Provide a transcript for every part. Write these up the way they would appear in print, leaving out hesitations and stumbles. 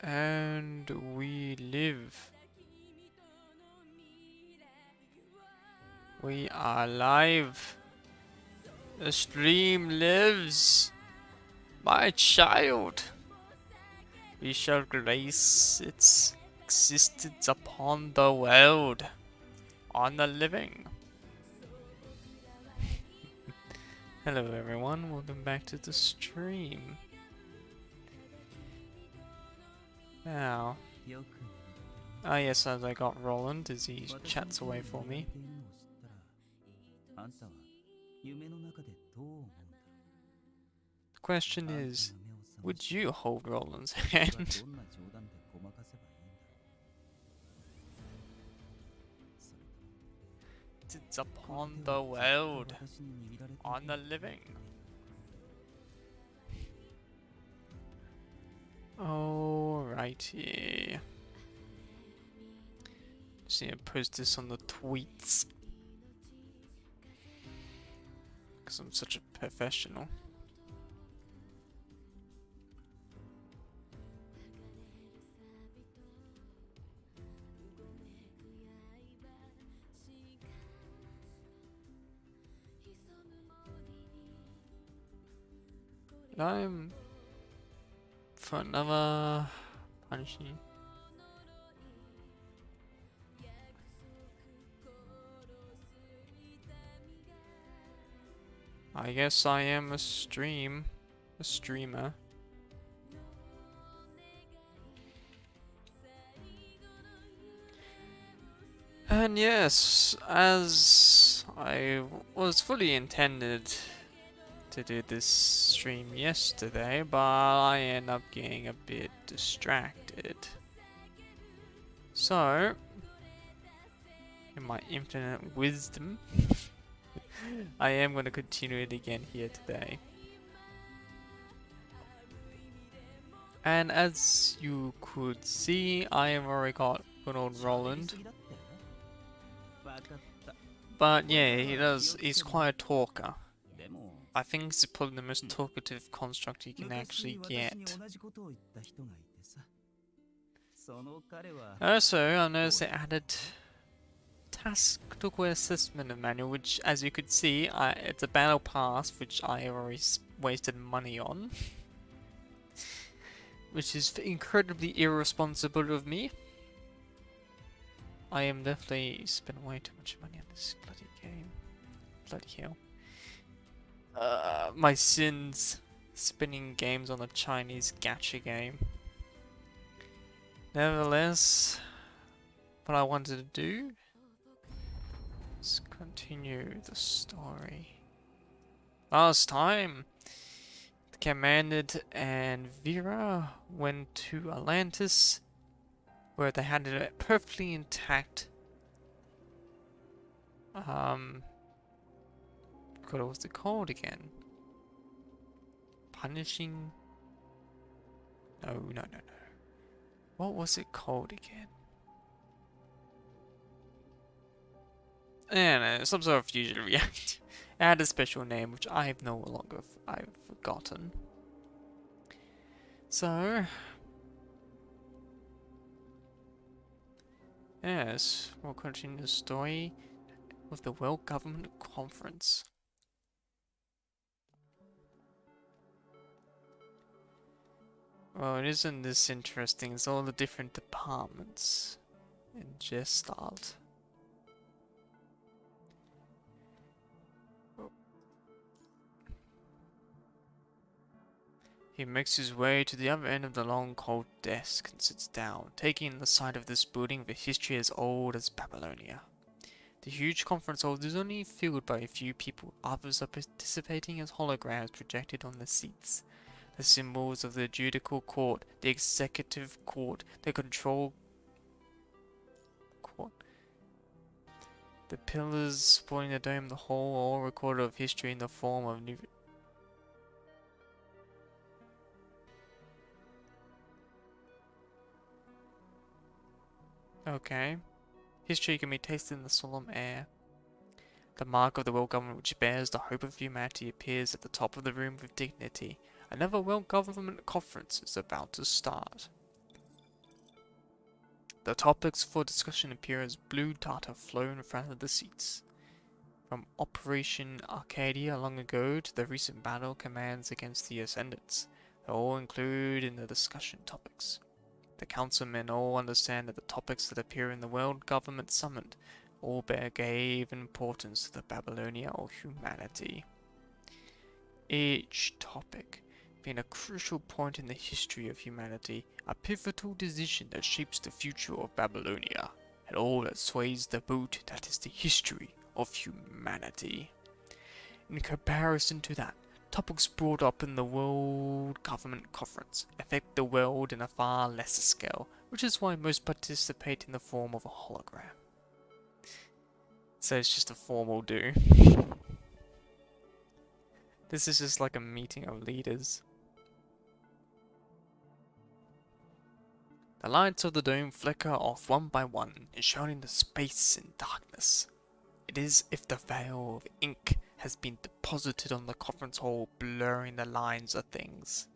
And we live. We are live. The stream lives. My child. We shall grace its existence upon the world. On the living. Hello everyone, welcome back to the stream. Now, yes, as I got Roland as he chats away for me. The question is, would you hold Roland's hand? It's upon the world, on the living. Alrighty. Just need to post this on the tweets. Because I'm such a professional. I'm for another punchy. I guess I am a streamer. And yes, as I was fully intended to do this stream yesterday, but I ended up getting a bit distracted. So, in my infinite wisdom, I am going to continue it again here today. And as you could see, I have already got good old Roland. But yeah, he's quite a talker. I think it's probably the most talkative construct you can actually get. Also, I noticed they added Tactical Assessment Manual, which, as you could see, it's a battle pass, which I already wasted money on. Which is incredibly irresponsible of me. I am definitely spending way too much money on this bloody game. Bloody hell. My sins. Spending games on a Chinese gacha game. Nevertheless, what I wanted to do is continue the story. Last time, the Commanded and Vera went to Atlantis, where they had it perfectly intact. God, what was it called again? Punishing? No. What was it called again? And some sort of fusion reactor. It had a special name, which I've forgotten. So, yes, we'll continue the story with the World Government Conference. Well, it isn't this interesting. It's all the different departments in Gestalt. He makes his way to the other end of the long cold desk and sits down, taking in the sight of this building with a history as old as Babylonia. The huge conference hall is only filled by a few people, others are participating as holograms projected on the seats. The symbols of the judicial court, the executive court, the control court. The pillars supporting the dome, the whole, all recorded of history in the form of new... Okay. History can be tasted in the solemn air. The mark of the world government which bears the hope of humanity appears at the top of the room with dignity. Another world government conference is about to start. The topics for discussion appear as blue data flow in front of the seats. From Operation Arcadia long ago to the recent battle commands against the Ascendants, are all included in the discussion topics. The councilmen all understand that the topics that appear in the World Government Summit all bear grave importance to the Babylonia or humanity. Each topic being a crucial point in the history of humanity, a pivotal decision that shapes the future of Babylonia, and all that sways the boat that is the history of humanity. In comparison to that, topics brought up in the World Government Conference affect the world in a far lesser scale, which is why most participate in the form of a hologram. So it's just a formal do. This is just like a meeting of leaders. The lights of the dome flicker off one by one, enshrouding the space in darkness. It is as if the veil of ink has been deposited on the conference hall, blurring the lines of things.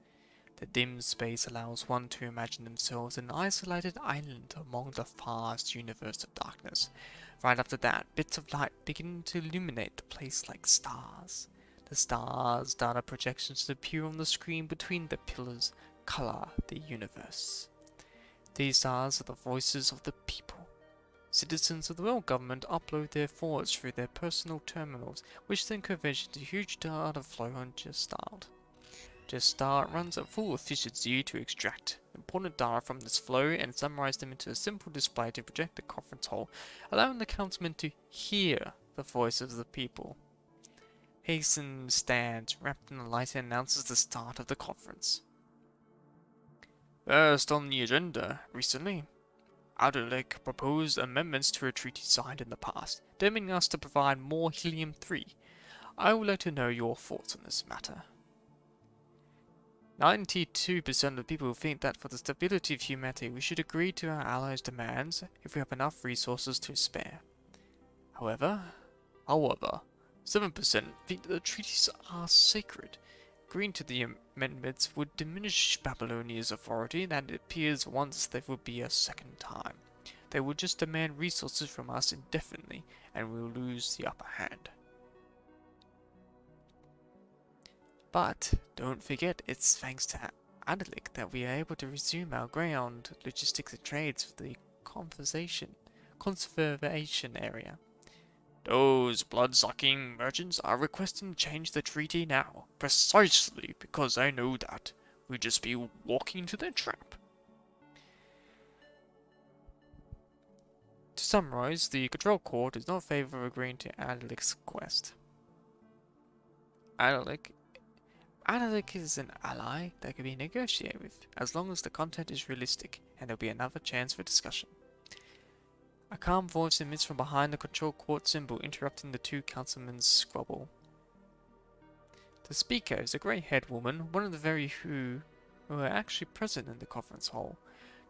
The dim space allows one to imagine themselves an isolated island among the vast universe of darkness. Right after that, bits of light begin to illuminate the place like stars. The stars' data projections that appear on the screen between the pillars color the universe. These stars are the voices of the people. Citizens of the world government upload their thoughts through their personal terminals, which then converge into huge data flow on Gestalt. Gestalt runs at full efficiency to extract important data from this flow and summarize them into a simple display to project the conference hall, allowing the councilmen to hear the voices of the people. Hasten stands wrapped in the light and announces the start of the conference. First on the agenda, recently, Adelic proposed amendments to a treaty signed in the past, demanding us to provide more helium-3. I would like to know your thoughts on this matter. 92% of people think that for the stability of humanity we should agree to our allies' demands if we have enough resources to spare. However, 7% think that the treaties are sacred. Agreeing to the amendments would diminish Babylonia's authority, and it appears once there would be a second time. They would just demand resources from us indefinitely, and we will lose the upper hand. But don't forget, it's thanks to Adelic that we are able to resume our ground logistics and trades for the conservation area. Those blood-sucking merchants are requesting to change the treaty now, precisely because they know that we'd just be walking into their trap. To summarize, the Control Court is not in favor of agreeing to Adelic's quest. Adelic is an ally that can be negotiated with, as long as the content is realistic, and there'll be another chance for discussion. A calm voice emits from behind the Control Court symbol, interrupting the two councilmen's squabble. The speaker is a grey-haired woman, one of the very few who were actually present in the conference hall.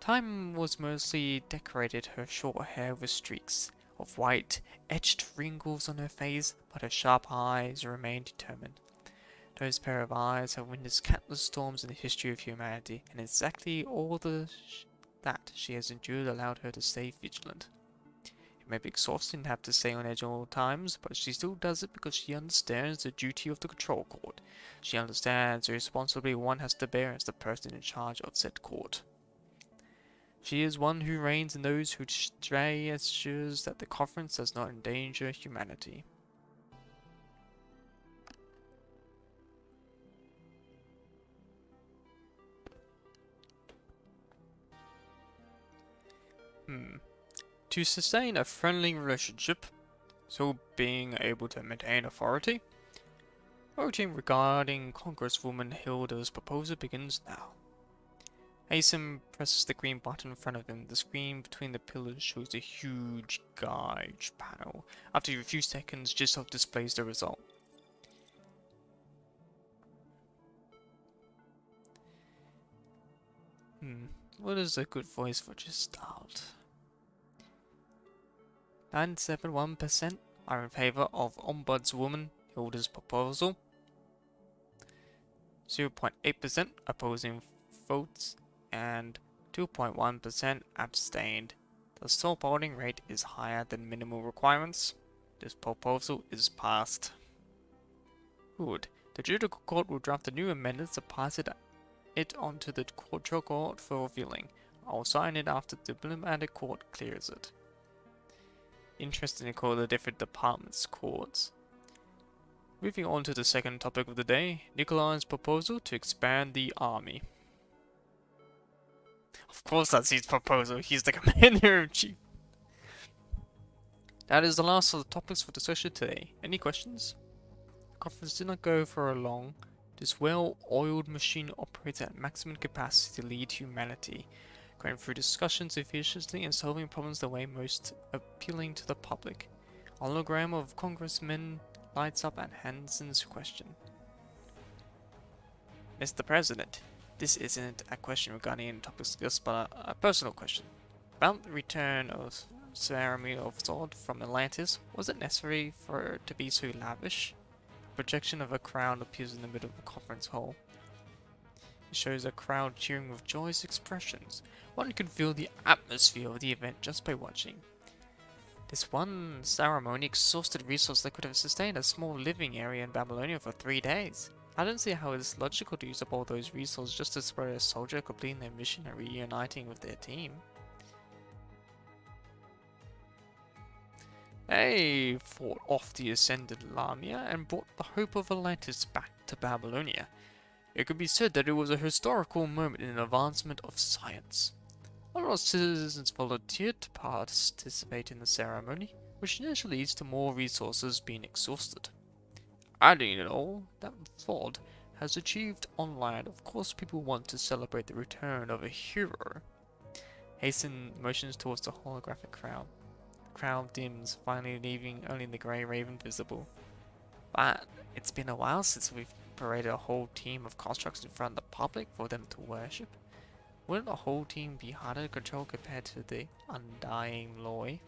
Time was mostly decorated her short hair with streaks of white, etched wrinkles on her face, but her sharp eyes remained determined. Those pair of eyes have witnessed countless storms in the history of humanity, and exactly all that she has endured allowed her to stay vigilant. It may be exhausting to have to stay on edge at all times, but she still does it because she understands the duty of the Control Court. She understands the responsibility one has to bear as the person in charge of said court. She is one who reigns in those who stray, ensures that the conference does not endanger humanity. To sustain a friendly relationship, so being able to maintain authority, voting regarding Congresswoman Hilda's proposal begins now. Asen presses the green button in front of him. The screen between the pillars shows a huge gauge panel. After a few seconds, Gestalt displays the result. What is a good voice for Gestalt? 971% are in favor of Ombudswoman Hilda's proposal. 0.8% opposing votes and 2.1% abstained. The stockpiling rate is higher than minimal requirements. This proposal is passed. Good. The judicial court will draft a new amendment to pass it onto the cultural court for reviewing. I'll sign it after the diplomatic court clears it. Interesting to call the different departments courts. Moving on to the second topic of the day, Nikolai's proposal to expand the army. Of course that's his proposal, he's the commander-in-chief. That is the last of the topics for discussion today. Any questions? The conference did not go for long. This well-oiled machine operates at maximum capacity to lead humanity, going through discussions efficiently and solving problems the way most appealing to the public. Hologram of Congressman lights up at Hansen's question. Mr. President, this isn't a question regarding any topics discussed, but a personal question. About the return of ceremony of sword from Atlantis, was it necessary for it to be so lavish? A projection of a crown appears in the middle of the conference hall. It shows a crowd cheering with joyous expressions. One can feel the atmosphere of the event just by watching. This one ceremony exhausted resources that could have sustained a small living area in Babylonia for 3 days. I don't see how it's logical to use up all those resources just to spread a soldier completing their mission and reuniting with their team. They fought off the ascended Lamia and brought the hope of Atlantis back to Babylonia. It could be said that it was a historical moment in the advancement of science. A lot of citizens volunteered to participate in the ceremony, which initially leads to more resources being exhausted. Adding it all, that thought has achieved online. Of course people want to celebrate the return of a hero. Hasten motions towards the holographic crowd. The crowd dims, finally leaving only the grey raven visible. But it's been a while since we've paraded a whole team of constructs in front of the public for them to worship. Wouldn't the whole team be harder to control compared to the undying Loy?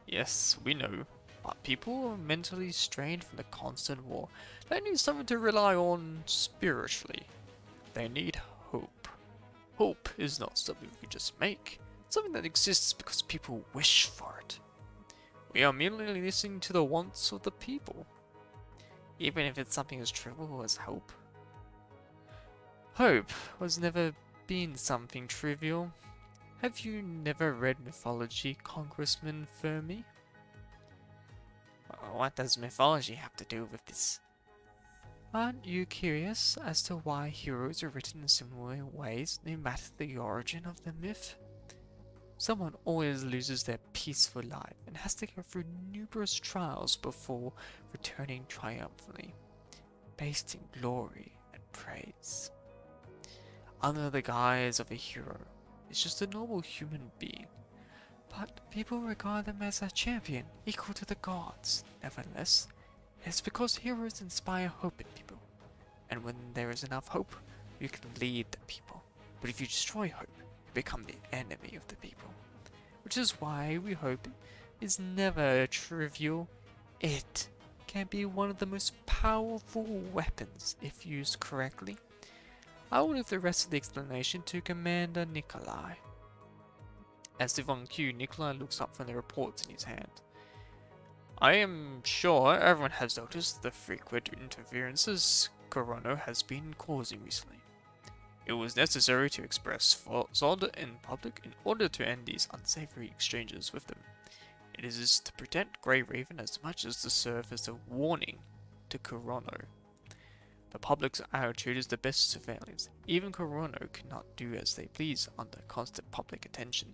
Yes, we know, but people are mentally strained from the constant war. They need something to rely on spiritually. They need hope. Hope is not something we just make. It's something that exists because people wish for it. We are merely listening to the wants of the people, even if it's something as trivial as hope. Hope was never been something trivial. Have you never read mythology, Congressman Fermi? What does mythology have to do with this? Aren't you curious as to why heroes are written in similar ways, no matter the origin of the myth? Someone always loses their peaceful life and has to go through numerous trials before returning triumphantly, based in glory and praise. Under the guise of a hero, is just a normal human being, but people regard them as a champion equal to the gods. Nevertheless, it's because heroes inspire hope in people, and when there is enough hope, you can lead the people. But if you destroy hope, you become the enemy of the people. Which is why we hope is never trivial. It can be one of the most powerful weapons if used correctly. I will leave the rest of the explanation to Commander Nikolai. As if on cue, Nikolai looks up from the reports in his hand. I am sure everyone has noticed the frequent interferences Corono has been causing recently. It was necessary to express Zod in public in order to end these unsavory exchanges with them. It is to protect Grey Raven as much as to serve as a warning to Corono. The public's attitude is the best surveillance. Even Corono cannot do as they please under constant public attention.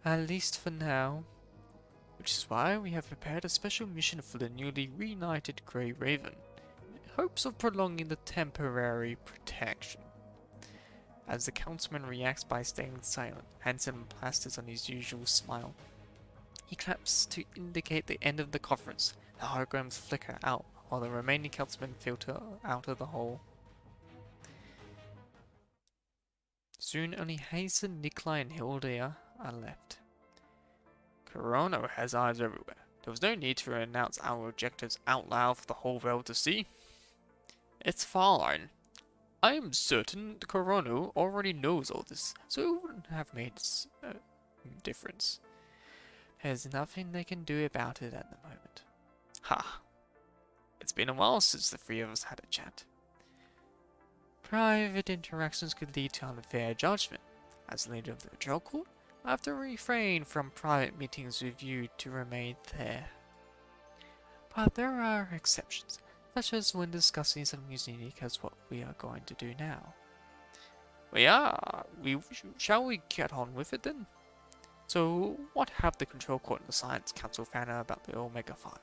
At least for now. Which is why we have prepared a special mission for the newly reunited Grey Raven, in hopes of prolonging the temporary protection. As the councilman reacts by staying silent, Hansen plasters on his usual smile. He claps to indicate the end of the conference. The holograms flicker out, while the remaining councilmen filter out of the hole. Soon only Hazen, Nikolai, and Hilda are left. Corono has eyes everywhere. There was no need to announce our objectives out loud for the whole world to see. It's fine. I am certain the coroner already knows all this, so it wouldn't have made a difference. There's nothing they can do about it at the moment. Ha! It's been a while since the three of us had a chat. Private interactions could lead to unfair judgment. As leader of the trial court, I have to refrain from private meetings with you to remain there. But there are exceptions, such as when discussing something as unique as what we are going to do now. Shall we get on with it then? So, what have the Control Court and the Science Council found out about the Omega file?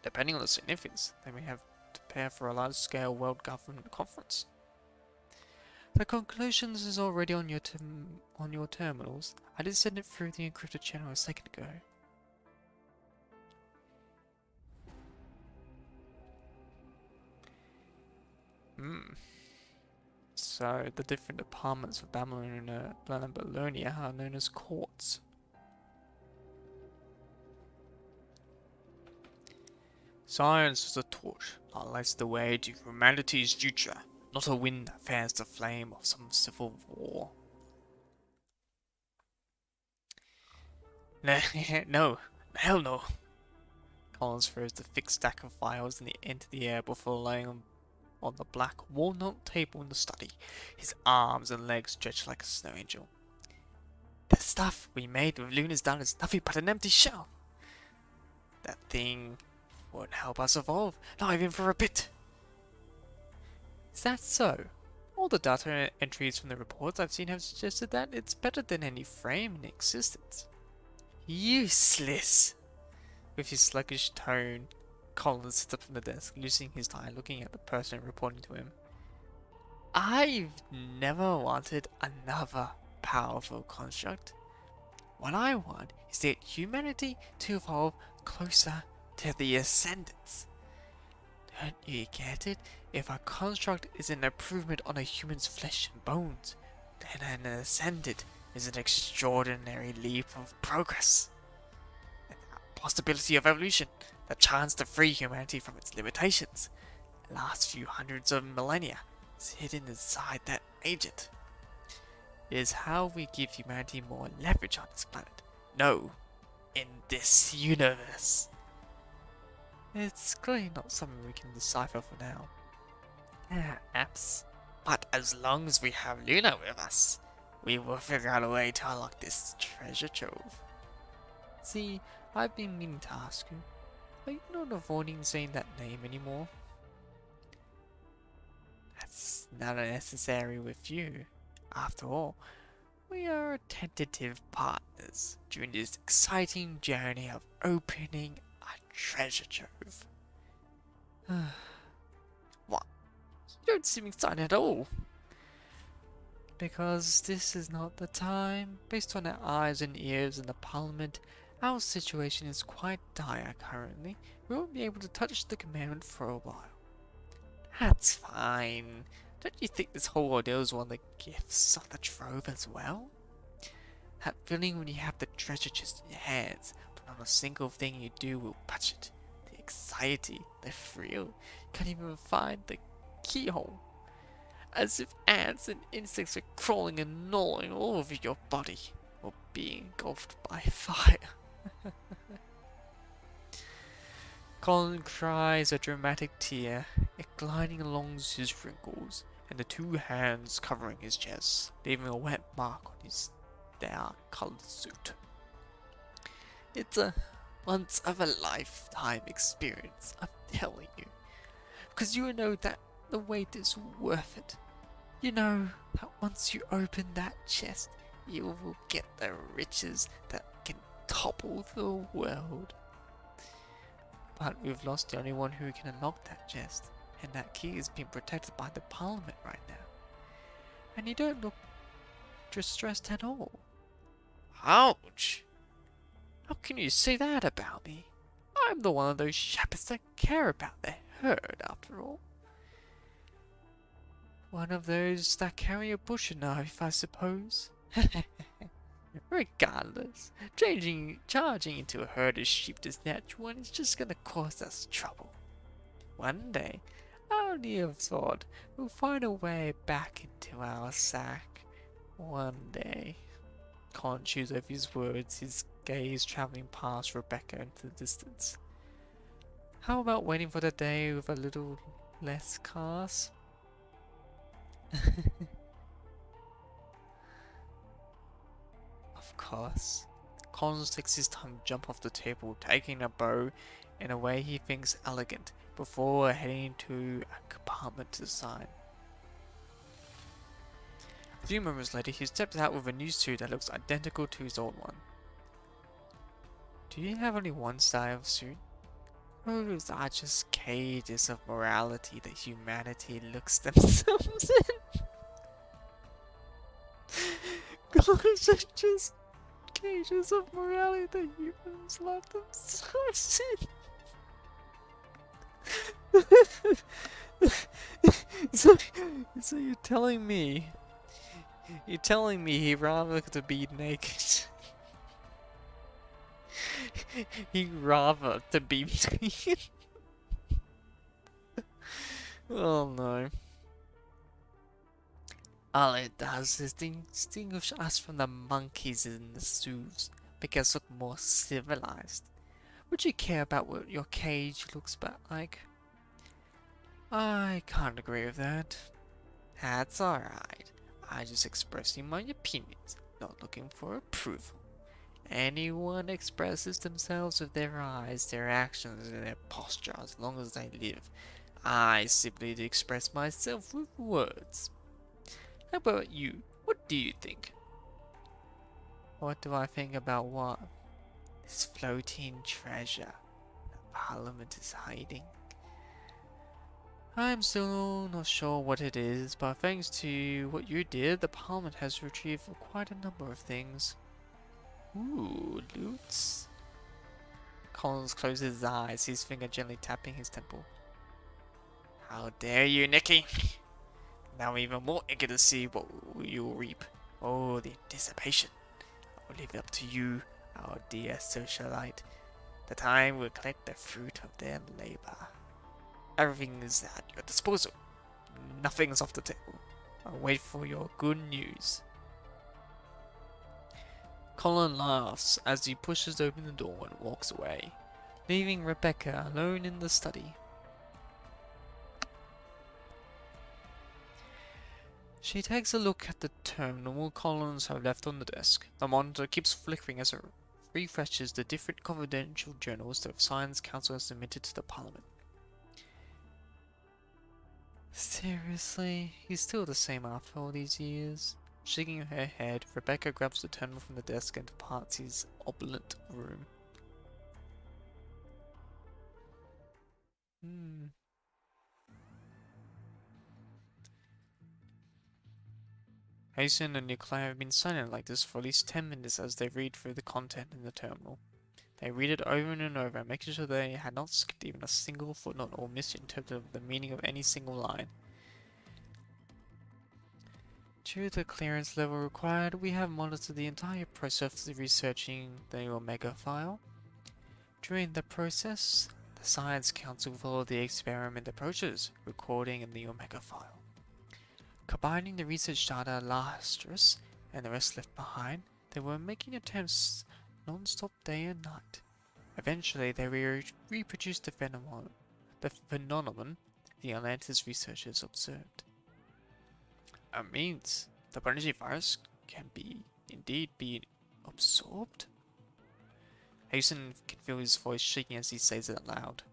Depending on the significance, they may have to prepare for a large-scale world government conference. The conclusions is already on your terminals. I did send it through the encrypted channel a second ago. So the different departments of Babylonia are known as courts. Science is a torch that lights the way to humanity's future, not a wind that fans the flame of some civil war. No, hell no. Collins throws the thick stack of files into the air before laying on the black walnut table in the study, his arms and legs stretched like a snow angel. The stuff we made with Luna's done is nothing but an empty shell. That thing won't help us evolve, not even for a bit. Is that so? All the data entries from the reports I've seen have suggested that it's better than any frame in existence. Useless! With his sluggish tone, Collins sits up from the desk, loosening his tie, looking at the person reporting to him. I've never wanted another powerful construct. What I want is to get humanity to evolve closer to the Ascendants. Don't you get it? If a construct is an improvement on a human's flesh and bones, then an Ascendant is an extraordinary leap of progress. A possibility of evolution, the chance to free humanity from its limitations. The last few hundreds of millennia is hidden inside that agent. It is how we give humanity more leverage on this planet. No, in this universe. It's clearly not something we can decipher for now. Perhaps. But as long as we have Luna with us, we will figure out a way to unlock this treasure trove. See, I've been meaning to ask you, are you not avoiding saying that name anymore? That's not necessary with you. After all, we are tentative partners during this exciting journey of opening a treasure trove. What? You don't seem excited at all. Because this is not the time. Based on our eyes and ears in the Parliament, our situation is quite dire currently. We won't be able to touch the commandment for a while. That's fine. Don't you think this whole ordeal is one of the gifts of the trove as well? That feeling when you have the treasure chest in your hands, but not a single thing you do will touch it. The anxiety, the thrill, you can't even find the keyhole. As if ants and insects are crawling and gnawing all over your body, or being engulfed by fire. Colin cries a dramatic tear, it gliding along his wrinkles, and the two hands covering his chest, leaving a wet mark on his dark-colored suit. It's a once-of-a-lifetime experience, I'm telling you. Because you know that the wait is worth it. You know that once you open that chest, you will get the riches that can topple the world. But we've lost the only one who can unlock that chest, and that key is being protected by the Parliament right now. And you don't look distressed at all. Ouch! How can you say that about me? I'm the one of those shepherds that care about their herd, after all. One of those that carry a butcher knife, I suppose. Regardless, charging into a herd of sheep this natural one is just gonna cause us trouble. One day, How do you have thought we'll find a way back into our sack one day? Colin chews over his words, his gaze travelling past Rebecca into the distance. How about waiting for the day with a little less cars? Of course. Collins takes his time to jump off the table, taking a bow in a way he thinks elegant, before heading to a compartment to sign. A few moments later, he steps out with a new suit that looks identical to his old one. Do you have only one style of suit? Or is that just cages of morality that humanity looks themselves in? Clothes are just cages of morality that humans love themselves in. so you're telling me he'd rather to be naked? He'd rather to be naked? Oh no. All it does is distinguish us from the monkeys in the zoos, make us look more civilized. Would you care about what your cage looks like? I can't agree with that. That's alright. I'm just expressing my opinions, not looking for approval. Anyone expresses themselves with their eyes, their actions, and their posture as long as they live. I simply express myself with words. How about you? What do you think? What do I think about what? This floating treasure the Parliament is hiding? I'm still not sure what it is, but thanks to what you did, the Parliament has retrieved quite a number of things. Ooh, loots. Collins closes his eyes, his finger gently tapping his temple. How dare you, Nicky! Now even more eager to see what you will reap. Oh, the anticipation. I will leave it up to you, our dear socialite. The time will collect the fruit of their labor. Everything is at your disposal. Nothing is off the table. I'll wait for your good news. Colin laughs as he pushes open the door and walks away, leaving Rebecca alone in the study. She takes a look at the terminal Collins have left on the desk. The monitor keeps flickering as it refreshes the different confidential journals the Science Council has submitted to the Parliament. Seriously? He's still the same after all these years? Shaking her head, Rebecca grabs the terminal from the desk and departs his opulent room. Hasten and Nikolai have been silent like this for at least 10 minutes as they read through the content in the terminal. They read it over and over, making sure they had not skipped even a single footnote or misinterpreted the meaning of any single line. Due to the clearance level required, we have monitored the entire process of researching the Omega file. During the process, the Science Council followed the experiment approaches, recording in the Omega file. Combining the research data Lastris and the rest left behind, they were making attempts non-stop day and night. Eventually, they reproduced the phenomenon the Atlantis researchers observed. It means the Prodigy virus can indeed be absorbed? Hasten can feel his voice shaking as he says it aloud.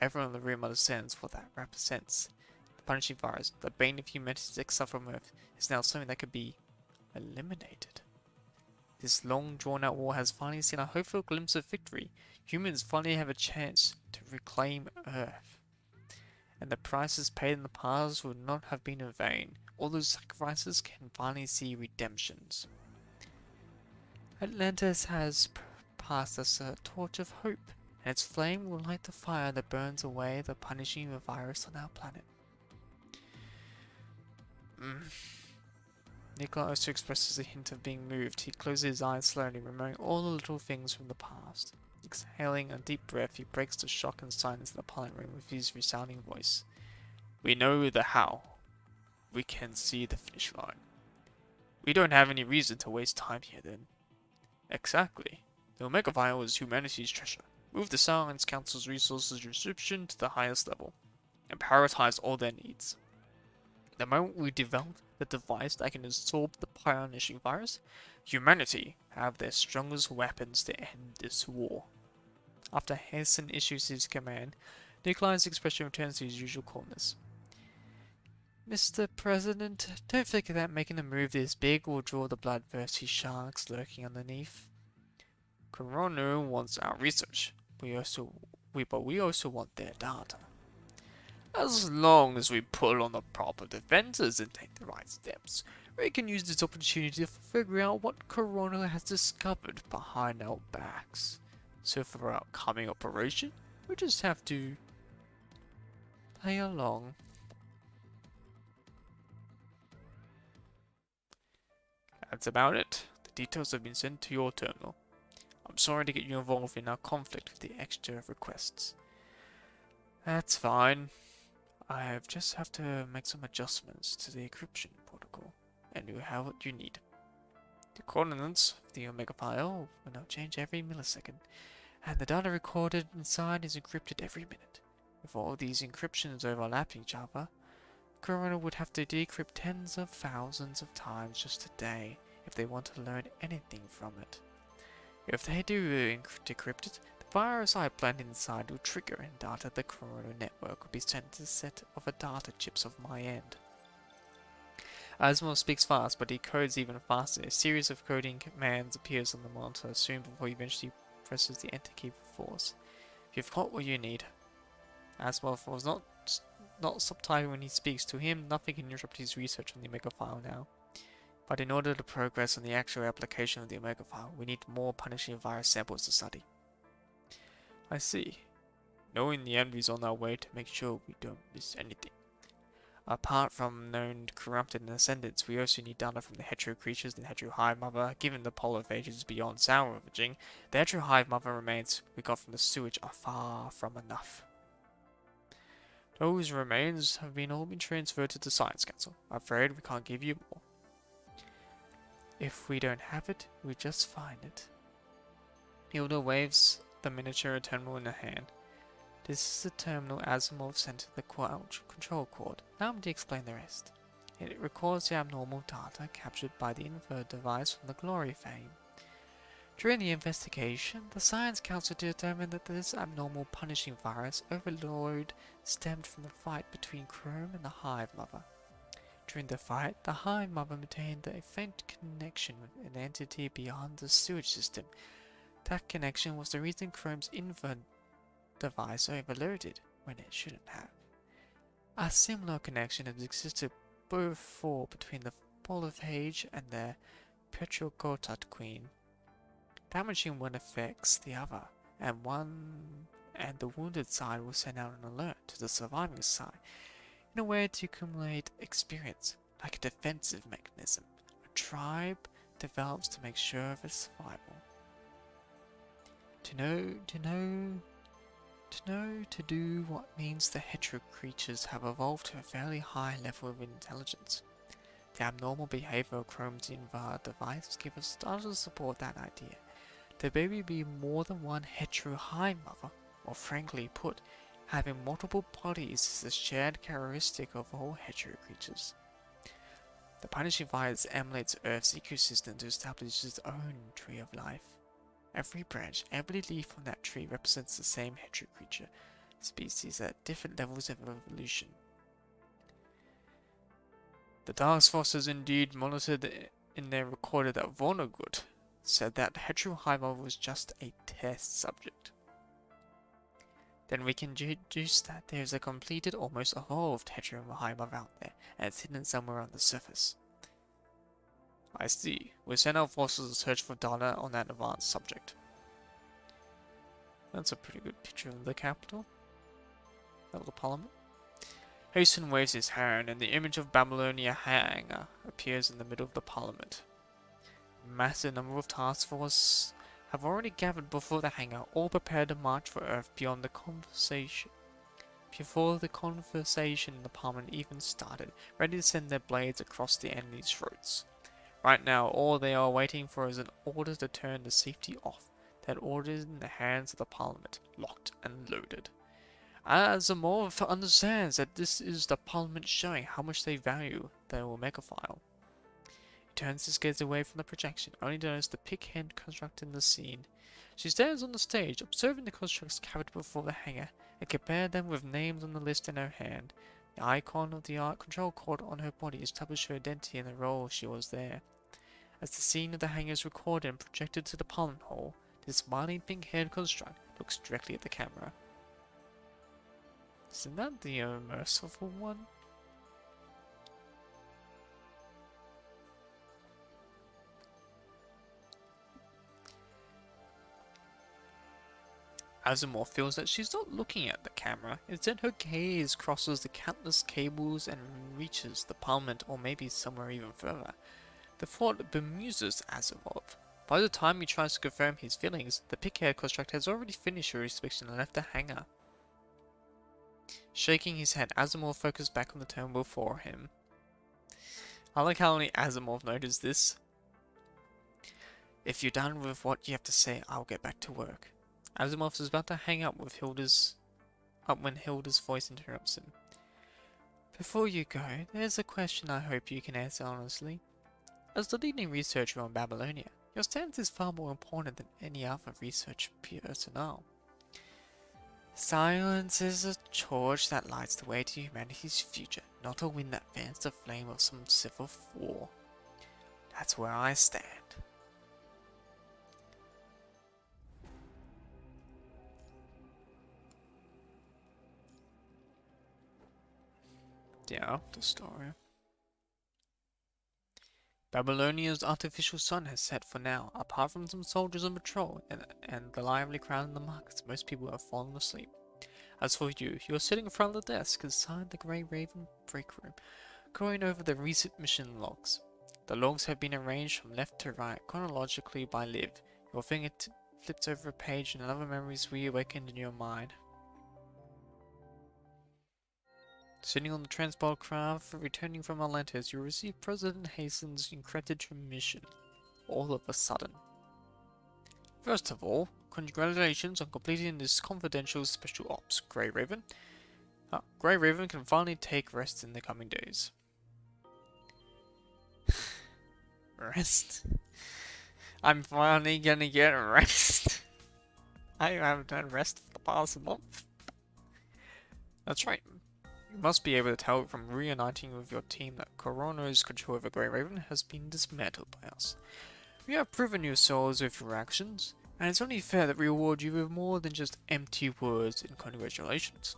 Everyone in the room understands what that represents. The Prodigy virus, the bane of humanity's exile from Earth, is now something that could be eliminated. This long drawn-out war has finally seen a hopeful glimpse of victory. Humans finally have a chance to reclaim Earth. And the prices paid in the past would not have been in vain. All those sacrifices can finally see redemptions. Atlantis has passed us a torch of hope, and its flame will light the fire that burns away the punishing virus on our planet. Nikolai also expresses a hint of being moved. He closes his eyes slowly, remembering all the little things from the past. Exhaling a deep breath, he breaks the shock and silence in the parliament room with his resounding voice. We know the how. We can see the finish line. We don't have any reason to waste time here then. Exactly. The Omega Vial is humanity's treasure. Move the Science Council's resources restriction to the highest level, and prioritize all their needs. The moment we develop the device that can absorb the punishing virus, humanity have their strongest weapons to end this war. After Hessen issues his command, Nikolai's expression returns to his usual calmness. Mr. President, don't forget that making a move this big will draw the bloodthirsty sharks lurking underneath. Corona wants our research, but we also want their data. As long as we pull on the proper defenses and take the right steps, we can use this opportunity to figure out what Corona has discovered behind our backs. So for our upcoming operation, we just have to play along. That's about it. The details have been sent to your terminal. I'm sorry to get you involved in our conflict with the extra requests. That's fine. I just have to make some adjustments to the encryption protocol, and you have what you need. The coordinates of the Omega file will now change every millisecond, and the data recorded inside is encrypted every minute. With all these encryptions overlapping each other, Corona would have to decrypt tens of thousands of times just a day if they want to learn anything from it. If they do decrypt it, the virus I planted inside will trigger and data the Corona network will be sent to a set of data chips of my end. Asimov speaks fast, but he codes even faster. A series of coding commands appears on the monitor soon before he eventually presses the enter key for force. You've got what you need. Asimov was not subtitled when he speaks. To him, nothing can interrupt his research on the Omega file now. But in order to progress on the actual application of the Omega file, we need more punishing virus samples to study. I see. Knowing the enemy is on our way to make sure we don't miss anything. Apart from known corrupted ascendants, we also need data from the hetero creatures and hetero hive mother. Given the polyphage is beyond salvaging, the hetero hive mother remains we got from the sewage are far from enough. Those remains have all been transferred to the Science Council. I'm afraid we can't give you more. If we don't have it, we just find it. Hilda waves the miniature terminal in her hand. This is the terminal Asimov sent to the control cord. Allow me to explain the rest. It records the abnormal data captured by the info device from the Glory Fame. During the investigation, the Science Council determined that this abnormal punishing virus overload stemmed from the fight between Chrome and the Hive Mother. During the fight, the Hive Mother maintained a faint connection with an entity beyond the sewage system. That connection was the reason Chrome's info device overloaded when it shouldn't have. A similar connection has existed before between the polyphage and the Petrogotat Queen. Damaging one affects the other, and the wounded side will send out an alert to the surviving side in a way to accumulate experience, like a defensive mechanism a tribe develops to make sure of its survival. To do what means the hetero creatures have evolved to a fairly high level of intelligence. The abnormal behavior of Chrome's info device gives us data to support that idea. There may be more than one hetero hive mother, or frankly put, having multiple bodies is a shared characteristic of all hetero creatures. The punishing virus emulates Earth's ecosystem to establish its own tree of life. Every branch, every leaf on that tree represents the same hetero creature species at different levels of evolution. The task forces indeed monitored in their recorded that Vonnegut said that hetero hive was just a test subject. Then we can deduce that there is a completed, almost evolved hetero hive out there, and it's hidden somewhere on the surface. I see. We send our forces to search for data on that advanced subject. That's a pretty good picture of the capital. Of the parliament. Hasten waves his hand, and the image of Babylonia hangar appears in the middle of the parliament. A massive number of task forces have already gathered before the hangar, all prepared to march for Earth beyond the conversation. before the conversation in the Parliament even started, ready to send their blades across the enemy's throats. Right now, all they are waiting for is an order to turn the safety off. That order is in the hands of the Parliament, locked and loaded. Asimov understands that this is the Parliament showing how much they value their Omega-file. He turns his gaze away from the projection, only to notice the pig-head construct in the scene. She stands on the stage, observing the constructs carried before the hangar, and compared them with names on the list in her hand. The icon of the art control cord on her body established her identity and the role she was there. As the scene of the hangar is recorded and projected to the Parliament Hall, this smiling pink-haired construct looks directly at the camera. Isn't that the merciful one? Asimov feels that she's not looking at the camera, instead her gaze crosses the countless cables and reaches the Parliament or maybe somewhere even further. The thought bemuses Asimov. By the time he tries to confirm his feelings, the pig-haired construct has already finished her inspection and left the hangar. Shaking his head, Asimov focused back on the terminal before him. I like how only Asimov noticed this. If you're done with what you have to say, I'll get back to work. Asimov is about to hang up when Hilda's voice interrupts him. Before you go, there's a question I hope you can answer honestly. As the leading researcher on Babylonia, your stance is far more important than any other research personnel. Silence is a torch that lights the way to humanity's future, not a wind that fans the flame of some civil war. That's where I stand. Yeah, the story. Babylonia's artificial sun has set for now. Apart from some soldiers on patrol and the lively crowd in the markets, most people have fallen asleep. As for you, you are sitting in front of the desk inside the Grey Raven break room, going over the recent mission logs. The logs have been arranged from left to right, chronologically by Liv. Your finger flips over a page and another memory is reawakened in your mind. Sitting on the transport craft, returning from Atlantis, you receive President Hasten's encrypted transmission. All of a sudden. First of all, congratulations on completing this confidential special ops, Grey Raven. Grey Raven can finally take rest in the coming days. Rest? I'm finally gonna get rest. I haven't had rest for the past month. That's right. You must be able to tell from reuniting with your team that Corona's control over Grey Raven has been dismantled by us. We have proven yourselves with your actions, and it's only fair that we reward you with more than just empty words and congratulations.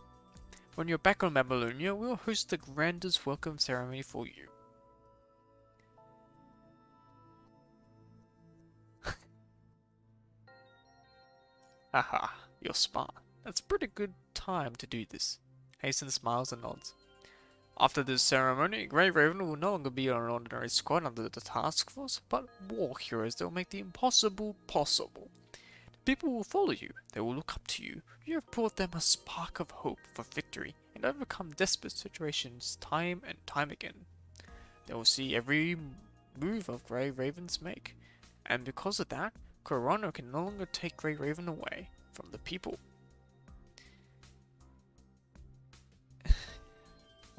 When you're back on Babylonia, we'll host the grandest welcome ceremony for you. Haha, you're smart. That's a pretty good time to do this. Hasten smiles and nods. After this ceremony, Grey Raven will no longer be an ordinary squad under the task force, but war heroes that will make the impossible possible. The people will follow you, they will look up to you. You have brought them a spark of hope for victory and overcome desperate situations time and time again. They will see every move of Grey Raven's make, and because of that, Corona can no longer take Grey Raven away from the people.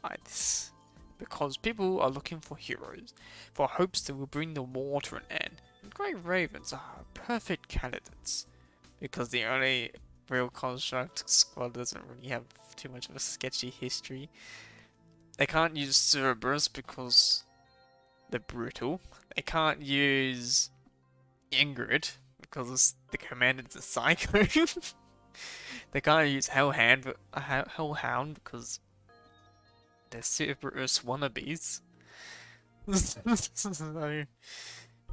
Why this? Because people are looking for heroes, for hopes that will bring the war to an end, and Grey Ravens are perfect candidates. Because the only real construct squad doesn't really have too much of a sketchy history. They can't use Cerberus because they're brutal. They can't use Ingrid because the commander's a psycho. They can't use Hellhound because they're Cerberus wannabes. So,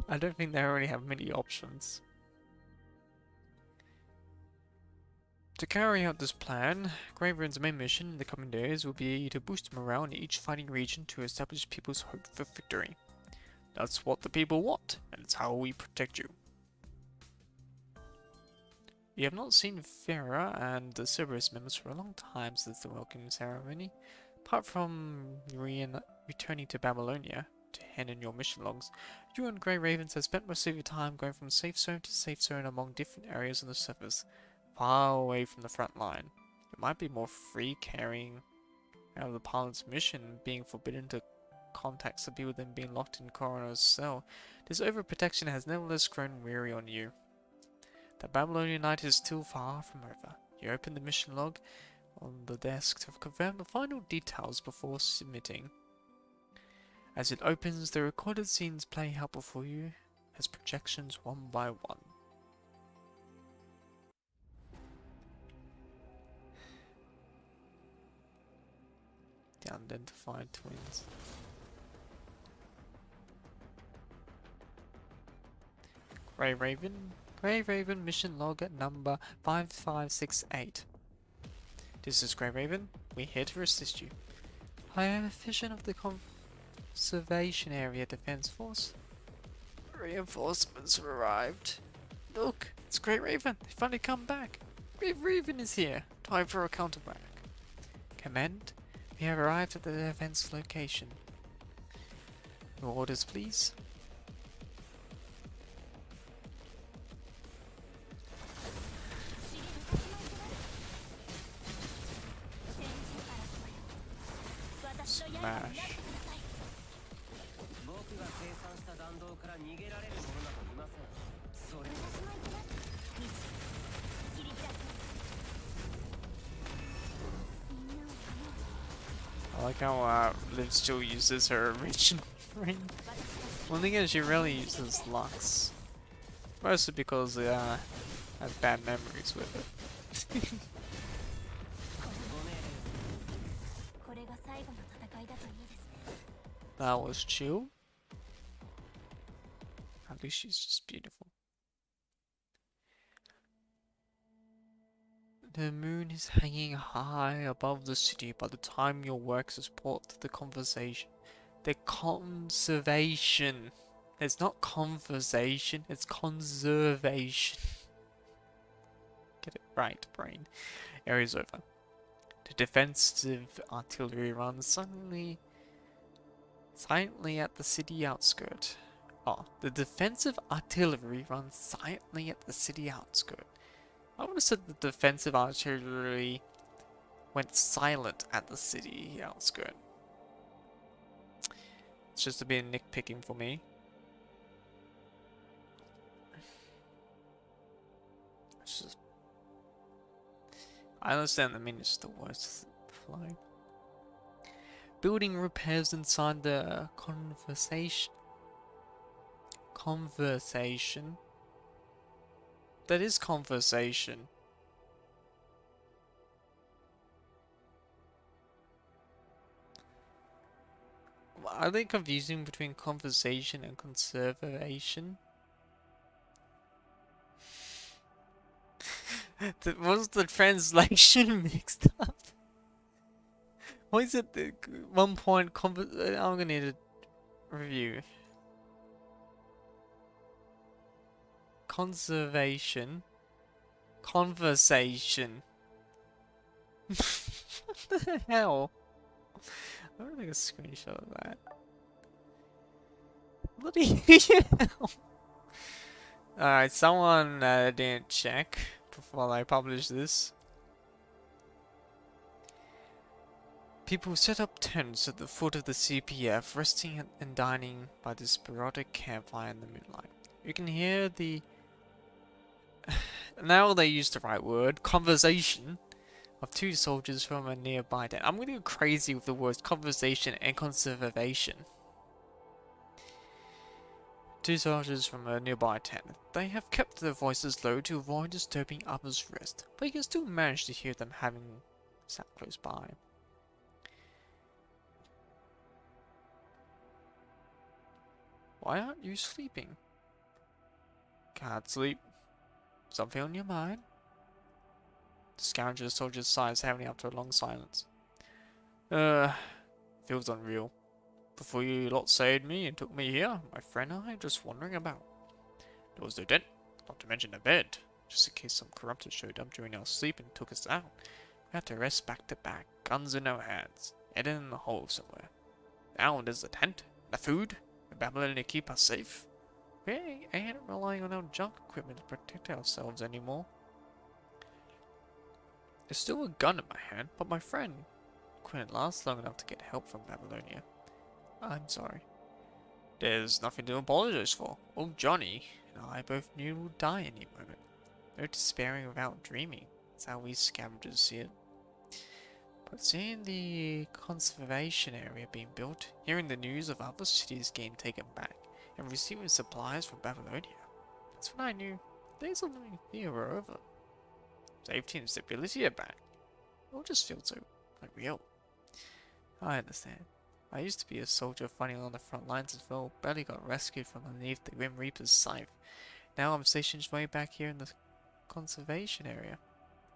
I don't think they already have many options. To carry out this plan, Grey Raven's main mission in the coming days will be to boost morale in each fighting region to establish people's hope for victory. That's what the people want, and it's how we protect you. You have not seen Farah and the Cerberus members for a long time since the welcome ceremony. Apart from returning to Babylonia to hand in your mission logs, you and Grey Ravens have spent most of your time going from safe zone to safe zone among different areas on the surface, far away from the front line. It might be more free carrying out of the pilot's mission, being forbidden to contact some people than being locked in Coroner's cell. This overprotection has nevertheless grown weary on you. The Babylonian night is still far from over. You open the mission log on the desk to confirm the final details before submitting. As it opens, the recorded scenes play out before you as projections one by one. The unidentified twins. Grey Raven mission log at number 5568. This is Grey Raven. We're here to assist you. I have a vision of the Conservation Area Defense Force. Reinforcements have arrived. Look, it's Grey Raven. They finally come back. Grey Raven is here. Time for a counterattack. Command, we have arrived at the defense location. Your orders, please. Smash. I like how Liv still uses her original ring. One thing is she rarely uses Lux. Mostly because I have bad memories with it. That was chill. At least she's just beautiful. The moon is hanging high above the city by the time your works support the conversation. The conservation. It's not conversation, it's conservation. Get it right, brain. Area's over. The defensive artillery runs silently at the city outskirt. Oh, the defensive artillery runs silently at the city outskirt. I would have said the defensive artillery went silent at the city outskirt. It's just a bit of nitpicking for me. It's just... I understand the meaning is the worst flow. Building repairs inside the conversation. That is conversation. Are they confusing between conversation and conservation? Was the translation mixed up? Why is it at one point I'm gonna need a review. Conservation. Conversation. What the hell? I'm gonna take a screenshot of that. Bloody hell. Alright, someone didn't check before I publish this. People set up tents at the foot of the CPF, resting and dining by the sporadic campfire in the moonlight. You can hear the... now they use the right word, conversation of two soldiers from a nearby tent. I'm gonna go crazy with the words conversation and conservation. Two soldiers from a nearby tent. They have kept their voices low to avoid disturbing others' rest, but you can still manage to hear them having sat close by. Why aren't you sleeping? Can't sleep. Something on your mind? The scoundrel soldier sighs heavily after a long silence. Feels unreal. Before you lot saved me and took me here, my friend and I just wandering about. There was no tent, not to mention a bed. just in case some corruptor showed up during our sleep and took us out. We had to rest back to back, guns in our hands, headed in the hole somewhere. Now there's the tent, the food, the Babylon to keep us safe. We ain't relying on our junk equipment to protect ourselves anymore. There's still a gun in my hand, but my friend couldn't last long enough to get help from Babylonia. I'm sorry. There's nothing to apologize for. Old Johnny and I both knew we'd die any moment. No despairing without dreaming. That's how we scavengers see it. But seeing the conservation area being built, hearing the news of other cities getting taken back, and receiving supplies from Babylonia, that's when I knew the days of living here were over. Safety and stability are back. It all just feels so real. I understand. I used to be a soldier fighting on the front lines as well, barely got rescued from underneath the Grim Reaper's scythe. Now I'm stationed way back here in the conservation area.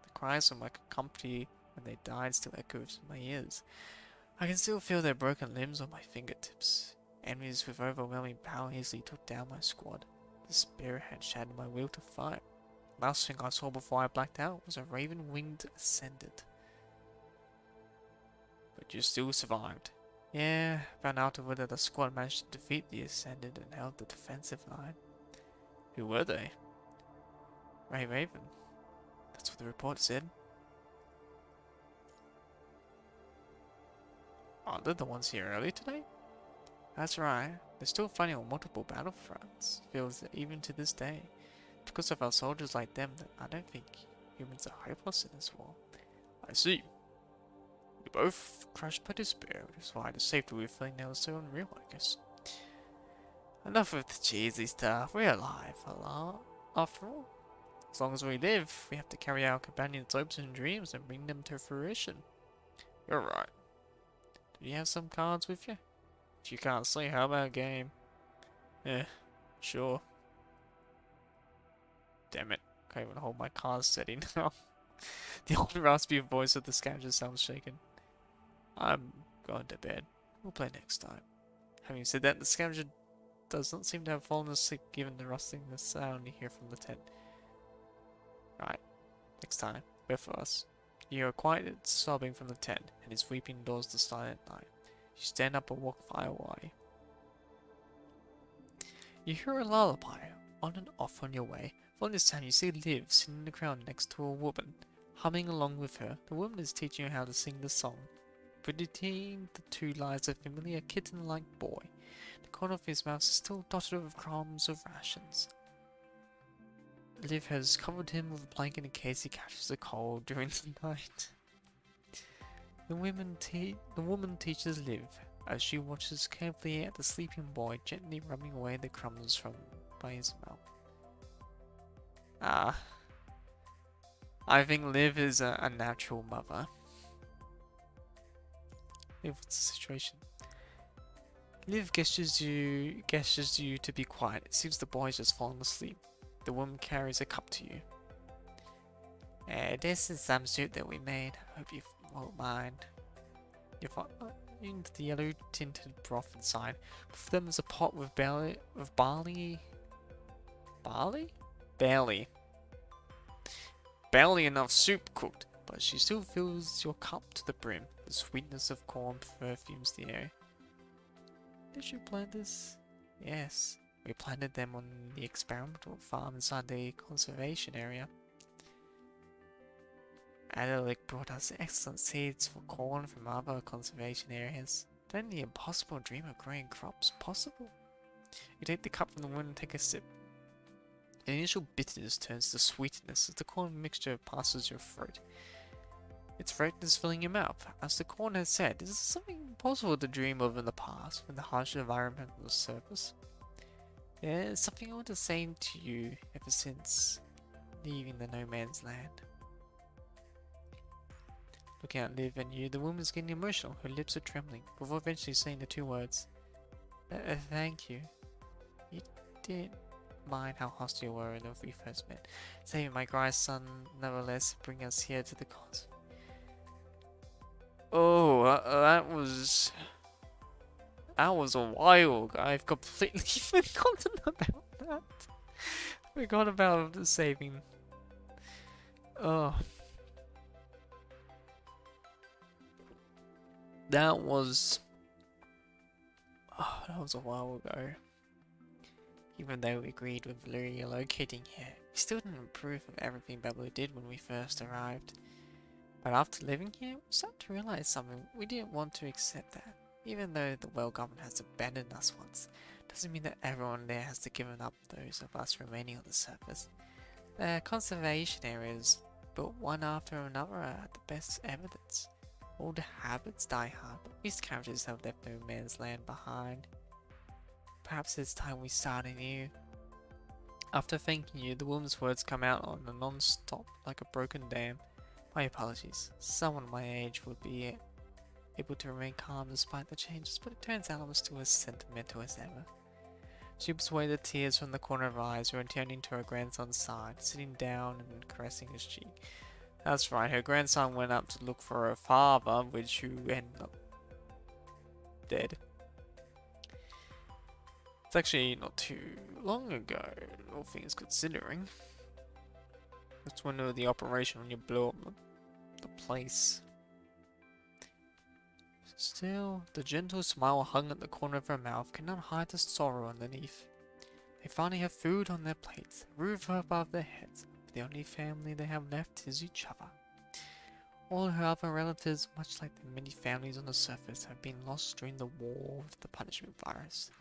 The cries of my company when they died still echoes in my ears. I can still feel their broken limbs on my fingertips. Enemies with overwhelming power easily took down my squad. The spirit had shattered my will to fight. Last thing I saw before I blacked out was a raven-winged ascendant. But you still survived. Yeah, found out whether the squad managed to defeat the ascendant and held the defensive line. Who were they? Ray Raven. That's what the report said. Are they the ones here early today? That's right. They're still fighting on multiple battlefronts. Feels that even to this day. Because of our soldiers like them, I don't think humans are hopeless in this war. I see. We're both crushed by despair, which is why the safety we're feeling now is so unreal, I guess. Enough of the cheesy stuff. We're alive, after all. As long as we live, we have to carry our companions' hopes and dreams and bring them to fruition. You're right. Do you have some cards with you? If you can't see, how about a game? Yeah, sure. Damn it. Can't even hold my cards steady now. The old raspy voice of the scavenger sounds shaken. I'm going to bed. We'll play next time. Having said that, the scavenger does not seem to have fallen asleep given the rustling the sound you hear from the tent. Right. Next time. Both of us. You hear a quiet sobbing from the tent, and his weeping dawns the silent night. You stand up and walk fireway. You hear a lullaby on and off on your way. Following this time, you see Liv sitting in the ground next to a woman, humming along with her. The woman is teaching you how to sing the song. Between the two lies a familiar kitten-like boy. The corner of his mouth is still dotted with crumbs of rations. Liv has covered him with a blanket in case he catches a cold during the night. The woman teaches Liv as she watches carefully at the sleeping boy, gently rubbing away the crumbs by his mouth. I think Liv is a natural mother. Liv, what's the situation? Liv gestures you to be quiet. It seems the boy is just fallen asleep. The woman carries a cup to you. This is some soup that we made. Hope you won't mind. You find into the yellow tinted broth inside. Before them is a pot with barley. Barely enough soup cooked, but she still fills your cup to the brim. The sweetness of corn perfumes the air. Did you plant this? Yes. We planted them on the experimental farm inside the conservation area. Adelic brought us excellent seeds for corn from other conservation areas. Don't the impossible dream of growing crops possible? You take the cup from the woman and take a sip. The initial bitterness turns to sweetness as the corn mixture passes your throat. Its fragrance filling your mouth. As the corn has said, this is something impossible to dream of in the past when the harsh environment was surface. There's something I want to say to you ever since leaving the no man's land. Looking at Liv and you, the woman's getting emotional. Her lips are trembling before eventually saying the two words, thank you. You didn't mind how hostile you were when we first met. Saving my grandson, nevertheless, bring us here to the cause. Oh, that was a while ago. I've completely forgotten about that. Forgot about saving Oh, that was... Oh, that was a while ago. Even though we agreed with Valeria locating here, we still didn't approve of everything Babylon did when we first arrived. But after living here, we started to realize something. We didn't want to accept that. Even though the world government has abandoned us once, doesn't mean that everyone there has to give up those of us remaining on the surface. The conservation areas, built one after another, are the best evidence. Old habits die hard, but these characters have left no man's land behind. Perhaps it's time we start anew. After thanking you, the woman's words come out on a non-stop like a broken dam. My apologies. Someone my age would be able to remain calm despite the changes, but it turns out I'm still as sentimental as ever. She wipes away the tears from the corner of her eyes, returning to her grandson's side, sitting down and caressing his cheek. That's right, her grandson went up to look for her father, which who ended up dead. It's actually not too long ago, all things considering. That's when the operation when you blew up the place. Still, the gentle smile hung at the corner of her mouth could not hide the sorrow underneath. They finally have food on their plates, a roof above their heads, but the only family they have left is each other. All her other relatives, much like the many families on the surface, have been lost during the war with the punishment virus.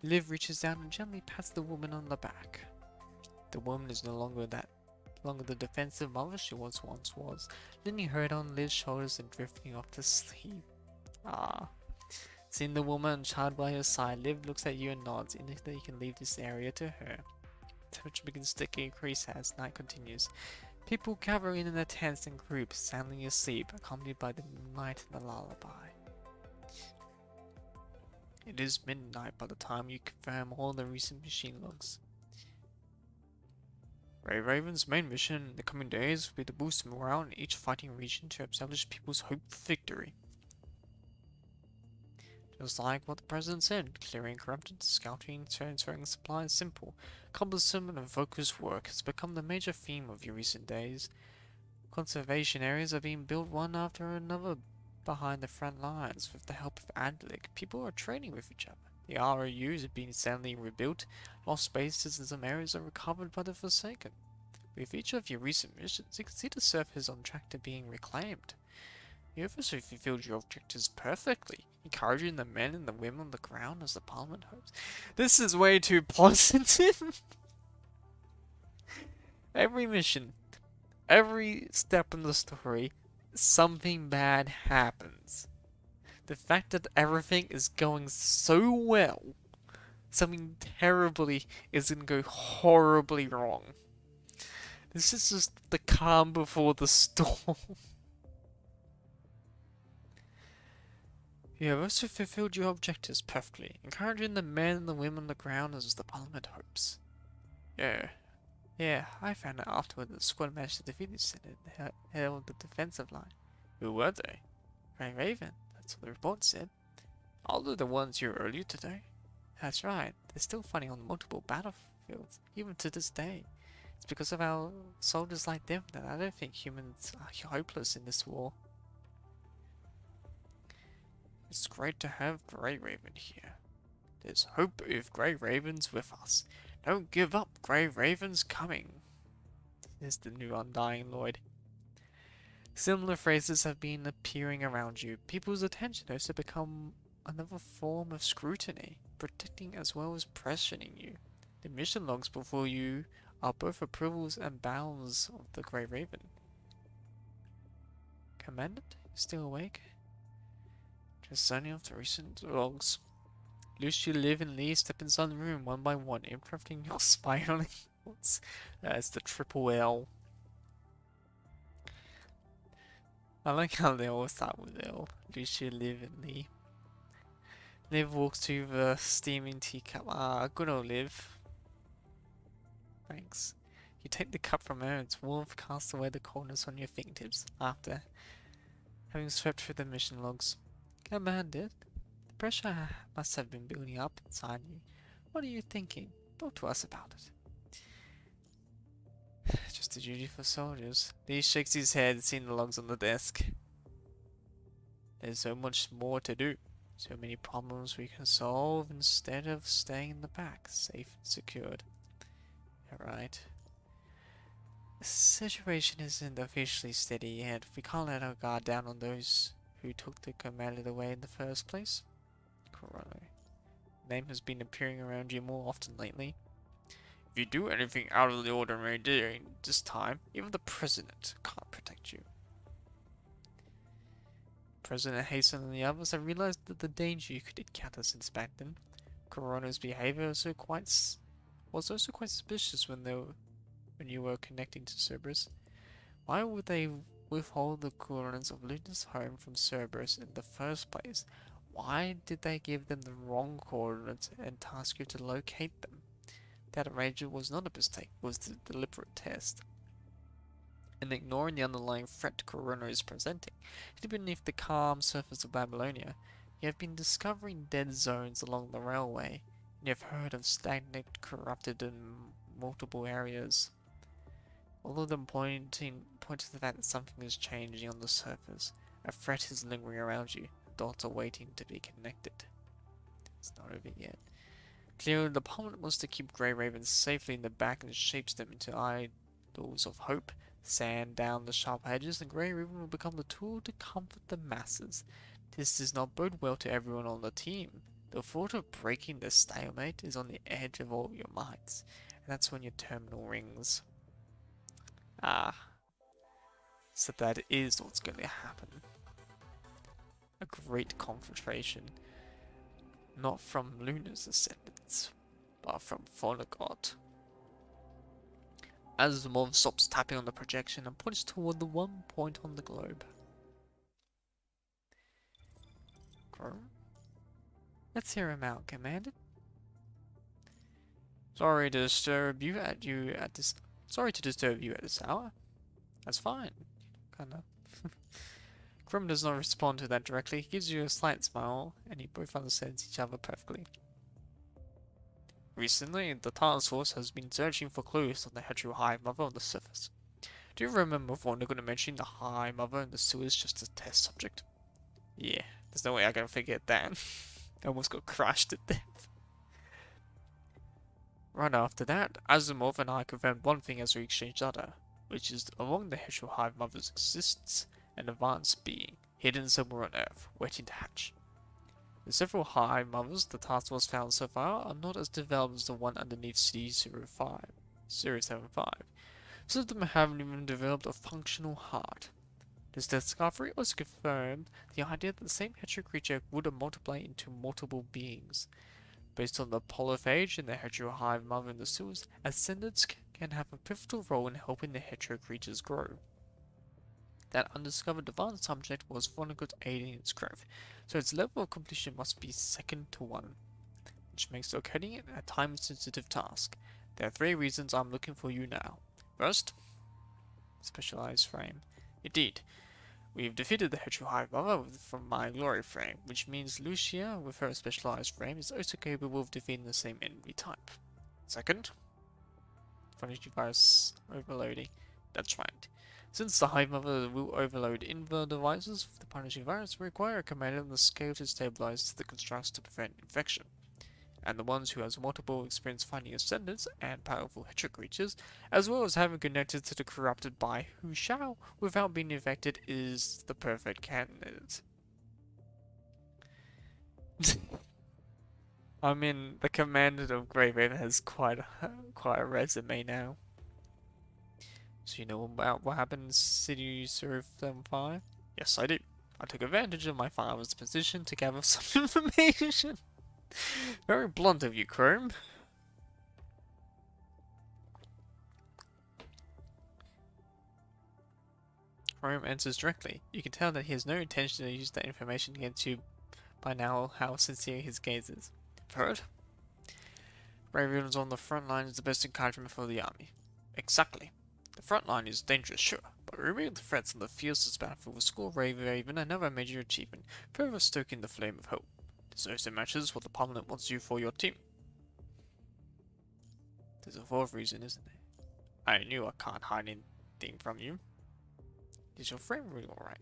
Liv reaches down and gently pats the woman on the back. The woman is no longer the defensive mother she once was, leaning her head on Liv's shoulders and drifting off to sleep. Ah. Seeing the woman and child by her side, Liv looks at you and nods, indicating that you can leave this area to her. Temperature begins to increase as night continues. People gather in their tents and groups, sounding asleep, accompanied by the moonlight and the lullaby. It is midnight by the time you confirm all the recent machine logs. Grey Raven's main mission in the coming days will be to boost morale in each fighting region to establish people's hope for victory. Just like what the President said, clearing corrupted, scouting, transferring supplies, simple, cumbersome and focused work has become the major theme of your recent days. Conservation areas are being built one after another behind the front lines. With the help of Adlic, people are trading with each other. The ROUs are being soundly rebuilt, lost spaces in some areas are recovered by the Forsaken. With each of your recent missions, you can see the surface on track to being reclaimed. You have also fulfilled your objectives perfectly, encouraging the men and the women on the ground as the Parliament hopes. This is way too positive. Every mission, every step in the story, something bad happens. The fact that everything is going so well, something terribly is going to go horribly wrong. This is just the calm before the storm. You have also fulfilled your objectives perfectly, encouraging the men and the women on the ground as the Parliament hopes. Yeah, I found out afterward that the squad managed to defeat the Senate and held the defensive line. Who were they? Grey Raven, that's what the report said. Although the ones here earlier today. That's right, they're still fighting on multiple battlefields, even to this day. It's because of our soldiers like them that I don't think humans are hopeless in this war. It's great to have Grey Raven here. There's hope if Grey Raven's with us. Don't give up, Grey Raven's coming. Is the new Undying Lloyd. Similar phrases have been appearing around you. People's attention has to become another form of scrutiny, protecting as well as pressuring you. The mission logs before you are both approvals and bounds of the Grey Raven. Commandant, still awake? Just signing off the recent logs. Lucia, Liv, and Lee step inside the room one by one, interrupting your spiraling thoughts. That's the triple L. I like how they all start with L. Lucia, Liv, and Lee. Liv walks to the steaming teacup. Ah, good old Liv. Thanks. You take the cup from her, its warmth casts away the coldness on your fingertips after having swept through the mission logs. Commanded, the pressure must have been building up inside you. What are you thinking? Talk to us about it. just a duty for soldiers. Lee shakes his head, seeing the logs on the desk. There's so much more to do. So many problems we can solve instead of staying in the back, safe and secured. Alright. The situation isn't officially steady yet. We can't let our guard down on those who took the commander away in the first place. Corona. Name has been appearing around you more often lately. If you do anything out of the ordinary during this time, even the president can't protect you. President Hasten and the others have realized that the danger you could encounter since back then. Corona's behavior was also quite suspicious when you were connecting to Cerberus. Why would they withhold the coordinates of Luna's home from Cerberus in the first place? Why did they give them the wrong coordinates and task you to locate them? That arrangement was not a mistake, it was a deliberate test. And ignoring the underlying threat Corona is presenting, hidden beneath the calm surface of Babylonia, you have been discovering dead zones along the railway, and you have heard of stagnant, corrupted, and multiple areas. All of them point to the fact that something is changing on the surface. A threat is lingering around you. Dots are waiting to be connected. It's not over yet. Clearly, the Parliament wants to keep Grey Ravens safely in the back and shapes them into idols of hope. Sand down the sharp edges, and Grey Raven will become the tool to comfort the masses. This does not bode well to everyone on the team. The thought of breaking the stalemate is on the edge of all your minds, and that's when your terminal rings. Ah, so that is what's going to happen. A great confrontation, not from Luna's descendants, but from Phonogot. Asimov stops tapping on the projection and points toward the one point on the globe. Let's hear him out, Commander. Sorry to disturb you at this hour. That's fine. Kinda. Grim does not respond to that directly. He gives you a slight smile, and you both understand each other perfectly. Recently, the task force has been searching for clues on the Hetero Hive Mother on the surface. Do you remember Vornaguna mentioning the Hive Mother in the sewers just as a test subject? Yeah, there's no way I can forget that. I almost got crushed to death. Right after that, Asimov and I confirmed one thing as we exchanged other, which is along the Hetero Hive Mother's existence, an advanced being, hidden somewhere on Earth, waiting to hatch. The several Hive Mothers the task force found so far are not as developed as the one underneath C-075. Some of them haven't even developed a functional heart. This discovery also confirmed the idea that the same hetero creature would multiply into multiple beings. Based on the polyphage and the hetero hive mother in the sewers, ascendants can have a pivotal role in helping the hetero creatures grow. That undiscovered advanced subject was Vonnegut's aiding its growth, so its level of completion must be second to one, which makes locating it a time-sensitive task. There are 3 reasons I'm looking for you now. First, specialized frame. Indeed, we've defeated the hetero hive mother from my glory frame, which means Lucia, with her specialized frame, is also capable of defeating the same enemy type. Second, Punishy virus overloading. That's right. Since the Hive Mother will overload inver devices with the Punishy virus, we require a commander on the scale to stabilize the constructs to prevent infection. And the ones who has multiple experience finding ascendants and powerful hetero creatures, as well as having connected to the corrupted by who shall, without being infected, is the perfect candidate. I mean, the commander of Grey Raven has quite a resume now. So you know about what happened in City 075? Yes, I do. I took advantage of my father's position to gather some information. Very blunt of you, Chrome. Chrome answers directly. You can tell that he has no intention to use that information against you by now how sincere his gaze is. Third, Raven's on the front line is the best encouragement for the army. Exactly. The front line is dangerous, sure, but removing the threats on the fiercest battlefield will score Raven another major achievement, further stoking the flame of hope. This also matches what the Parliament wants you for your team. There's a 4th reason, isn't there? I knew I can't hide anything from you. Is your frame really alright?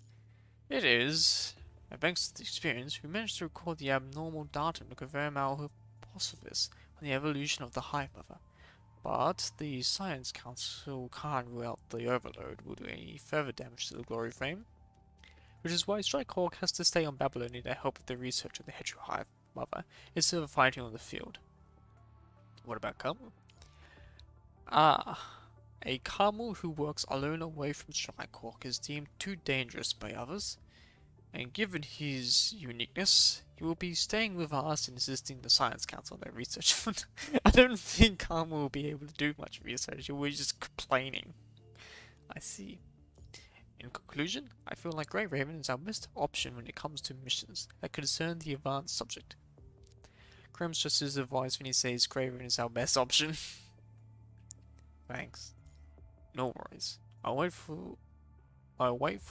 It is. And thanks to the experience, we managed to record the abnormal data to confirm our hypothesis on the evolution of the Hive Mother. But the Science Council can't rule out the overload will do any further damage to the glory frame, which is why Strikehawk has to stay on Babylonia to help with the research of the Hedgehog Hive Mother instead of fighting on the field. What about Kamu? Ah, a Kamu who works alone away from Strikehawk is deemed too dangerous by others, and given his uniqueness, he will be staying with us and assisting the Science Council on their research. I don't think Kamu will be able to do much research, he will be just complaining. I see. In conclusion, I feel like Grey Raven is our best option when it comes to missions that concern the advanced subject. Krem's just his advice when he says Grey Raven is our best option. Thanks. No worries. I'll wait for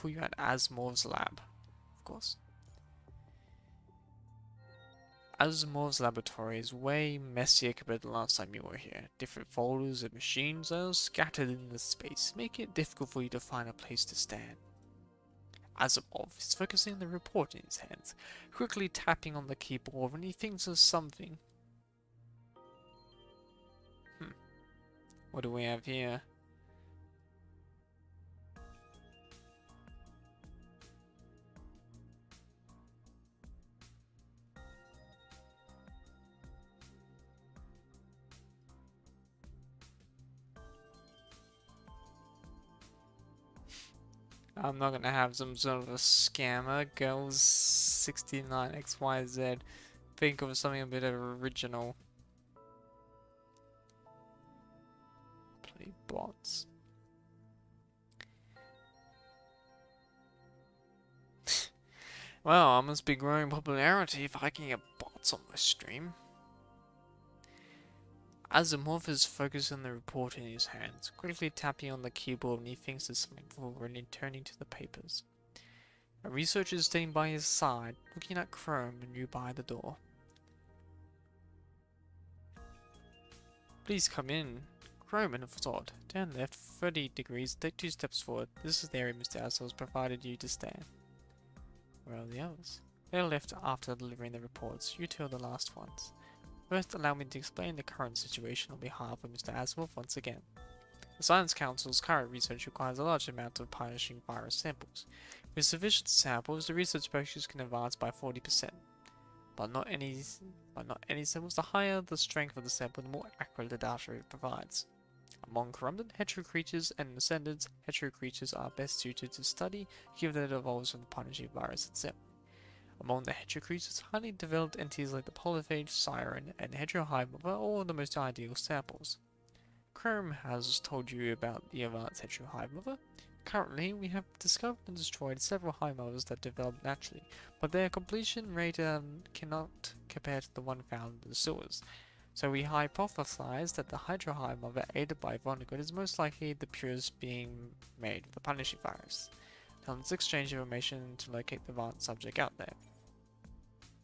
you at Asimov's lab. Of course. Asimov's laboratory is way messier compared to the last time you were here. Different folders and machines are scattered in the space, making it difficult for you to find a place to stand. Asimov is focusing on the report in his hands, quickly tapping on the keyboard when he thinks of something. What do we have here? I'm not gonna have some sort of a scammer. Girls 69XYZ. Think of something a bit original. Play bots. Well, I must be growing popularity if I can get bots on my stream. Asimov is focused on the report in his hands, quickly tapping on the keyboard when he thinks of something before returning to the papers. A researcher is standing by his side, looking at Chrome nearby the door. Please come in. Chrome and thought. Turn left 30 degrees, take 2 steps forward. This is the area Mr. Assel's provided you to stand. Where are the others? They left after delivering the reports. You two are the last ones. First, allow me to explain the current situation on behalf of Mr. Asimov once again. The Science Council's current research requires a large amount of punishing virus samples. With sufficient samples, the research process can advance by 40%. But not any samples. The higher the strength of the sample, the more accurate the data it provides. Among corrupted hetero creatures and ascendants, hetero creatures are best suited to study, given that it evolves from the punishing virus itself. Among the hetero creatures, highly developed entities like the polyphage, siren, and hetero hive are all the most ideal samples. Chrome has told you about the advanced hetero hive mother. Currently, we have discovered and destroyed several hive mothers that develop naturally, but their completion rate cannot compare to the one found in the sewers. So we hypothesize that the hydro hive mother aided by Vonnegut is most likely the purest being made with the punishing virus. Now let's exchange information to locate the advanced subject out there.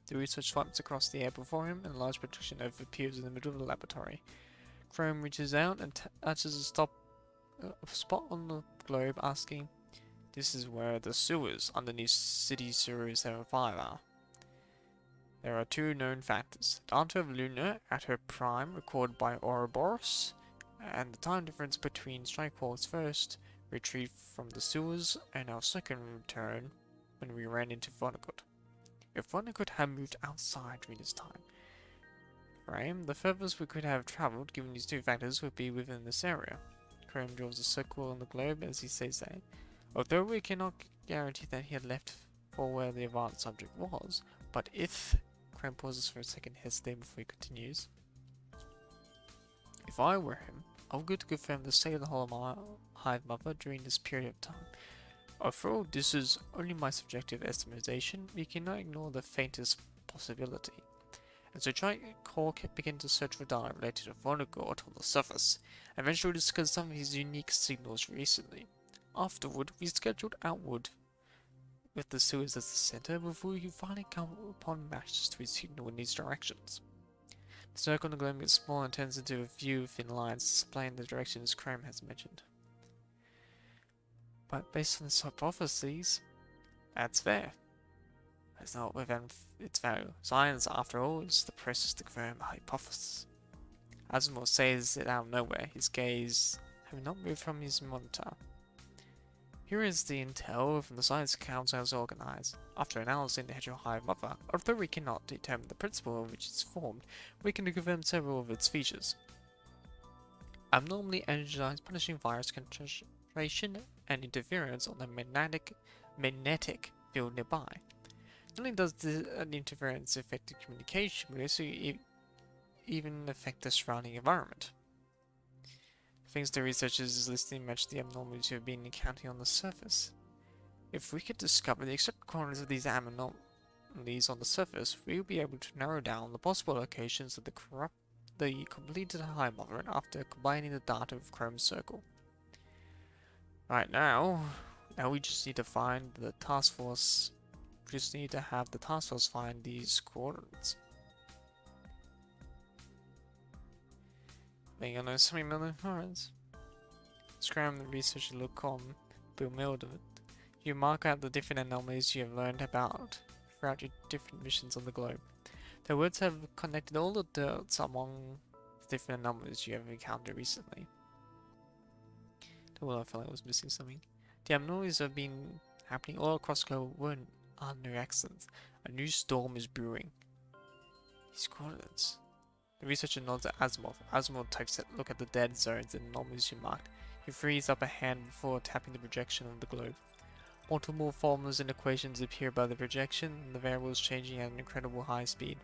The research floats across the air before him, and a large projection over appears in the middle of the laboratory. Chrome reaches out and touches a spot on the globe, asking, "This is where the sewers underneath City 075 are." There are 2 known factors: the data of Luna at her prime, recorded by Ouroboros, and the time difference between Strikehawk's first retrieve from the sewers and our second return when we ran into Vonnegut. If Vonnegut had moved outside during this time frame, the furthest we could have travelled, given these 2 factors, would be within this area. Chrome draws a circle on the globe as he says that. Although we cannot guarantee that he had left for where the advanced subject was, but if... Chrome pauses for a second, hesitating before he continues. If I were him, I would go to confirm the state of the whole hive mother during this period of time. Although this is only my subjective estimation, we cannot ignore the faintest possibility. And so Strikehawk began to search for data related to Vonnegut on the surface, and eventually discovered some of his unique signals recently. Afterward, we scheduled outward with the sewers as the center before we could finally come upon matches to his signal in these directions. The circle on the globe gets smaller and turns into a few thin lines displaying the directions Chrome has mentioned. But based on this hypothesis, that's fair. That's not within its value. Science, after all, is the process to confirm a hypothesis. Asimov says it out of nowhere, his gaze having not moved from his monitor. Here is the intel from the Science Council as organized. After analyzing the heterohive mother, although we cannot determine the principle on which it's formed, we can confirm several of its features. Abnormally energized punishing virus concentration and interference on the magnetic field nearby. Not only does the interference affect the communication, but also even affect the surrounding environment. Things the researchers listing match the abnormalities we have been encountering on the surface. If we could discover the exact coordinates of these anomalies on the surface, we will be able to narrow down the possible locations of the completed hive mother after combining the data with Chrome's circle. Right now we just need to find the task force. We just need to have the task force find these coordinates. Being on those 3 million horrors. Scram the researcher look calm, bewildered. You mark out the different anomalies you have learned about throughout your different missions on the globe. The words have connected all the dots among the different anomalies you have encountered recently. Well, I felt like I was missing something. The anomalies have been happening all across the globe weren't under accident. A new storm is brewing. These coordinates. The researcher nods at Asimov. Asimov takes a look at the dead zones and anomalies you marked. He frees up a hand before tapping the projection of the globe. Multiple formulas and equations appear by the projection, and the variables changing at an incredible high speed.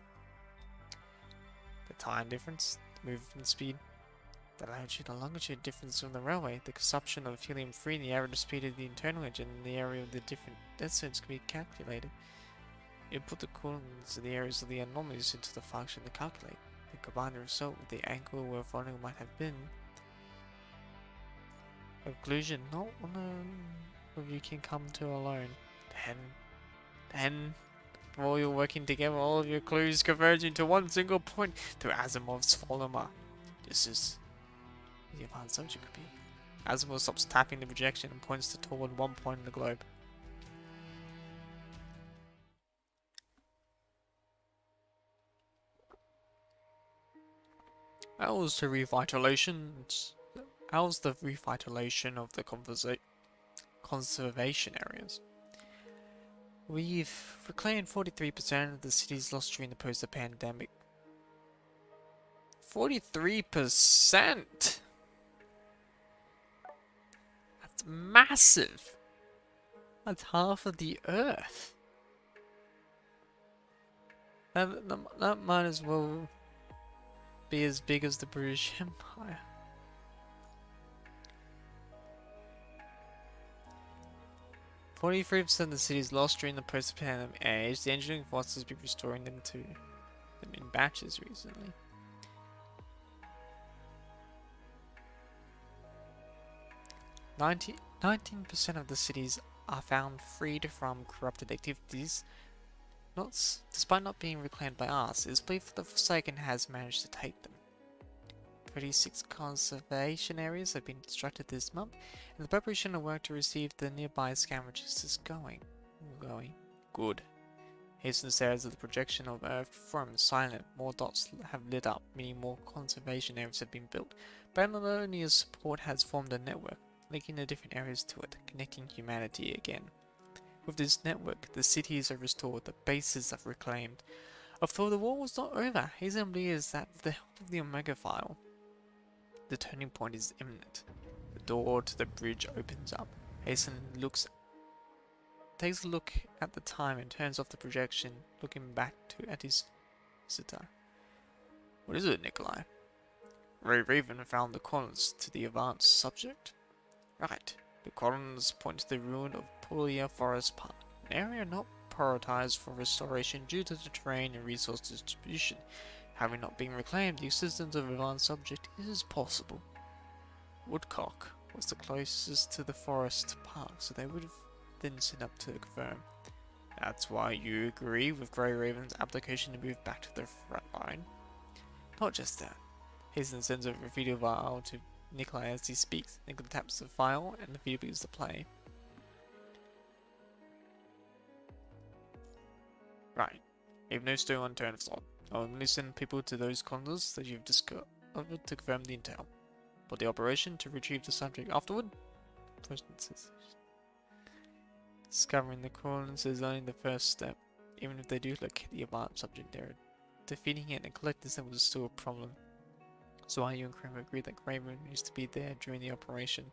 The time difference, the movement speed, the latitude and longitude difference from the railway, the consumption of helium-3, the average speed of the internal engine, and the area of the different dead zones can be calculated. You put the coordinates of the areas of the anomalies into the function to calculate. Then combine the result with the angle where falling might have been. A conclusion not one of you can come to alone. Then, while you're working together, all of your clues converge into one single point through Asimov's formula. This is the advanced subject could be. Asimov stops tapping the projection and points toward one point in the globe. How's the revitalization of the conservation areas? We've reclaimed 43% of the cities lost during the post-pandemic. 43%? That's massive! That's half of the Earth. That might as well be as big as the British Empire. "43% of the cities lost during the post-pandemic age. The engineering force has been restoring them in batches recently." 19% of the cities are found freed from corrupted activities. Despite not being reclaimed by us, it is believed the Forsaken has managed to take them. 36 conservation areas have been constructed this month, and the preparation of work to receive the nearby scan registers is going. Good. Hasten stares at the projection of Earth from silent. More dots have lit up, meaning more conservation areas have been built. Babylonia's support has formed a network, linking the different areas to it, connecting humanity again. With this network, the cities are restored, the bases are reclaimed. Although the war was not over, Hazen believes that with the help of the Omega File, the turning point is imminent. The door to the bridge opens up. Hazen takes a look at the time and turns off the projection, looking back at his visitor. "What is it, Nikolai?" "Ray Raven found the coordinates to the advanced subject." "Right. The coordinates point to the ruin of Pulia Forest Park, an area not prioritized for restoration due to the terrain and resource distribution. Having not been reclaimed, the existence of an advanced subject is possible." Woodcock was the closest to the forest park, so they would have been sent up to confirm. "That's why you agree with Grey Raven's application to move back to the front line?" Not just that. Hasten sends over a video file to Nikolai as he speaks. Nikolai taps the file and the video begins to play. Right. You have no stone unturned of thought. I will only send people to those corners that you've discovered to confirm the intel. For the operation to retrieve the subject afterward, discovering the corners is only the first step. Even if they do locate the abandoned subject there, defeating it and collecting them was still a problem. So you and Kramer agree that Graven used to be there during the operation.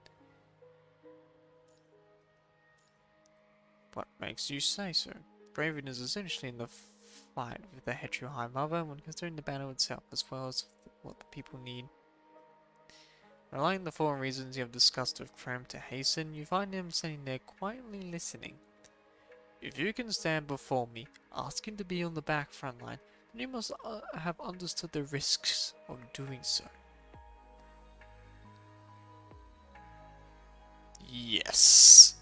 What makes you say so? Graven is essentially in the fight with the Hetero High Mother when considering the battle itself as well as what the people need. Relying on the four reasons you have discussed with Krem to hasten, you find him sitting there quietly listening. If you can stand before me, asking to be on the back front line, then you must have understood the risks of doing so. Yes.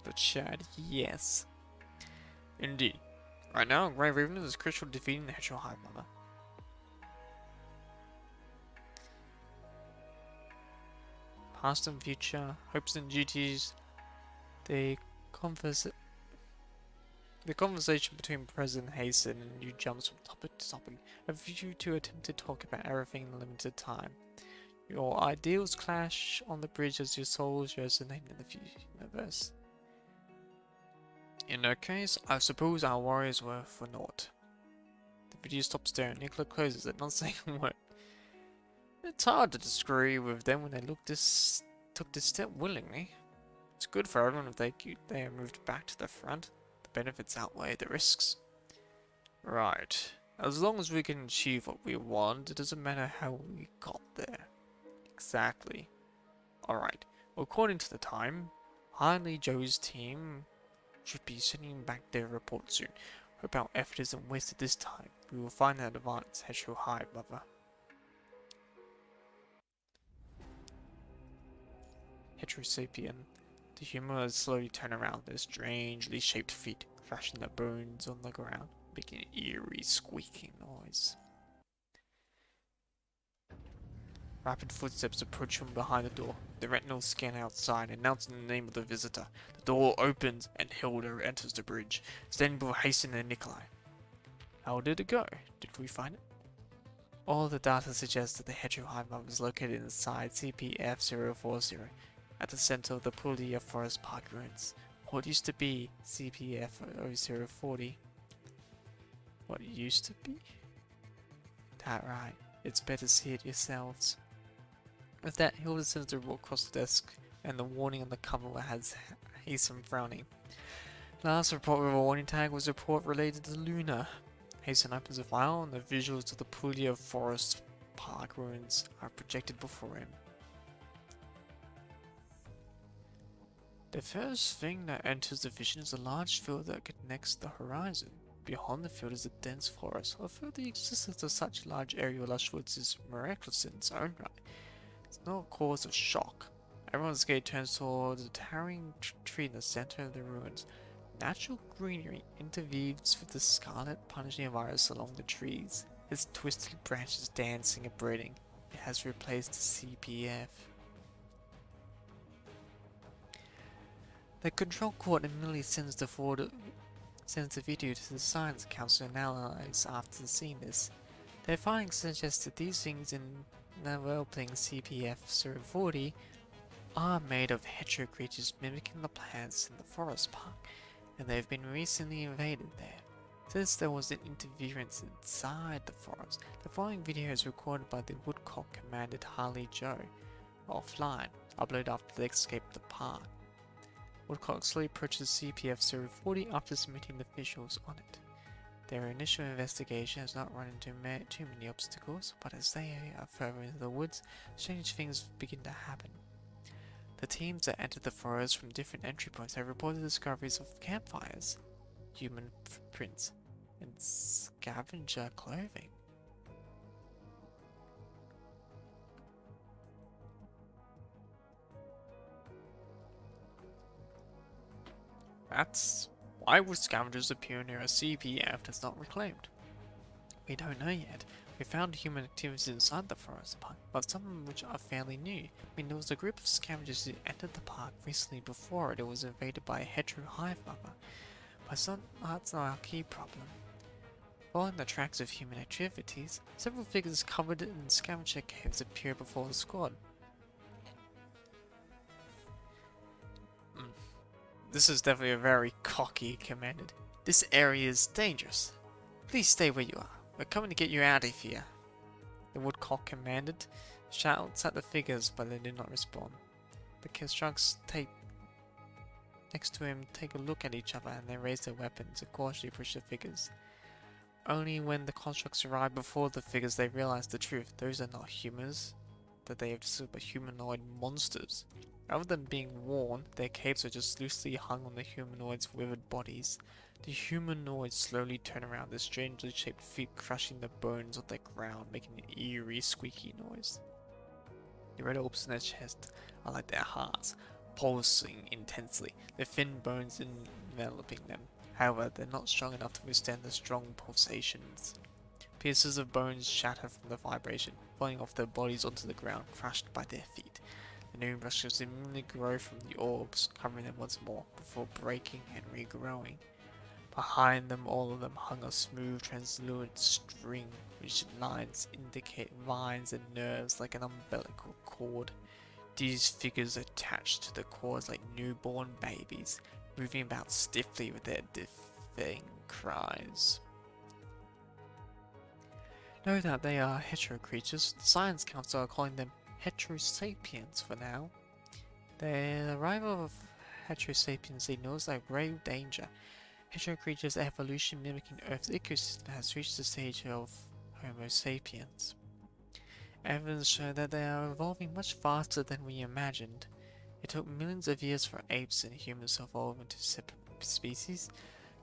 But Chad, yes. Indeed. Right now, Grave Raven is crucial to defeating the Hetero High Mother. Past and future, hopes and duties, the conversation between President Hasten and you jumps from topic to topic, of you two attempt to talk about everything in limited time. Your ideals clash on the bridge as your souls resonate in the universe. In that case, I suppose our worries were for naught. The video stops there and Nicola closes it, not saying a word. It's hard to disagree with them when they took this step willingly. It's good for everyone if they are moved back to the front. The benefits outweigh the risks. Right. As long as we can achieve what we want, it doesn't matter how we got there. Exactly. Alright. According to the time, Harley Joe's team should be sending back their report soon. Hope our effort isn't wasted this time. We will find that advanced Hetero High Mother. Heterosapien. The humanoids slowly turn around, their strangely shaped feet crashing their bones on the ground, making an eerie squeaking noise. Rapid footsteps approach from behind the door. The retinal scan outside, announcing the name of the visitor. The door opens and Hilda enters the bridge, standing before Hasten and Nikolai. How did it go? Did we find it? All the data suggests that the Hetero High Mother is located inside CPF-040, at the center of the Puglia Forest Park ruins. What used to be CPF-0040. What used to be? That right. It's better to see it yourselves. With that, Hilda sends the report across the desk, and the warning on the cover has Hasten frowning. Last report with a warning tag was a report related to Luna. Hasten opens the file, and the visuals of the Puglia Forest Park ruins are projected before him. The first thing that enters the vision is a large field that connects the horizon. Beyond the field is a dense forest. Although the existence of such a large area of lush woods is miraculous in its own right, it's no cause of shock. Everyone's gaze turns towards a towering tree in the center of the ruins. Natural greenery interweaves with the scarlet punishing virus along the trees, its twisted branches dancing and braiding. It has replaced the CPF. The control court immediately sends the video to the Science Council to analyze after seeing this. Their findings suggest that these things in developing CPF-040 are made of hetero creatures mimicking the plants in the forest park, and they've been recently invaded there. Since there was an interference inside the forest, the following video is recorded by the Woodcock commanded Harley Joe offline, uploaded after they escaped the park. Woodcock slowly approaches CPF-040 after submitting the visuals on it. Their initial investigation has not run into too many obstacles, but as they are further into the woods, strange things begin to happen. The teams that entered the forest from different entry points have reported discoveries of campfires, human footprints, and scavenger clothing. That's Why would scavengers appear near a CP after it's not reclaimed? We don't know yet. We found human activities inside the forest park, but some of which are fairly new. There was a group of scavengers who entered the park recently before it was invaded by a hetero hive mother. But that's not our key problem. Following the tracks of human activities, several figures covered in scavenger caves appear before the squad. This is definitely a very cocky command. This area is dangerous. Please stay where you are. We're coming to get you out of here. The woodcock commanded, shouts at the figures, but they do not respond. The constructs next to him take a look at each other and they raise their weapons and cautiously push the figures. Only when the constructs arrive before the figures they realize the truth. Those are not humans, that they have discovered but humanoid monsters. Rather than being worn, their capes are just loosely hung on the humanoids' withered bodies. The humanoids slowly turn around, their strangely shaped feet crushing the bones of the ground, making an eerie, squeaky noise. The red orbs in their chest are like their hearts, pulsing intensely, their thin bones enveloping them. However, they're not strong enough to withstand the strong pulsations. Pieces of bones shatter from the vibration, falling off their bodies onto the ground, crushed by their feet. The new brushes immediately grow from the orbs, covering them once more, before breaking and regrowing. Behind them, all of them hung a smooth, translucent string, which lines indicate vines and nerves like an umbilical cord. These figures attached to the cords like newborn babies, moving about stiffly with their deafening cries. No doubt they are hetero creatures. The Science Council are calling them heterosapiens for now. The arrival of heterosapiens signals a grave danger. Hetero creatures' evolution mimicking Earth's ecosystem has reached the stage of Homo sapiens. Evidence shows that they are evolving much faster than we imagined. It took millions of years for apes and humans to evolve into separate species.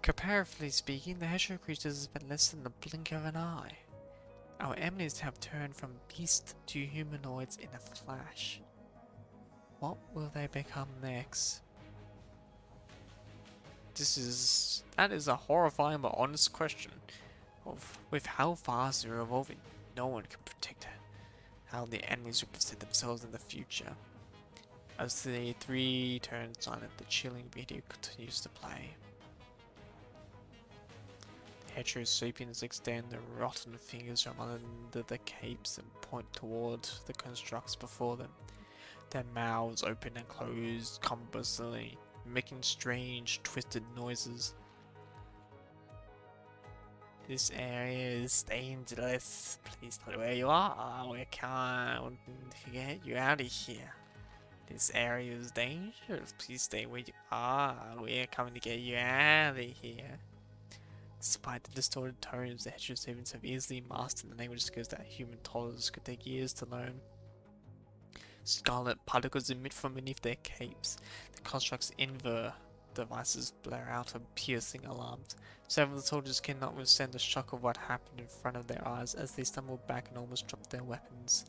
Comparatively speaking, the hetero creatures has been less than the blink of an eye. Our enemies have turned from beasts to humanoids in a flash. What will they become next? That is a horrifying but honest question. With how fast they're evolving, no one can predict how the enemies will present themselves in the future. As the three turn silent, the chilling video continues to play. The heterosapiens extend their rotten fingers from under the capes and point toward the constructs before them. Their mouths open and close convulsively, making strange, twisted noises. This area is dangerous. Please stay where you are. We can't get you out of here. This area is dangerous. Please stay where you are. We're coming to get you out of here. Despite the distorted tones, the heterosapiens have easily mastered the language skills that human toddlers could take years to learn. Scarlet particles emit from beneath their capes. The construct's inver devices blare out a piercing alarms. Several of the soldiers cannot withstand the shock of what happened in front of their eyes as they stumble back and almost drop their weapons.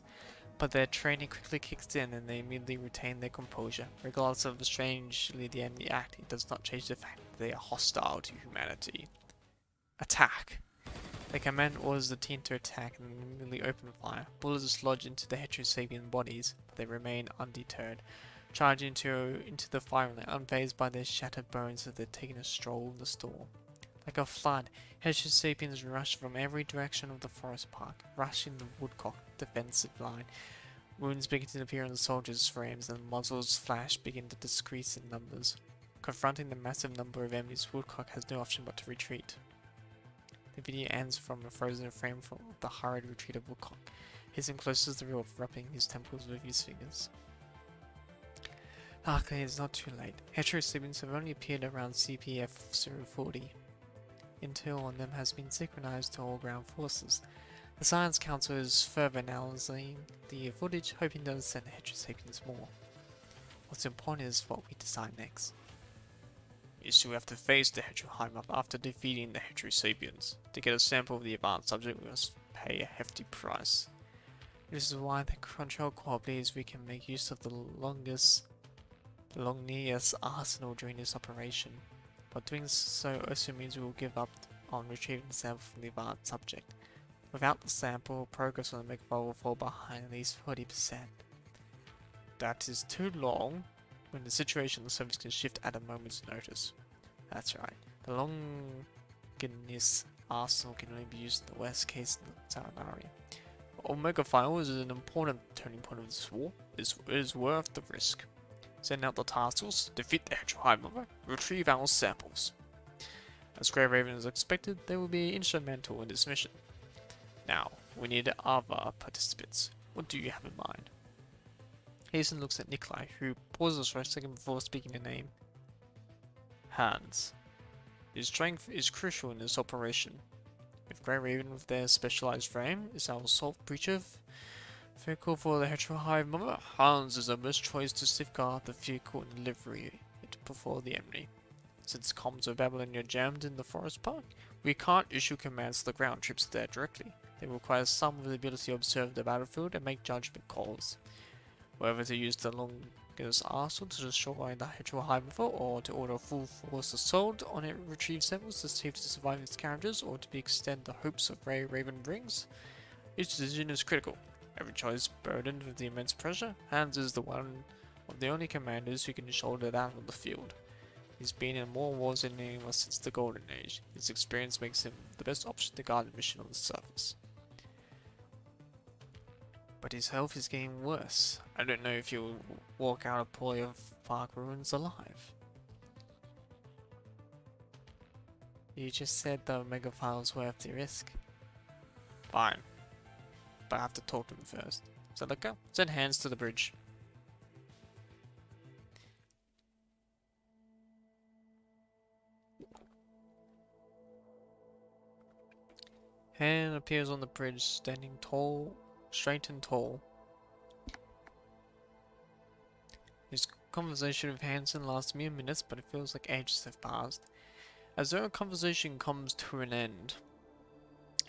But their training quickly kicks in and they immediately retain their composure. Regardless of how strangely the enemy act, it does not change the fact that they are hostile to humanity. Attack! The command orders the team to attack and immediately open fire. Bullets lodge into the heterosapien bodies, but they remain undeterred, charging into the firing line, unfazed by their shattered bones as they're taking a stroll in the storm. Like a flood, heterosapiens rush from every direction of the forest park, rushing the woodcock defensive line. Wounds begin to appear on the soldiers' frames and muzzles flash begin to decrease in numbers. Confronting the massive number of enemies, Woodcock has no option but to retreat. The video ends from a frozen frame of the hurried retreat of Woodcock, hissing close to the real, rubbing his temples with his fingers. Luckily, it's not too late. Heterosapiens have only appeared around CPF 040. Intel on them has been synchronized to all ground forces. The Science Council is further analyzing the footage, hoping to understand the heterosapiens more. What's important is what we decide next. You still have to face the Heteroheimer after defeating the Heterosapiens. To get a sample of the advanced subject, we must pay a hefty price. This is why the Control Corps believes we can make use of the Longius arsenal during this operation. but doing so also means we will give up on retrieving the sample from the advanced subject. Without the sample, progress on the MIKU will fall behind at least 40%. That is too long when the situation on the surface can shift at a moment's notice. That's right. The Longinus arsenal can only be used in the worst case scenario. Omega File is an important turning point of this war. It is worth the risk. Send out the taskforce, defeat the Hedgehog Mother, retrieve our samples. As Grey Raven is expected, they will be instrumental in this mission. Now, we need other participants. What do you have in mind? Hasten looks at Nikolai, who pauses for a second before speaking a name. Hans. His strength is crucial in this operation. With Grey Raven with their specialized frame is our assault breacher vehicle for the Hedgehog Mother. Hans is the best choice to safeguard the vehicle and delivery it before the enemy. Since comms of Babylon are jammed in the forest park, we can't issue commands to the ground troops there directly. They require some of the ability to observe the battlefield and make judgment calls. Whether to use the Longinus arsenal to destroy the Hedgehog Mother, or to order a full force assault on it, retrieve samples to save to survive its characters, or to extend the hopes of Grey Raven brings, each decision is critical. Every choice burdened with the immense pressure. Hans is the one of the only commanders who can shoulder that on the field. He's been in more wars than anyone else since the Golden Age. His experience makes him the best option to guard the mission on the surface. But his health is getting worse. I don't know if he'll walk out of Poly of Park Ruins alive. You just said the Omega File's worth the risk. Fine. But I have to talk to him first. So let go. Send Hans to the bridge. Han appears on the bridge, standing tall, straight and tall. His conversation with Hansen lasts mere minutes, but it feels like ages have passed. As though a conversation comes to an end,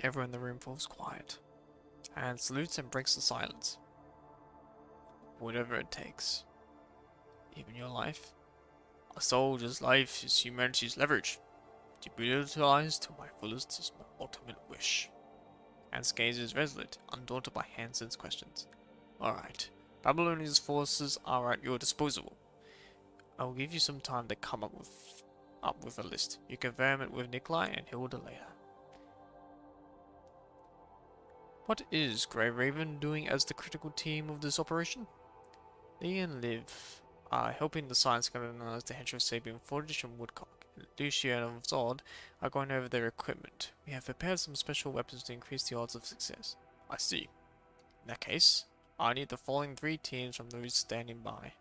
everyone in the room falls quiet. Han salutes and breaks the silence. Whatever it takes. Even your life. A soldier's life is humanity's leverage. To be utilized to my fullest is my ultimate wish. Hans' gaze is resolute, undaunted by Hansen's questions. Alright, Babylonia's forces are at your disposal. I will give you some time to come up with a list. You confirm it with Nikolai and Hilda later. What is Grey Raven doing as the critical team of this operation? Lee and Liv are helping the science colonize the Hedgehog Sabian Forge and Woodcock. Lucia and Zod are going over their equipment. We have prepared some special weapons to increase the odds of success. I see. In that case, I need the following 3 teams from those standing by.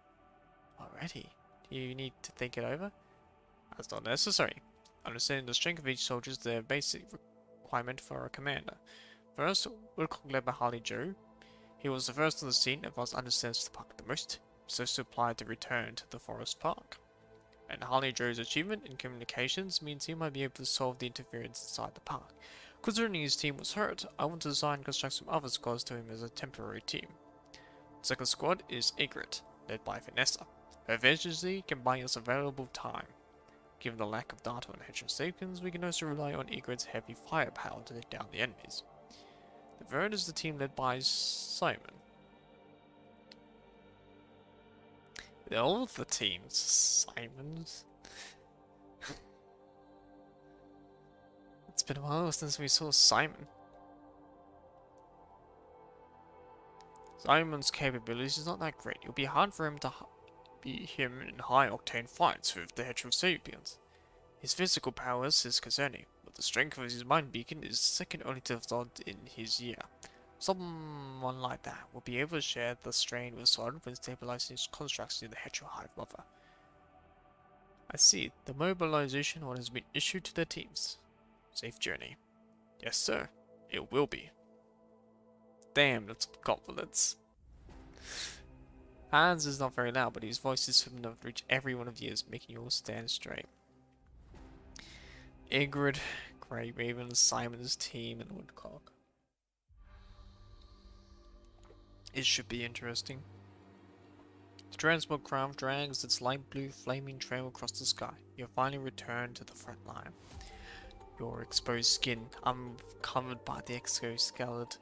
Alrighty. Do you need to think it over? That's not necessary. Understanding the strength of each soldier is the basic requirement for a commander. First, Woodcock led by Harley Joe. He was the first on the scene and thus understands the park the most, so supplied to return to the forest park. And Harley Joe's achievement in communications means he might be able to solve the interference inside the park. Considering his team was hurt, I want to design and construct some other squads to him as a temporary team. The second squad is Egret, led by Vanessa. Her efficiency can buy us available time. Given the lack of data on Hedgehog Sapiens, we can also rely on Egret's heavy firepower to take down the enemies. The third is the team led by Simon. All of the teams, Simons. It's been a while since we saw Simon. Simon's capabilities is not that great. It'll be hard for him to beat him in high-octane fights with the Hedgehog Sapiens. His physical powers is concerning, but the strength of his mind beacon is second only to Zod in his year. Someone like that will be able to share the strain with Zod when stabilizing his constructs in the Hedgehog Mother. I see. The mobilization order has been issued to their teams. Safe journey. Yes, sir. It will be. Damn, that's confidence. Hans is not very loud, but his voice is firm enough to reach every one of you, making you all stand straight. Ingrid, Grey Raven, Simon's team, and Woodcock. It should be interesting. The transport craft drags its light blue flaming trail across the sky. You finally return to the front line. Your exposed skin, uncovered by the exoskeleton,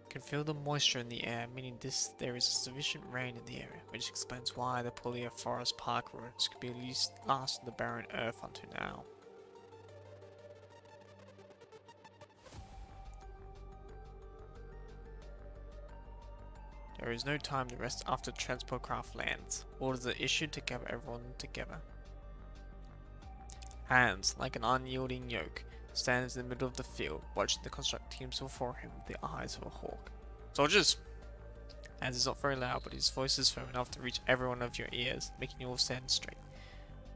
can feel the moisture in the air, meaning there is sufficient rain in the area, which explains why the Pulia Forest Park roads could be at least last on the barren earth until now. There is no time to rest after the transport craft lands. Orders are issued to gather everyone together. Hans, like an unyielding yoke, stands in the middle of the field, watching the construct teams before him with the eyes of a hawk. Soldiers! Hans is not very loud, but his voice is firm enough to reach every one of your ears, making you all stand straight.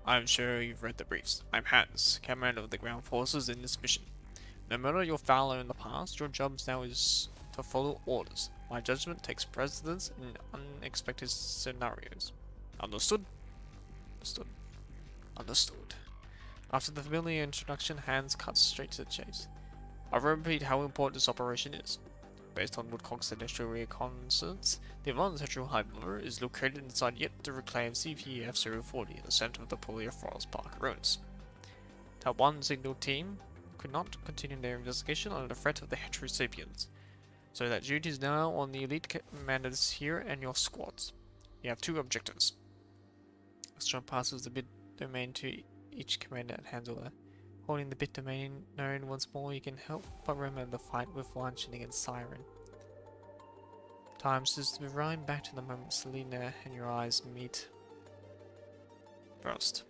I am sure you've read the briefs. I'm Hans, commander of the ground forces in this mission. No matter your valor in the past, your job now is to follow orders. My judgment takes precedence in unexpected scenarios. Understood? Understood. Understood. After the familiar introduction, Hans cuts straight to the chase. I'll repeat how important this operation is. Based on Woodcock's initial reconnaissance, the advanced central hive is located inside yet to reclaim CPF-040 at the center of the Pulia Forest Park ruins. That one signal team could not continue their investigation under the threat of the Heterosapiens, so that duty is now on the elite commanders here and your squads. You have two objectives. Astron passes the bit domain to each commander and handler. Holding the bit domain known once more, you can help but remember the fight with launching against Siren. Time just to rewind back to the moment Selena and your eyes meet. First,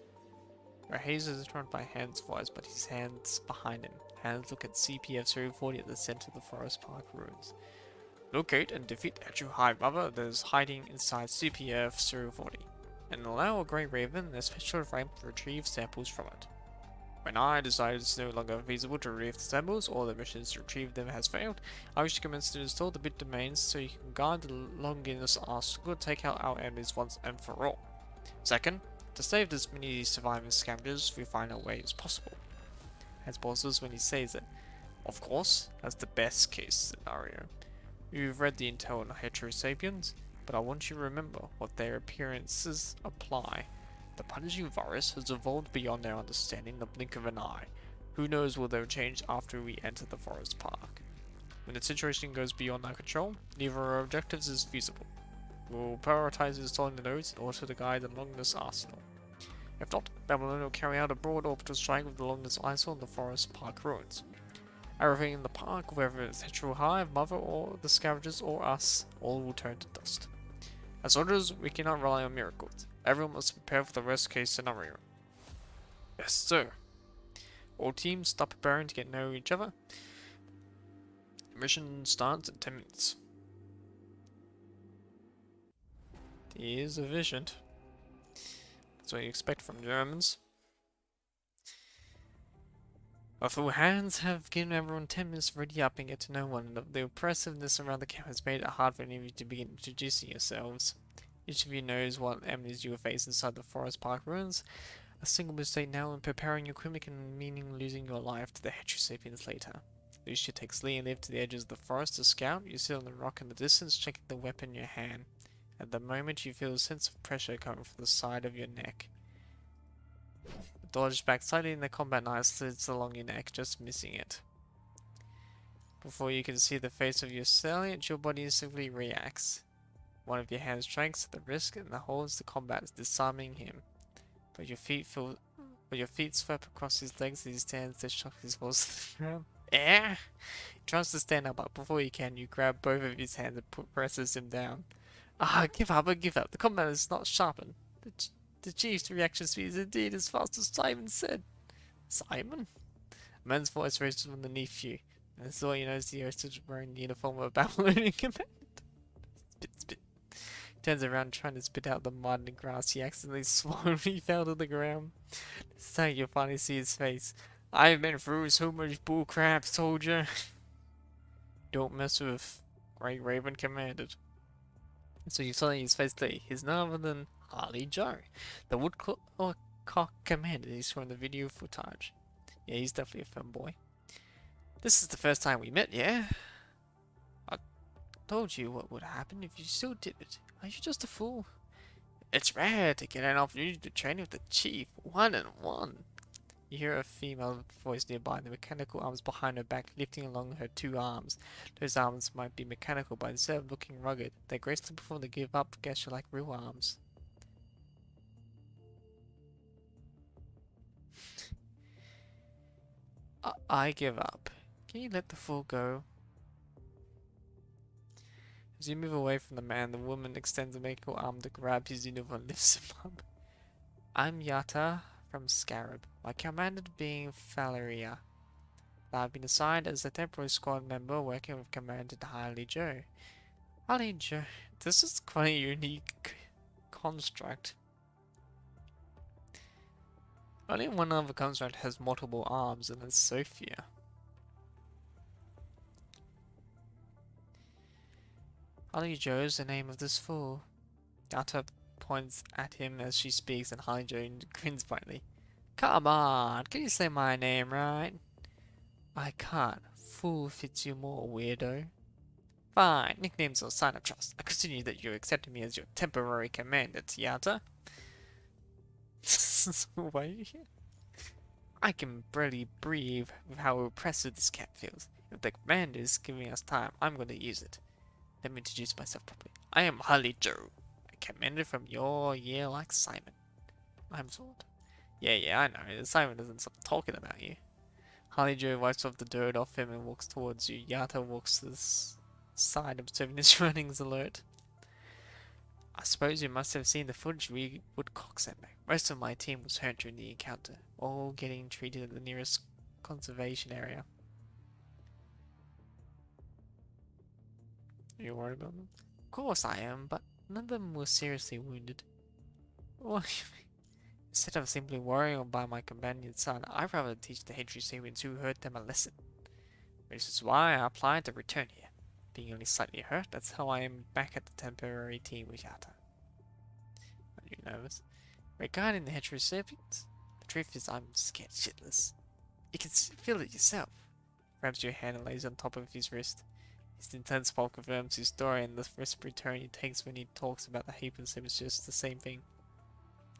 your haze is interrupted by Hans' voice, but his hands behind him. Hands look at CPF-040 at the center of the Forest Park ruins. Locate and defeat the True Hive Mother that is hiding inside CPF-040, and allow a Grey Raven and a special ramp to retrieve samples from it. When I decide it's no longer feasible to retrieve the samples, or the missions to retrieve them has failed, I wish to commence to install the bit domains so you can guard the Longinus Arsenal to take out our enemies once and for all. Second, to save as many surviving scavengers, we find a way as possible. Hans pauses when he says it. Of course, that's the best case scenario. You've read the intel on Heterosapiens, but I want you to remember what their appearances apply. The punishing virus has evolved beyond their understanding in the blink of an eye. Who knows what they'll change after we enter the forest park. When the situation goes beyond our control, neither of our objectives is feasible. We will prioritize installing the nodes in order to guide the Longinus Arsenal. If not, Babylon will carry out a broad orbital strike with the Longinus Arsenal in the forest park ruins. Everything in the park, whether it's Hetero Hive, Mother, or the scavengers, or us, all will turn to dust. As soldiers, we cannot rely on miracles. Everyone must prepare for the worst case scenario. Yes, sir. All teams stop preparing to get to know each other. The mission starts in 10 minutes. He is efficient. That's what you expect from Germans. Although Hans have given everyone 10 minutes to ready up and get to know one another, the oppressiveness around the camp has made it hard for any of you to begin introducing yourselves. Each of you knows what enemies you will face inside the forest park ruins. A single mistake now in preparing your equipment can mean losing your life to the Heterosapiens later. Lucia takes Lee and Liv to the edges of the forest to scout. You sit on the rock in the distance, checking the weapon in your hand. At the moment, you feel a sense of pressure coming from the side of your neck. Dodge back slightly and the combat knife slides along your neck, just missing it. Before you can see the face of your assailant, your body instantly reacts. One of your hands strikes at the wrist and holds the combat, disarming him. But your feet swept across his legs as he stands to shock his balls to the ground. Eh? He tries to stand up, but before you can, you grab both of his hands and presses him down. Ah, give up. The combat is not sharpened. The chief's reaction speed is indeed as fast as Simon said. Simon? A man's voice raises from underneath you, and that's all you notice the host is wearing the uniform of a Babylonian command. Spit. He turns around trying to spit out the mud and grass. He accidentally swallowed and he fell to the ground. This is how you finally see his face. I've been through so much bullcrap, soldier. Don't mess with Grey Raven commanded. So you saw his face clearly. He's none other than Harley Joe, the Woodcock commander he's from the video footage. Yeah, he's definitely a femboy. This is the first time we met, yeah? told you what would happen if you still did it. Are you just a fool? It's rare to get an opportunity to train with the chief, one-on-one. You hear a female voice nearby, the mechanical arms behind her back lifting along her two arms. Those arms might be mechanical, but instead of looking rugged, they gracefully perform the give up gesture like real arms. I give up. Can you let the fool go? As you move away from the man, the woman extends a mechanical arm to grab his uniform and lifts him up. I'm Yata from Scarab. My commander being Valeria. I've been assigned as a temporary squad member working with Commander Harley Joe. Harley Joe, this is quite a unique construct. Only one other construct has multiple arms, and it's Sophia. Harley Joe is the name of this fool. Yata points at him as she speaks, and Harley Joe grins brightly. Come on, can you say my name right? I can't. Fool fits you more, weirdo. Fine, nicknames are a sign of trust. I continue that you accepted me as your temporary commander, Tiata. Why are you here? I can barely breathe with how oppressive this cat feels. If the commander is giving us time, I'm going to use it. Let me introduce myself properly. I am Harley Joe, a commander from your year like Simon. I'm sold. Yeah, I know. Simon doesn't stop talking about you. Harley Joe wipes off the dirt off him and walks towards you. Yata walks to the side, observing his surroundings alert. I suppose you must have seen the footage we Woodcock sent me. Most of my team was hurt during the encounter, all getting treated at the nearest conservation area. Are you worried about them? Of course I am, but none of them were seriously wounded. What do you mean? Instead of simply worrying by my companion's son, I'd rather teach the Hedry Sabians who hurt them a lesson. This is why I applied to return here. Being only slightly hurt, that's how I am back at the temporary team with Yata. Are you nervous? Regarding the Hedry Sabians, the truth is I'm scared shitless. You can feel it yourself. Grabs your hand and lays on top of his wrist. His intense smile confirms his story, and the whispery tone he takes when he talks about the Hedry is just the same thing.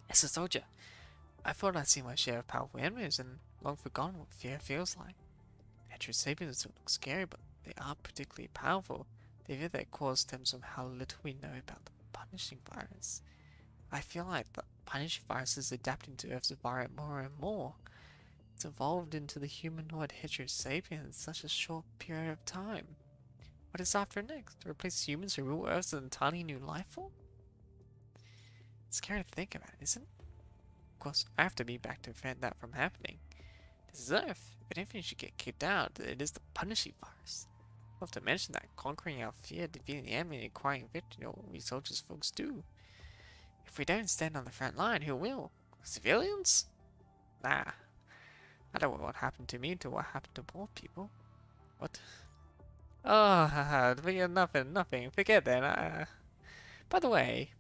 As a soldier, I thought I'd seen my share of powerful enemies and long forgotten what fear feels like. Hedry Sabians don't look scary, but they are particularly powerful. They feel their cause stems from how little we know about the punishing virus. I feel like the punishing virus is adapting to Earth's environment more and more. It's evolved into the humanoid Hedry Sabian in such a short period of time. What is after next? To replace humans who rule Earth with an entirely new life form? It's scary to think about, isn't it? Of course, I have to be back to prevent that from happening. This is Earth. If anything should get kicked out, it is the punishing virus. I'll have to mention that conquering our fear, defeating the enemy, and acquiring victory are what we soldiers folks do. If we don't stand on the front line, who will? Civilians? Nah. I don't want what happened to me to what happened to more people. What? Oh, haha, nothing. Forget that. By the way,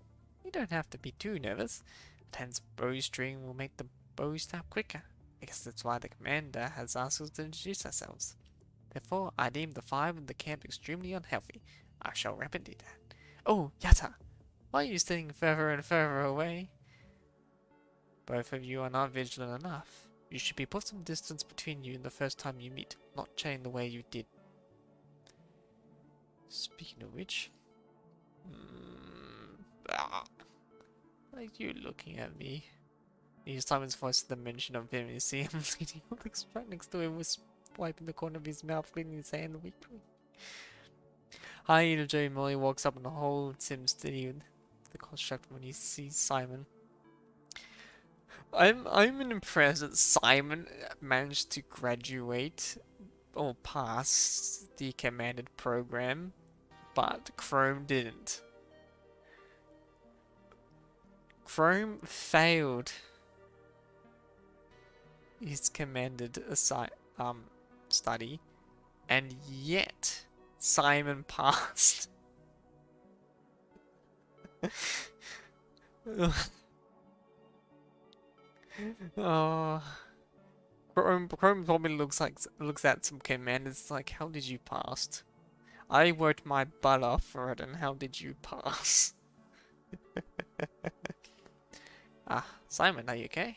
you don't have to be too nervous. A tense bowstring will make the bow snap quicker. I guess that's why the commander has asked us to introduce ourselves. Therefore, I deem the fire in the camp extremely unhealthy. I shall remedy that. Oh, Yata! Why are you staying further and further away? Both of you are not vigilant enough. You should be put some distance between you the first time you meet, not chain the way you did. Speaking of which... Like you looking at me. He used Simon's voice at the mention of him. You see him sitting right next to him, was wiping the corner of his mouth, cleaning his hand weakly. Hi, Joe Molly walks up and holds him steady with the construct when he sees Simon. I'm impressed that Simon managed to graduate or pass the commanded program, but Chrome didn't. Chrome failed his commanded study, and yet Simon passed. Oh, Chrome probably looks at some commanders like, how did you pass? I worked my butt off for it, and how did you pass? Ah, Simon, are you okay?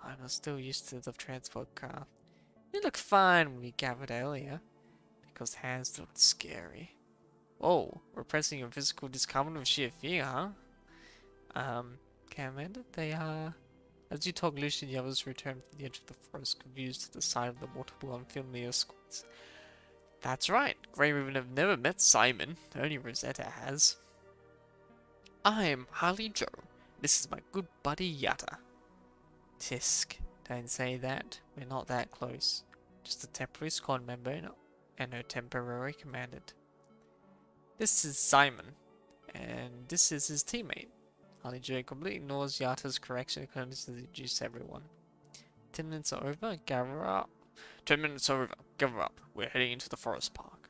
I was still used to the transport car. You looked fine when we gathered earlier, because hands looked scary. Oh, repressing your physical discomfort of sheer fear, huh? Commander, they are... As you talk loosely, the others return from the edge of the forest, confused to the sight of the multiple unfamiliar squads. That's right, Grey Ribbon have never met Simon, only Rosetta has. I'm Harley Joe. This is my good buddy Yatta. Tisk, don't say that. We're not that close. Just a temporary squad member and her temporary commandant. This is Simon, and this is his teammate. Harley Joe completely ignores Yatta's correction and continues to introduce everyone. 10 minutes are over, gather up. 10 minutes are over, gather up. We're heading into the forest park.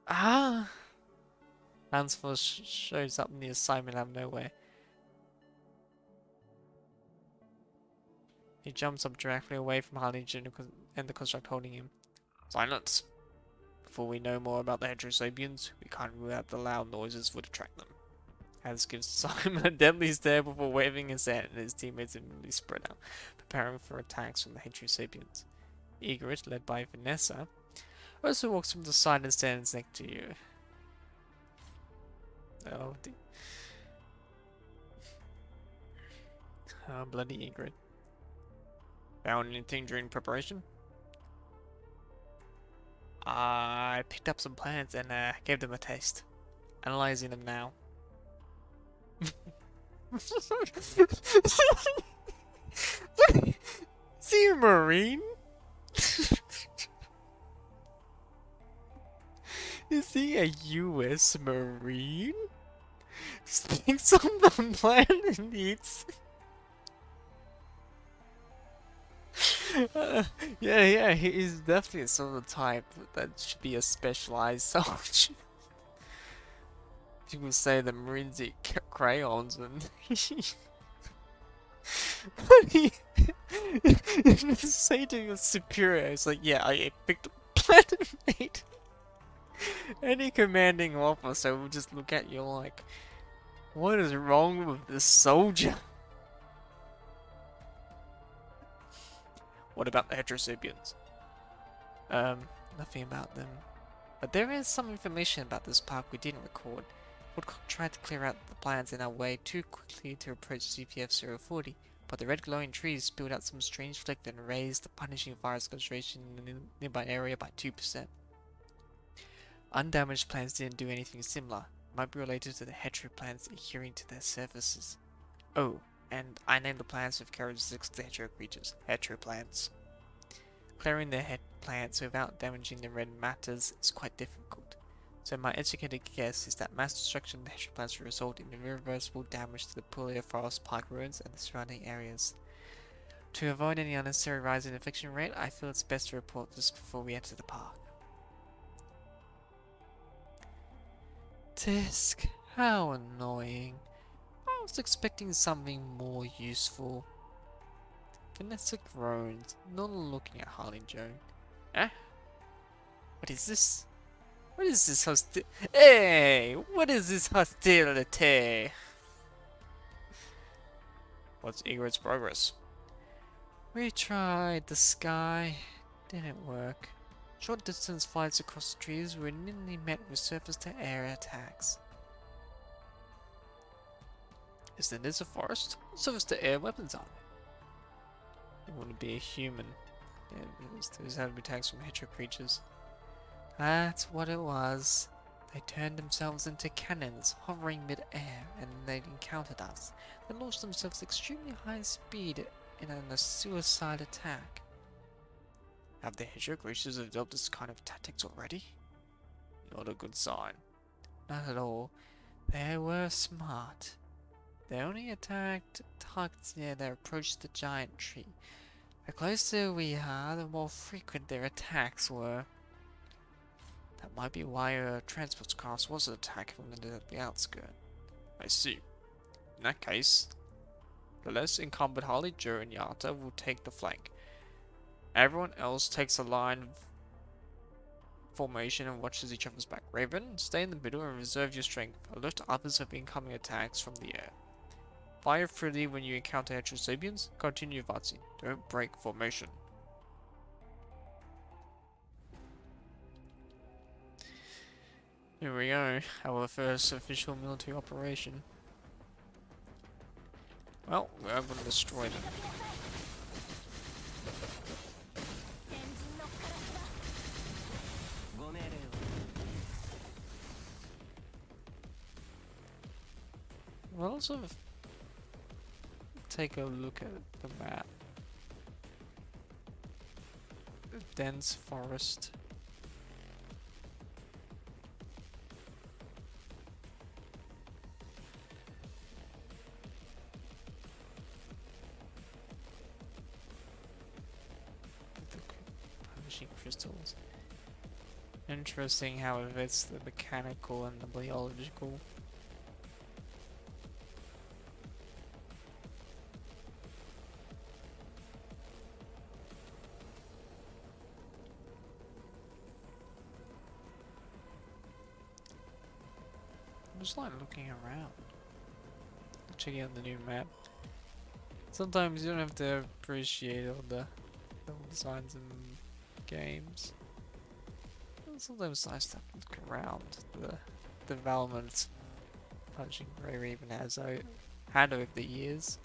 Ah! Lansford shows up near Simon out of nowhere. He jumps up directly away from Harley Joe and the construct holding him. Silence! Before we know more about the Heterosapiens, we can't rule out the loud noises would attract them. Hans gives Simon a deadly stare before waving his hand, and his teammates immediately spread out, preparing for attacks from the Heterosapiens. Egret, led by Vanessa, also walks from the side and stands next to you. Oh, oh bloody Egret. Found anything during preparation? I picked up some plants and gave them a taste. Analyzing them now. Is he a Marine? Is he a US Marine? Speaks on the planet and eats. Yeah, he is definitely a sort of type that should be a specialized soldier. People say the Marines eat crayons and say to your superior, it's like, yeah, I picked up planet mate. Any commanding officer will just look at you like, what is wrong with this soldier? What about the Heterosapiens? Nothing about them. But there is some information about this park we didn't record. Woodcock tried to clear out the plants in our way too quickly to approach CPF-040, but the red glowing trees spilled out some strange flick and raised the punishing virus concentration in the nearby area by 2%. Undamaged plants didn't do anything similar. It might be related to the hetero plants adhering to their surfaces. Oh, and I named the plants with characteristics to hetero creatures, hetero plants. Clearing the plants without damaging the red matters is quite difficult. So my educated guess is that mass destruction of the hetero plants will result in irreversible damage to the Pulio Forest Park ruins and the surrounding areas. To avoid any unnecessary rise in infection rate, I feel it's best to report this before we enter the park. Tisk, how annoying. I was expecting something more useful. Vanessa groans, not looking at Harley Joe. Eh? What is this? What is this Hey! What is this hostility? What's Egret's progress? We tried the sky. Didn't work. Short distance flights across the trees were nearly met with surface-to-air attacks. Isn't this a forest? Surface-to-air weapons are. It wouldn't be a human. Those had to be attacks from hetero creatures. That's what it was. They turned themselves into cannons, hovering mid-air, and they encountered us. They launched themselves at extremely high speed in a suicide attack. Have the hetero creatures adopted this kind of tactics already? Not a good sign. Not at all. They were smart. They only attacked targets near their approach to the giant tree. The closer we are, the more frequent their attacks were. That might be why a transport cast was attacking them at the outskirts. I see. In that case, the less encumbered Harley, Joe, and Yatta will take the flank. Everyone else takes a line formation and watches each other's back. Raven, stay in the middle and reserve your strength. Alert others of incoming attacks from the air. Fire freely when you encounter Heterosapiens. Continue advancing. Don't break formation. Here we go. Our first official military operation. Well, we're going to destroy them. We'll also take a look at the map. The dense forest. The punishing crystals. Interesting how it fits the mechanical and the biological. Just like looking around, checking out the new map. Sometimes you don't have to appreciate all the designs in games. Sometimes it's nice to look around the development Punching Grey even has had over the years.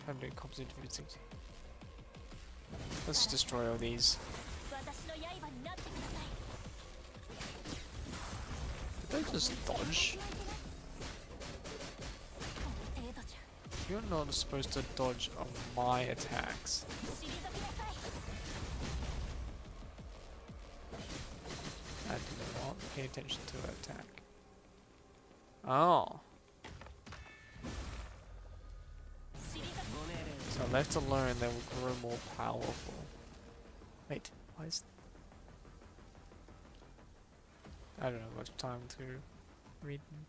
I'm doing composite things. Let's destroy all these. Did I just dodge? You're not supposed to dodge on my attacks. I did not pay attention to that attack. Oh. So left alone they will grow more powerful. Wait, why is... I don't know much time to read them.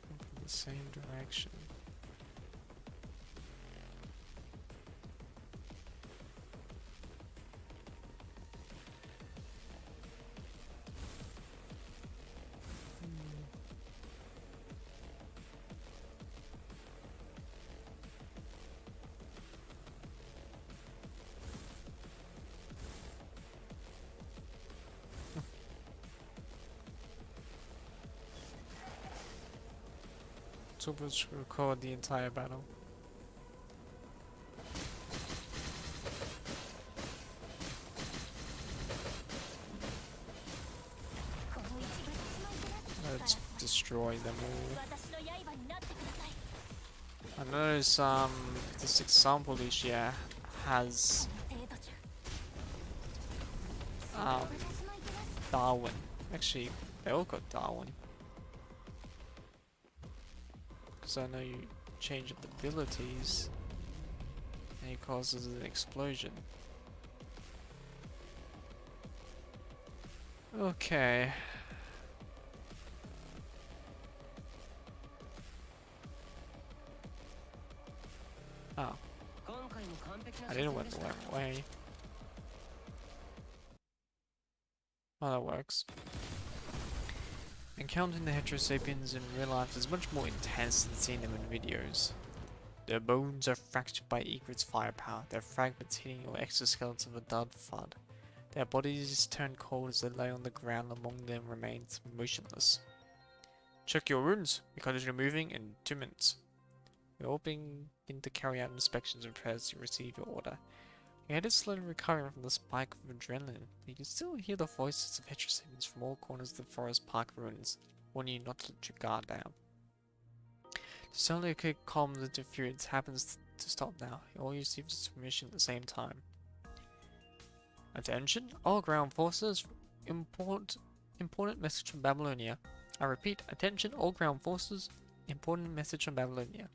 From the same direction. Supposed to record the entire battle. Let's destroy them all. I notice this example this year has Darwin. Actually, they all got Darwin. Because I know you change up the abilities and it causes an explosion. Okay. Oh. I didn't went the right way. Oh, that works. Encountering the Heterosapiens in real life is much more intense than seeing them in videos. Their bones are fractured by Egret's firepower, their fragments hitting your exoskeleton with a dull thud. Their bodies turn cold as they lay on the ground among them remains motionless. Check your wounds, we continue moving in 2 minutes. We're all begin to carry out inspections and prayers to receive your order. Your head is slowly recovering from the spike of adrenaline, but you can still hear the voices of Heterosapiens from all corners of the forest park ruins, warning you not to let your guard down. Suddenly a quick calm interference happens to stop now. You all receive this permission at the same time. Attention, all ground forces, important message from Babylonia. I repeat, attention all ground forces, important message from Babylonia.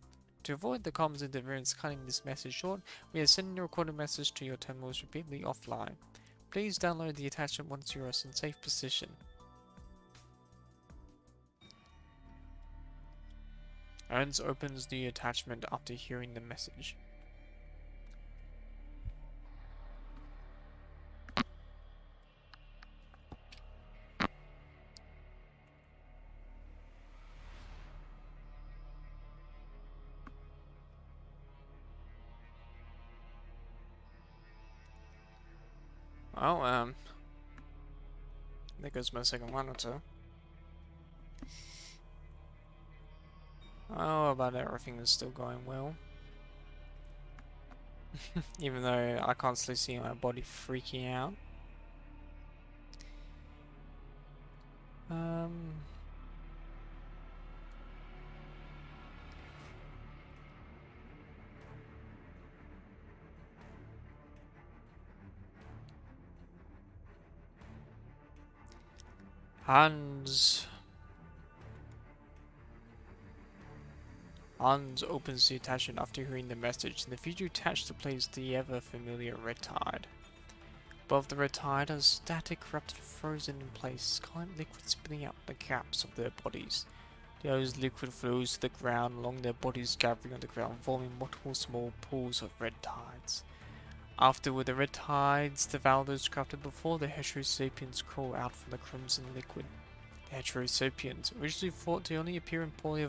To avoid the comms interference cutting this message short, we are sending a recorded message to your terminals repeatedly offline. Please download the attachment once you are in safe position. Owens opens the attachment after hearing the message. Well, there goes my second monitor. Oh, about everything is still going well. Even though I constantly see my body freaking out. Hans opens the attachment after hearing the message. In the video attached displays the ever familiar red tide. Above the red tide are static corrupted frozen in place, colored liquid spilling out the gaps of their bodies. Those liquid flows to the ground along their bodies, gathering on the ground, forming multiple small pools of red tides. Afterward, the red tides devour those crafted before the heterosapiens crawl out from the crimson liquid. The heterosapiens, originally thought to only appear in poorly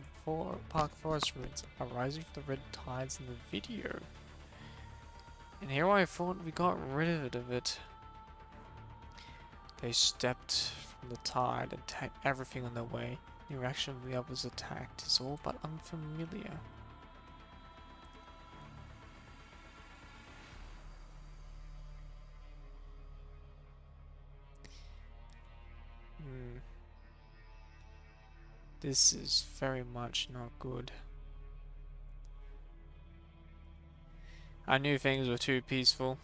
park forest ruins, are rising from the red tides in the video. And here I thought we got rid of it. They stepped from the tide and attacked everything on their way. The reaction of the others attacked is all but unfamiliar. This is very much not good. I knew things were too peaceful.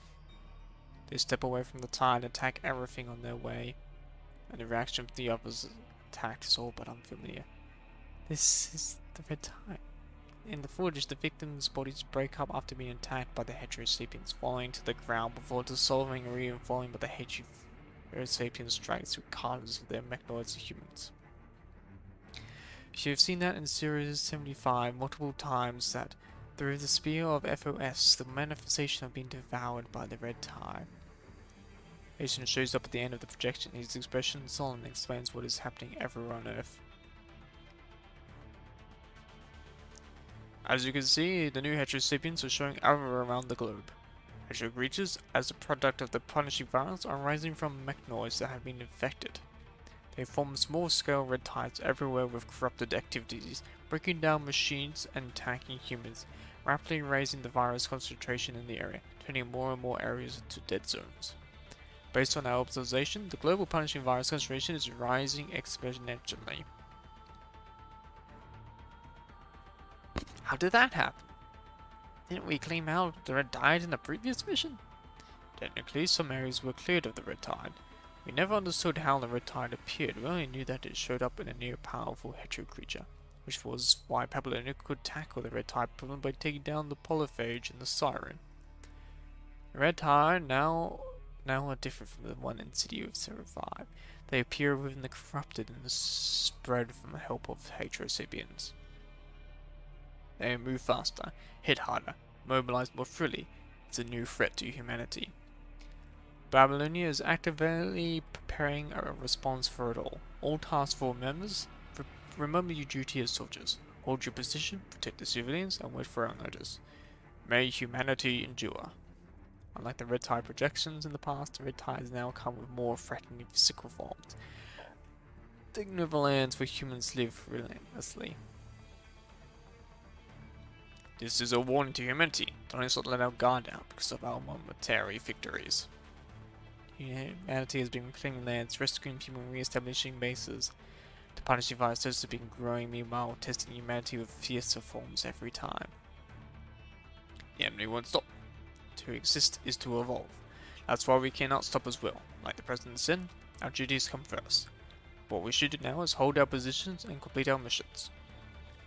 They step away from the tide and attack everything on their way, and the reaction of the others attacked is all but unfamiliar. This is the red tide. In the footage, the victims' bodies break up after being attacked by the heterosapiens, falling to the ground before dissolving or even falling by the heterosapiens strikes regardless of their mechanoids humans. You have seen that in Series 75 multiple times, that through the spear of FOS, the manifestation of being devoured by the red tide. Jason shows up at the end of the projection. His expression solemn explains what is happening everywhere on Earth. As you can see, the new heterosapiens are showing everywhere around the globe. Hetero creatures, as a product of the punishing virus, are rising from mechanoids that have been infected. They form small-scale red tides everywhere with corrupted activities, breaking down machines and attacking humans, rapidly raising the virus concentration in the area, turning more and more areas into dead zones. Based on our observation, the global punishing virus concentration is rising exponentially. How did that happen? Didn't we clean out the red tide in the previous mission? Technically, some areas were cleared of the red tide. We never understood how the red tide appeared. We only knew that it showed up in a near powerful hetero creature, which was why Babylonia could tackle the red tide problem by taking down the polyphage and the siren. The red tide now are different from the one in City of 05. They appear within the corrupted and spread from the help of heterosapiens. They move faster, hit harder, mobilize more freely. It's a new threat to humanity. Babylonia is actively preparing a response for it all. All Task Force members, remember your duty as soldiers. Hold your position, protect the civilians, and wait for our notice. May humanity endure. Unlike the red tide projections in the past, the red tides now come with more threatening physical forms. Taking over lands where humans live relentlessly. This is a warning to humanity. Don't let our guard down because of our momentary victories. Humanity has been reclaiming lands, rescuing people and re-establishing bases. The punishing virus has been growing, meanwhile testing humanity with fiercer forms every time. The enemy won't stop. To exist is to evolve. That's why we cannot stop as well. Like the President said, our duties come first. What we should do now is hold our positions and complete our missions.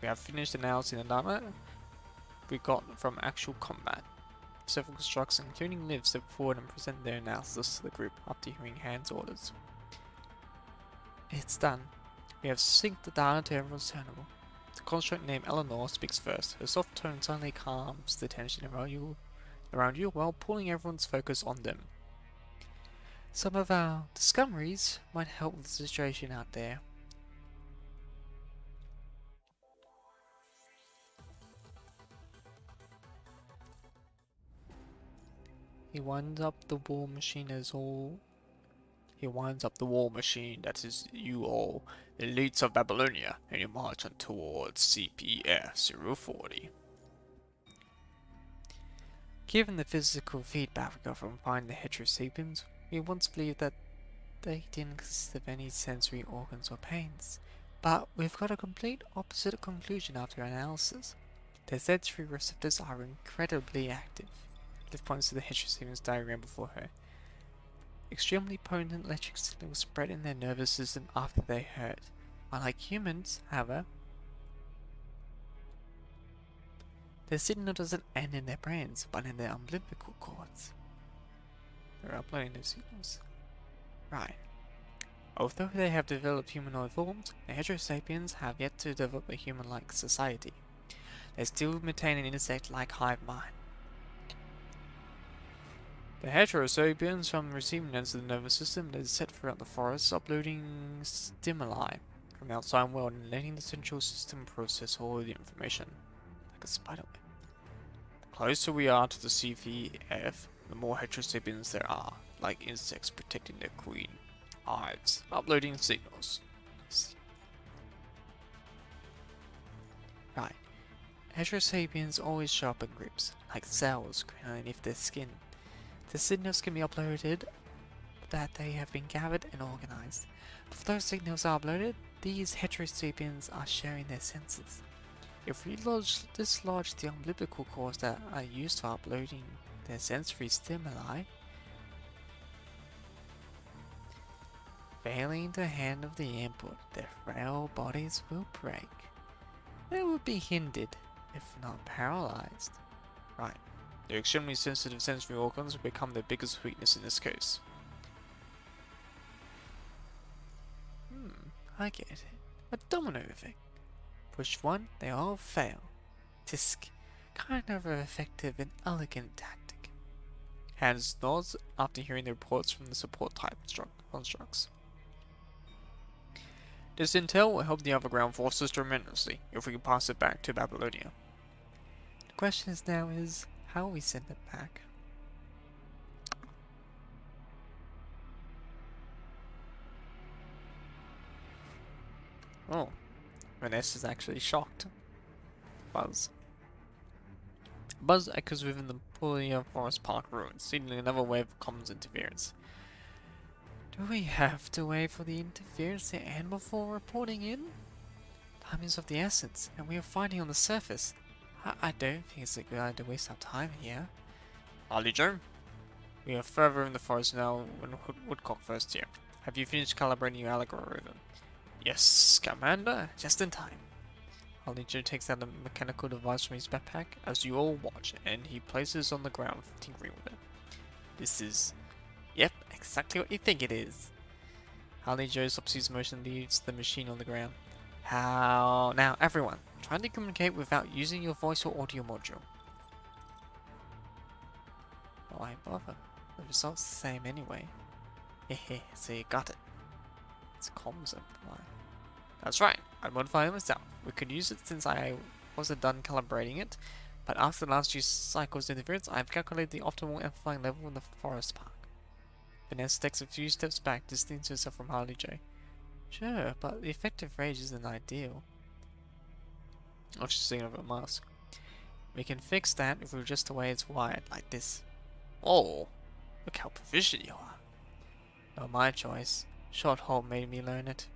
We have finished announcing the data we got from actual combat. Several constructs, including Liv, step forward and present their analysis to the group after hearing Hand's orders. It's done. We have synced the data to everyone's terminal. The construct named Eleanor speaks first. Her soft tone suddenly calms the tension around you while pulling everyone's focus on them. Some of our discoveries might help with the situation out there. He winds up the war machine that is you all, the elites of Babylonia, and you march on towards CPS 040. Given the physical feedback we got from finding the heterosapiens, we once believed that they didn't consist of any sensory organs or pains. But we've got a complete opposite conclusion after analysis. Their sensory receptors are incredibly active. Liv points to the heterosapiens diagram before her. Extremely potent electric signals spread in their nervous system after they hurt. Unlike humans, however, their signal doesn't end in their brains, but in their umbilical cords. They're uploading those signals. Right. Although they have developed humanoid forms, the heterosapiens have yet to develop a human-like society. They still maintain an insect-like hive mind. The heterosapiens from receiving ends of the nervous system that is set throughout the forest, uploading stimuli from the outside world and letting the central system process all the information. Like a spider web. The closer we are to the CVF, the more heterosapiens there are, like insects protecting their queen. Hives, uploading signals. Right. Heterosapiens always show up in groups, like cells growing underneath their skin. The signals can be uploaded that they have been gathered and organized. Before those signals are uploaded, these heterosapiens are sharing their senses. If we dislodge the umbilical cords that are used for uploading their sensory stimuli, failing to handle the input, their frail bodies will break. They will be hindered, if not paralyzed. Right. Their extremely sensitive sensory organs will become their biggest weakness in this case. I get it. A domino effect. Push one, they all fail. Tisk. Kind of an effective and elegant tactic. Hans nods after hearing the reports from the support type constructs. This intel will help the other ground forces tremendously if we can pass it back to Babylonia. The question now is how we send it back. Oh, Vanessa's actually shocked. Buzz echoes within the Pulia Forest Park ruins, signaling another wave of comms interference. Do we have to wait for the interference to end before reporting in? Time is of the essence, and we are fighting on the surface. I don't think it's a good idea to waste our time here. Harley Joe, we are further in the forest now when Woodcock first here. Have you finished calibrating your algorithm? Yes, Commander, just in time. Harley Joe takes out a mechanical device from his backpack as you all watch, and he places it on the ground, tinkering with it. This is... Yep, exactly what you think it is. Harley Joe stops his motion and leaves the machine on the ground. How... Now, everyone, try to communicate without using your voice or audio module. Why bother? The result's the same anyway. Hehe, so you got it. It's comms apply. That's right, I modified it myself. We could use it since I wasn't done calibrating it, but after the last few cycles of interference, I've calculated the optimal amplifying level in the forest park. Vanessa takes a few steps back, distancing herself from Harley J. Sure, but the effective range isn't ideal. Oh, she's thinking of a mask. We can fix that if we adjust the way it's wired, like this. Oh, look how proficient you are. Not my choice. Short Halt made me learn it.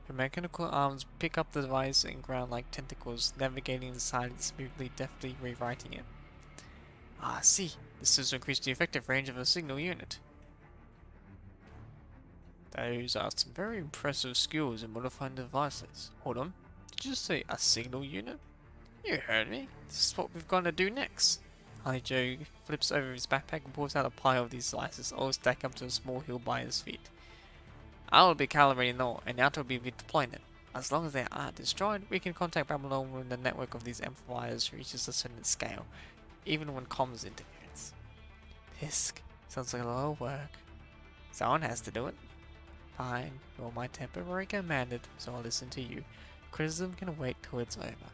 Her mechanical arms pick up the device and ground like tentacles, navigating inside it smoothly, deftly rewriting it. Ah, see, this has increased the effective range of a signal unit. Those are some very impressive skills in modifying devices. Hold on, did you just say a signal unit? You heard me. This is what we've got to do next. Harley Joe flips over his backpack and pulls out a pile of these slices, all stacked up to a small hill by his feet. I will be calibrating them all, and Yato will be deploying them. As long as they aren't destroyed, we can contact Babylon when the network of these amplifiers reaches a certain scale, even when comms interference. Pisk. Sounds like a lot of work. Someone has to do it. Fine, you're my temporary commander, so I'll listen to you. Criticism can wait till it's over.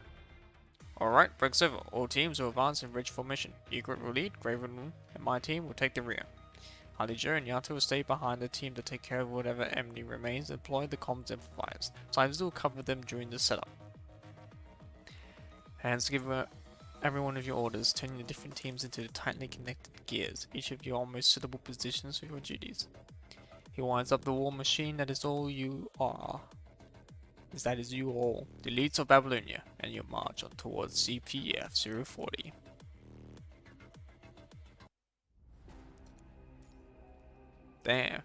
Alright, break's over. All teams will advance in ridge formation. Egret will lead, Graven and my team will take the rear. Harley Joe and Yato will stay behind the team to take care of whatever enemy remains and deploy the comms amplifiers. Simons will cover them during the setup. Hands give every one of your orders, turning the different teams into tightly connected gears, each of your most suitable positions for your duties. He winds up the war machine that is all you are. That is you all, the elites of Babylonia, and you march on towards CPF 040. Damn.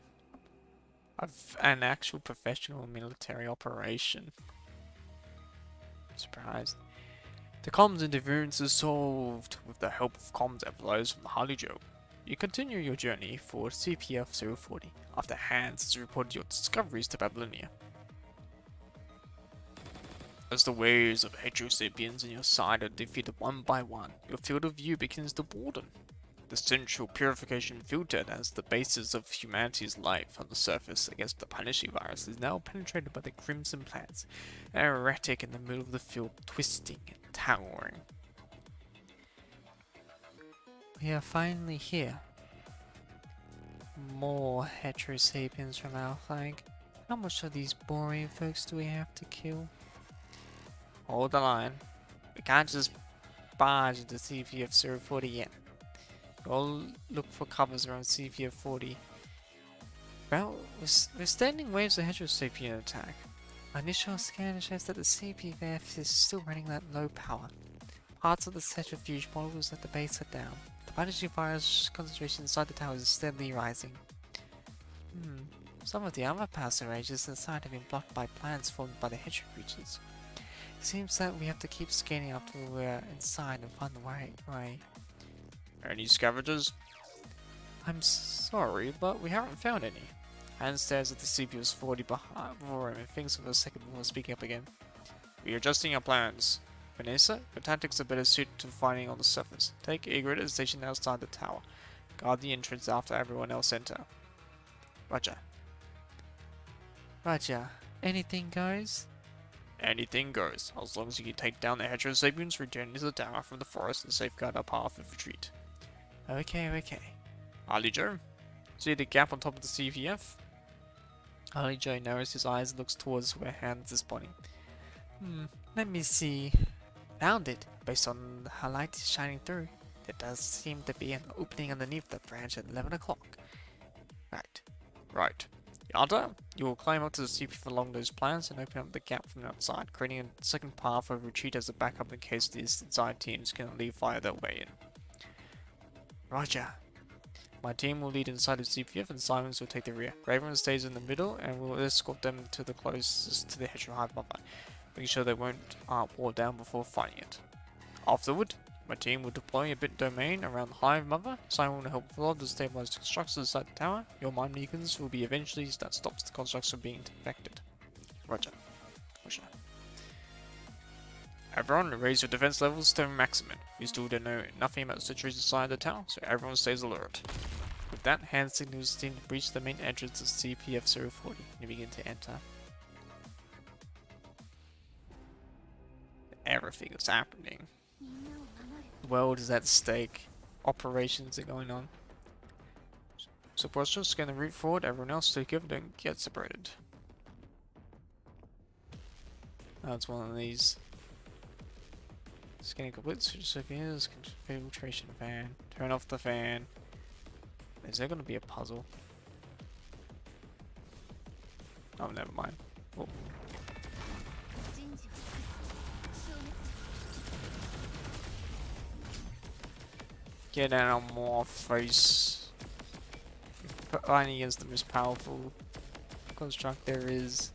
An actual professional military operation. Surprised. The comms interference is solved with the help of comms amplifiers from Harley Joe. You continue your journey for CPF 040 after Hans has reported your discoveries to Babylonia. As the waves of heterosapiens on your side are defeated one by one, your field of view begins to broaden. The central purification filter that is the basis of humanity's life on the surface against the Punishy virus is now penetrated by the crimson plants, erratic in the middle of the field, twisting and towering. We are finally here. More heterosapiens from our flank. How much of these boring folks do we have to kill? Hold the line. We can't just barge into CPF 040 yet. We'll look for covers around CPF 40. Well, we're standing waves of heterosapien attack. Our initial scan shows that the CPF is still running at low power. Parts of the centrifuge models at the base are down. The Punishy virus concentration inside the tower is steadily rising. Some of the other passageways inside have been blocked by plants formed by the hetero creatures. It seems that we have to keep scanning after we're inside and find the right way. Any scavengers? I'm sorry, but we haven't found any. Hans stares at the CPS 40 before him and thinks for a second before speaking up again. We're adjusting our plans. Vanessa, your tactics are better suited to fighting on the surface. Take Egret and station outside the tower. Guard the entrance after everyone else enter. Roger. Roger. Anything goes? Anything goes, as long as you can take down the heterosapiens, return to the tower from the forest and safeguard our path of retreat. Okay. Harley Joe, see the gap on top of the CPF? Harley Joe narrows his eyes and looks towards where Hans is pointing. Let me see. Found it. Based on how light is shining through, there does seem to be an opening underneath the branch at 11 o'clock. Right. Yada, you will climb up to the CPF along those plans and open up the gap from outside, creating a second path of retreat as a backup in case these inside teams cannot leave via their way in. Roger. My team will lead inside the CPF and Simons will take the rear. Graven stays in the middle and will escort them to the closest to the hetero hive mother, making sure they won't wall down before fighting it. Afterward, my team will deploy a bit domain around the hive mother. Simon will help Vlad to stabilize the constructs inside the tower. Your mind beacons will be eventually that stops the constructs from being infected. Roger. Everyone, raise your defense levels to maximum. We still don't know nothing about the situation inside the tower, so everyone stays alert. With that, Hans signals the team to breach the main entrance of CPF 040 and begin to enter. Everything is happening. The world is at stake. Operations are going on. So just scan the route forward, everyone else take over, don't get separated. That's one of these. Scanning complete, so here's filtration fan. Turn off the fan. Is there gonna be a puzzle? Oh, never mind. Oh. Get out of my face. Fighting against the most powerful construct there is.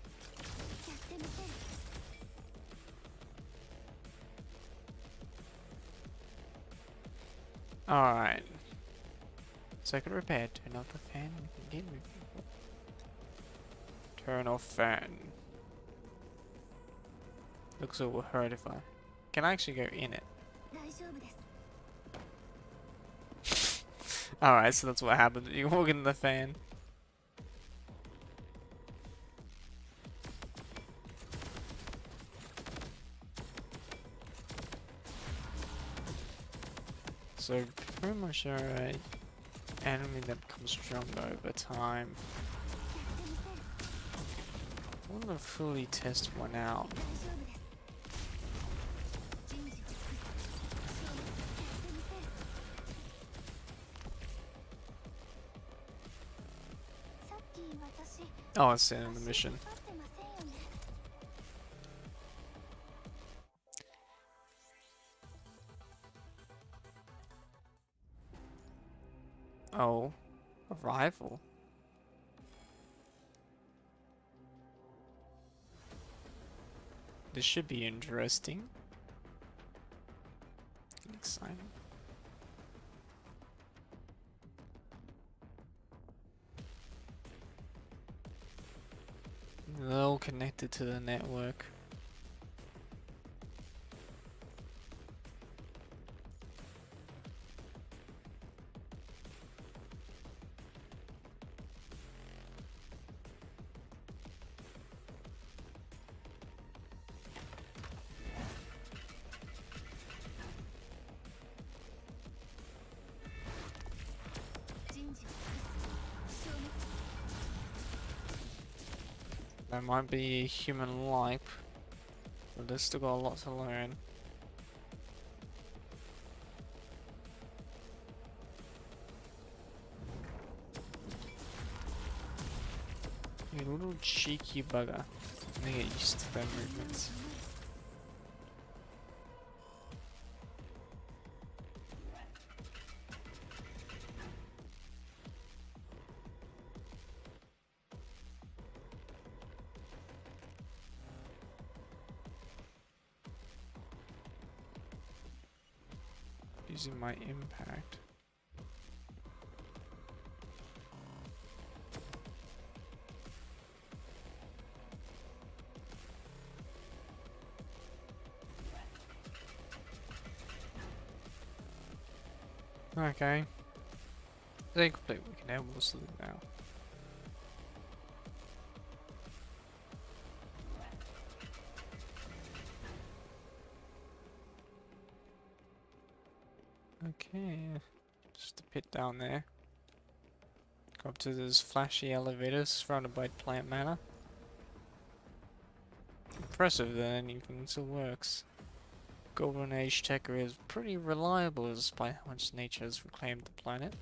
Alright. Circuit repair. Turn off the fan. Again. Turn off fan. Looks all hurt if I... Can I actually go in it? Alright, so that's what happens. You walk in the fan. So, pretty much alright. Enemy that becomes stronger over time. I want to fully test one out. Oh, it's the end of the mission. Oh, a rifle. This should be interesting. Exciting. They're all connected to the network. There might be a human life, but they've still got a lot to learn. You little cheeky bugger. I get used to their movements. Using my impact. Okay. They complete. We can have most of them now. Okay, just a pit down there. Go up to those flashy elevators surrounded by plant matter. Impressive that anything still works. Golden Age tech is pretty reliable despite how much nature has reclaimed the planet.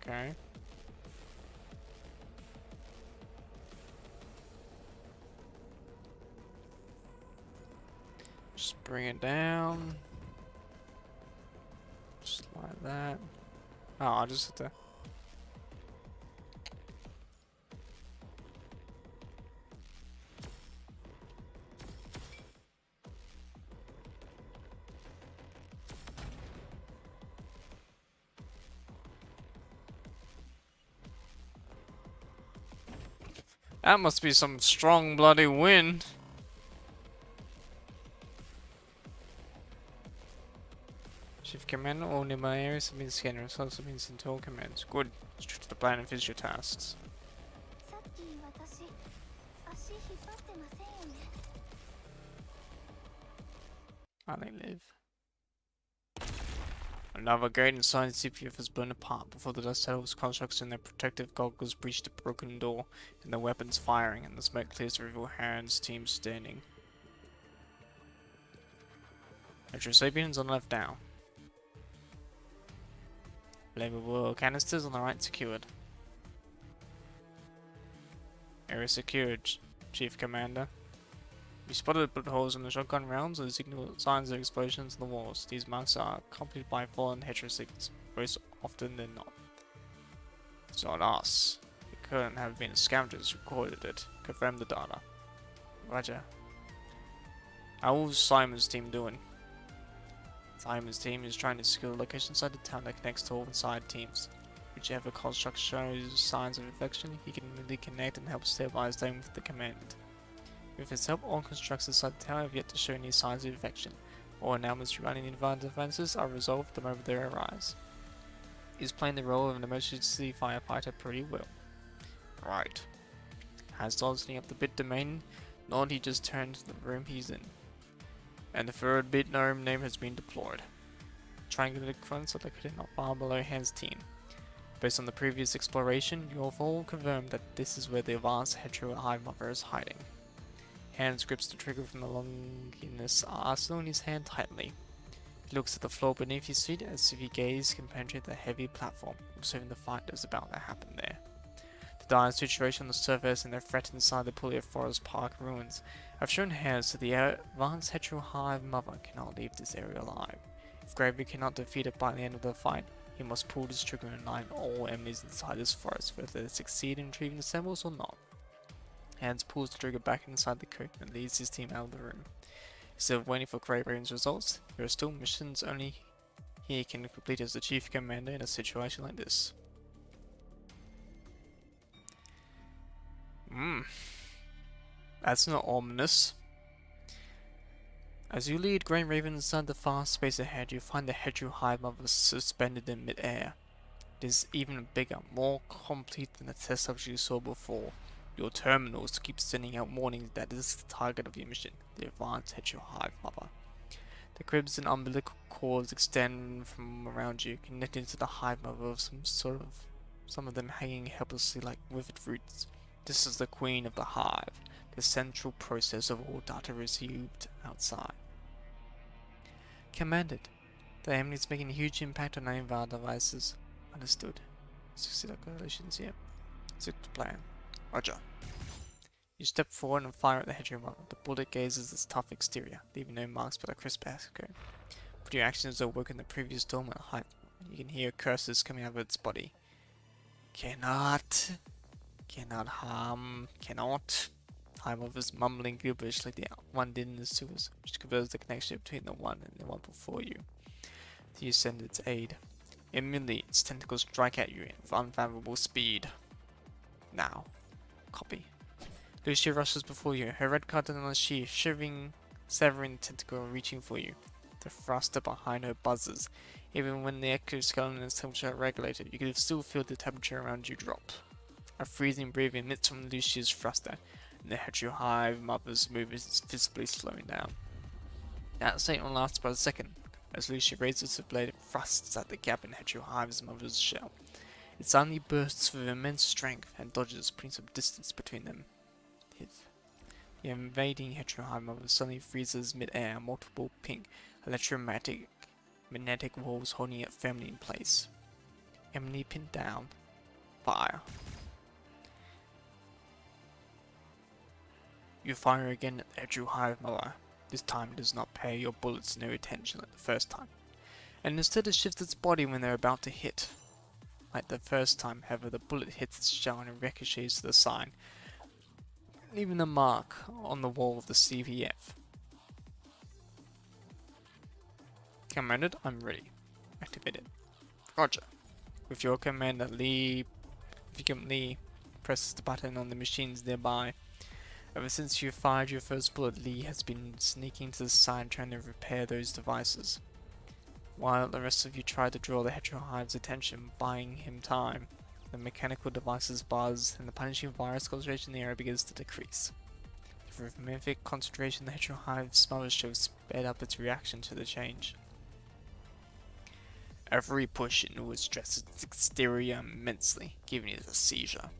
Okay. Just bring it down. Just like that. Oh, I'll just have to... That must be some strong bloody wind. Chief Commander, all nearby areas have been scanned. Results have been sent to all commands. Good. Straight to the plan and finish your tasks. I they live. Another gate inside the CPF has blown apart before the dust settles. Constructs in their protective goggles breach the broken door, and the weapons firing, and the smoke clears to reveal Heron's team standing. Sapiens on the left now. Flammable canisters on the right secured. Area secured, Chief Commander. We spotted bullet holes in the shotgun rounds and signal signs of explosions in the walls. These marks are accompanied by fallen heterosignals, most often than not. It's not us. It couldn't have been scavengers who recorded it. Confirm the data. Roger. How's Simon's team doing? Simon's team is trying to secure the location inside the town that connects to all inside teams. Whichever construct shows signs of infection, he can immediately connect and help stabilize them with the command. With his help, all constructs inside the tower have yet to show any signs of infection. All anomalies surrounding the environmental defenses are resolved the moment they arise. He's playing the role of an emergency firefighter pretty well. Right. Has dodging up the bit domain, not he just turned to the room he's in. And the third bit gnome name has been deployed. Triangulated front so they could not far below Hand's team. Based on the previous exploration, you have all confirmed that this is where the advanced hetero hive mother is hiding. Hands grips the trigger from the Longinus arsenal in his hand tightly. He looks at the floor beneath his feet as if he gaze can penetrate the heavy platform, observing the fight that is about to happen there. The dire situation on the surface and their threat inside the Puglia Forest Park ruins have shown Hands that the advanced hetero hive mother cannot leave this area alive. If Gravy cannot defeat it by the end of the fight, he must pull this trigger and align all enemies inside this forest, whether they succeed in retrieving the symbols or not. Hands pulls the trigger back inside the coat and leads his team out of the room. Instead of waiting for Grave's results, there are still missions only he can complete as the Chief Commander in a situation like this. That's not ominous. As you lead Grey Raven inside the fast space ahead, you find the hetero hive mother suspended in mid-air. It is even bigger, more complete than the test subject you saw before. Your terminals keep sending out warnings that this is the target of your mission, the advanced hetero hive mother. The cribs and umbilical cords extend from around you, connecting to the hive mother of some of them hanging helplessly like withered roots. This is the queen of the hive, the central process of all data received outside. Commanded, the enemy is making a huge impact on any of our devices. Understood. Succeed calculations here. Stick to plan. Roger. You step forward and fire at the hetero mother. The bullet gazes its tough exterior, leaving no marks but a crisp echo. But your actions awoken the previous dormant hive. You can hear curses coming out of its body. Cannot. Hive mother's mumbling gibberish like the one did in the sewers, which covers the connection between the one and the one before you. You send its aid. Immediately, its tentacles strike at you with unfathomable speed. Now. Copy. Lucia rushes before you, her red card on her sheath, severing tentacle reaching for you. The thruster behind her buzzes. Even when the exoskeleton is temperature regulated, you can still feel the temperature around you drop. A freezing breath emits from Lucia's thruster, and the hetero hive mother's movement is visibly slowing down. That statement lasts about a second, as Lucia raises her blade and thrusts at the gap in hetero hive's mother's shell. It suddenly bursts with immense strength and dodges, putting some distance between them. The invading hetero hive mother suddenly freezes mid-air, multiple pink electromagnetic walls holding it firmly in place. Emily pinned down. Fire. You fire again at the hetero hive mother. This time it does not pay your bullets no attention like the first time, and instead it shifts its body when they're about to hit. Like the first time, however, the bullet hits its shell and ricochets to the side, leaving a mark on the wall of the CVF. Commanded, I'm ready. Activated. Roger. With your commander, Lee presses the button on the machines nearby. Ever since you fired your first bullet, Lee has been sneaking to the side trying to repair those devices. While the rest of you try to draw the hetero hive's attention, buying him time, the mechanical devices buzz and the punishing virus concentration in the area begins to decrease. The rhythmic concentration the hetero hive's mother shows sped up its reaction to the change. Every push it would stress its exterior immensely, giving it a seizure.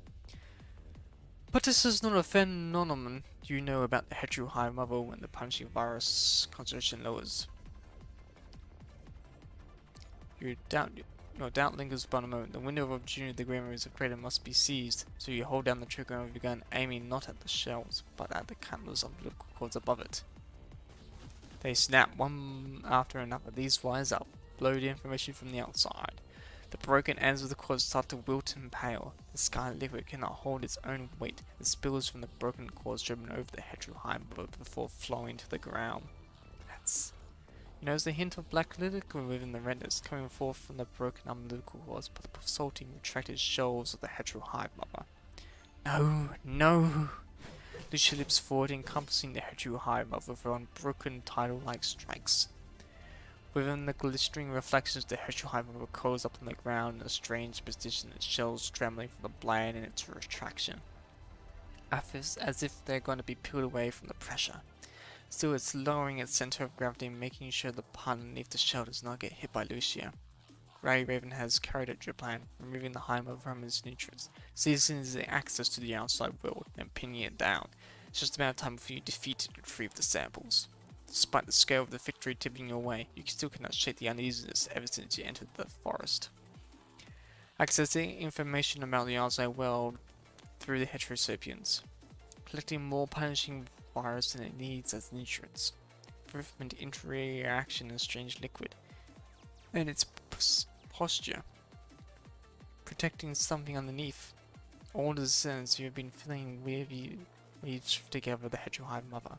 But this is not a phenomenon you know about the hetero hive mother when the punching virus concentration lowers. Your doubt lingers upon a moment. The window of opportunity of the granaries of Kratom must be seized, so you hold down the trigger of your gun, aiming not at the shells, but at the countless umbilical cords above it. They snap one after another. These wires upload information from the outside. The broken ends of the cords start to wilt and pale. The scarlet liquid cannot hold its own weight. It spills from the broken cords driven over the heterohyme before flowing to the ground. You notice the hint of black liquid within the redness coming forth from the broken umbilical cords by the pulsating retracted shells of the heterohyme mother. No, no! Lucia leaps forward, encompassing the heterohyme mother with her unbroken tidal-like strikes. Within the glistering reflections, the heterohyme mother curls up on the ground in a strange position, its shells trembling from the blade and its retraction, as if they're going to be peeled away from the pressure. Still, it's lowering its center of gravity, making sure the part underneath the shell does not get hit by Lucia. Grey Raven has carried out your plan, removing the hive mother from its nutrients, seizing the access to the outside world, and pinning it down. It's just a matter of time before you defeat it and retrieve the samples. Despite the scale of the victory tipping your way, you still cannot shake the uneasiness ever since you entered the forest. Accessing information about the outside world through the heterosapiens, collecting more punishing virus than it needs as nutrients, frequent interaction in strange liquid, and its posture, protecting something underneath. All the sense you have been feeling weaves together the heterohive mother.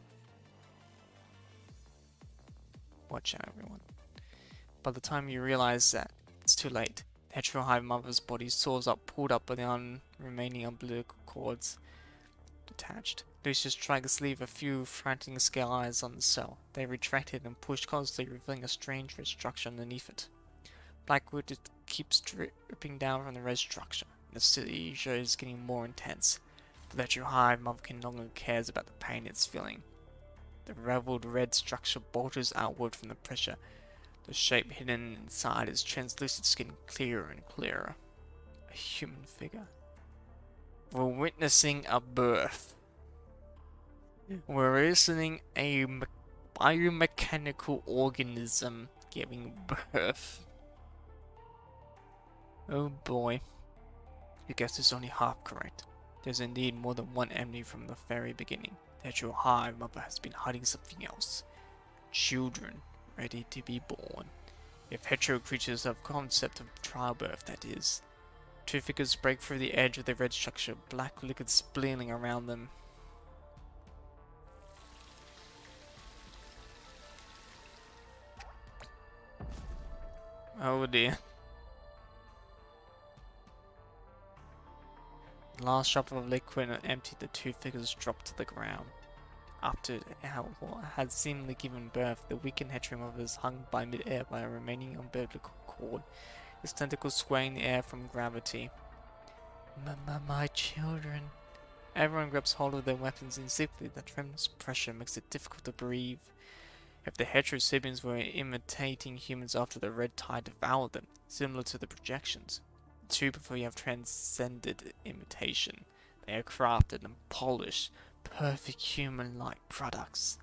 Watch out, everyone. By the time you realize that, it's too late. The heterohive mother's body soars up, pulled up by the remaining umbilical cords detached. Lucia strikes leave a few frantic scale eyes on the cell. They retracted and pushed constantly, revealing a strange red structure underneath it. Blackwood keeps dripping down from the red structure. The seizure is getting more intense. The heterohive mother no longer cares about the pain it's feeling. The raveled red structure bulges outward from the pressure. The shape hidden inside its translucent skin clearer and clearer. A human figure. We're witnessing a birth. We're witnessing a biomechanical organism giving birth. Oh boy. Your guess is only half correct. There's indeed more than one enemy from the very beginning. The heterohive mother has been hiding something else. Children ready to be born. If hetero creatures have concept of childbirth, that is. Two figures break through the edge of the red structure, black liquid spilling around them. Oh dear. The last drop of liquid emptied, the two figures dropped to the ground. After what had seemingly given birth, the weakened hetero mother was hung by mid-air by a remaining umbilical cord, its tentacles swaying the air from gravity. My children. Everyone grabs hold of their weapons instinctively. The tremendous pressure makes it difficult to breathe. If the heterosapiens were imitating humans after the red tide devoured them, similar to the projections, too before you have transcended imitation, they are crafted and polished, perfect human-like products.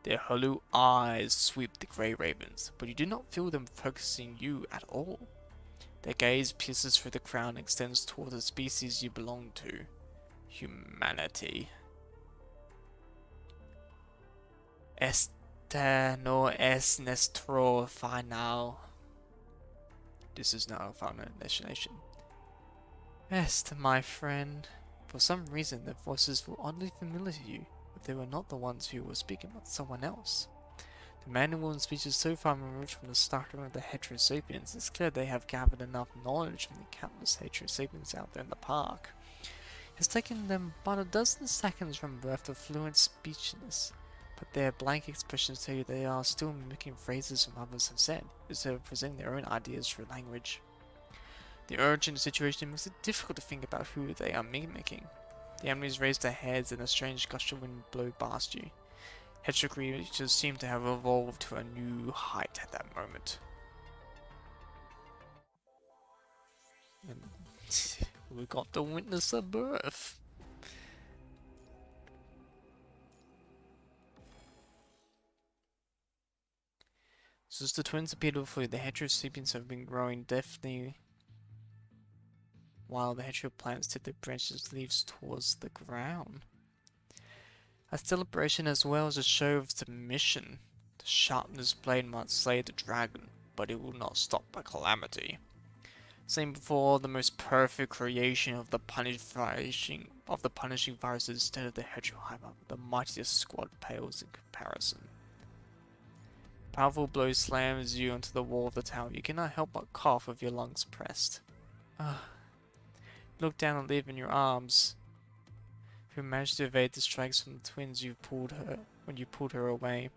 Their hollow eyes sweep the grey ravens, but you do not feel them focusing you at all. Their gaze pierces through the crowd and extends toward the species you belong to. Humanity. Este no es nuestro final. This is not our final destination. Est, my friend. For some reason, their voices were oddly familiar to you, but they were not the ones who were speaking, but someone else. The man and woman's speech is so far removed from the starting of the heterosapiens, it's clear they have gathered enough knowledge from the countless heterosapiens out there in the park. It's taken them about a dozen seconds from birth to fluent speechlessness, but their blank expressions tell you they are still mimicking phrases from others have said, instead of presenting their own ideas through language. The urgent situation makes it difficult to think about who they are mimicking. The enemies raise their heads and a strange gust of wind blows past you. Hetero creatures seem to have evolved to a new height at that moment. And we got to witness a birth. Since the twins appeared before, the heterosapiens have been growing deftly while the heteroplants tip their branches leaves towards the ground. A celebration as well as a show of submission. The sharpness blade might slay the dragon, but it will not stop a calamity. Seen before, the most perfect creation of the punishing virus instead of the heterohyper, the mightiest squad pales in comparison. Powerful blow slams you onto the wall of the tower. You cannot help but cough with your lungs pressed. Look down and live in your arms. Who managed to evade the strikes from the twins when you pulled her away.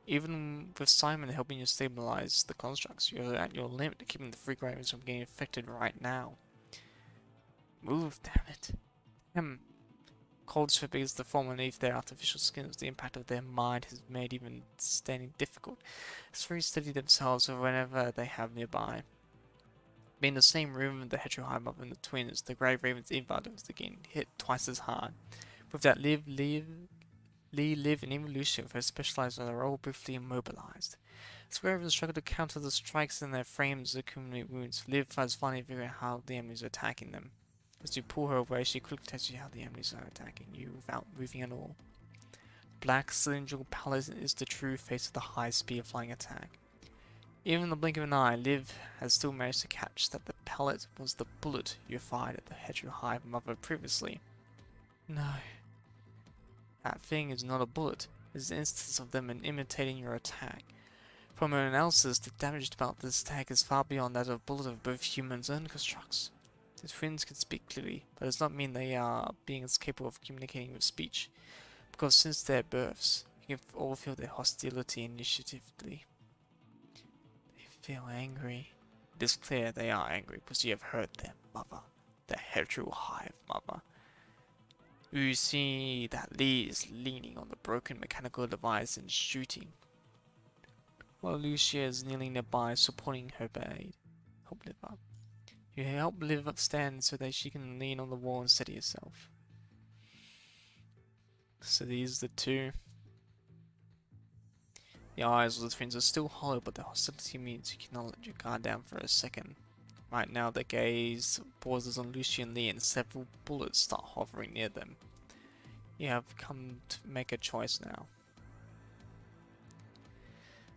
Even with Simon helping you stabilize the constructs, you're at your limit, keeping the freak ravens from getting infected right now. Move, damn it. Cold sweat is the form beneath their artificial skins. The impact of their mind has made even standing difficult. It's very steady themselves whenever they have nearby. Being in the same room with the heterohyper and the twins, the Grey Ravens invaders again hit twice as hard. With that live, and evolution with her specialized are all briefly immobilized. As Ravens struggle to counter the strikes in their frames accumulate wounds, Liv tries finally figuring out how the enemies are attacking them. As you pull her away, she quickly tells you how the enemies are attacking you without moving at all. Black cylindrical palette is the true face of the high-speed flying attack. Even in the blink of an eye, Liv has still managed to catch that the pellet was the bullet you fired at the heterohyper mother previously. No. That thing is not a bullet. It is an instance of them imitating your attack. From our analysis, the damage about this attack is far beyond that of a bullet of both humans and constructs. The twins can speak clearly, but it does not mean they are beings capable of communicating with speech, because since their births, you can all feel their hostility initiatively. They feel angry. It is clear they are angry because you have heard their mother, the heterohive mother. You see that Lee is leaning on the broken mechanical device and shooting, while Lucia is kneeling nearby supporting her babe. Help Liv up. You help Liv up stand so that she can lean on the wall and steady herself. So these are the two. The eyes of the twins are still hollow, but the hostility means you cannot let your guard down for a second. Right now, the gaze pauses on Lucia and Lee, and several bullets start hovering near them. You have come to make a choice now.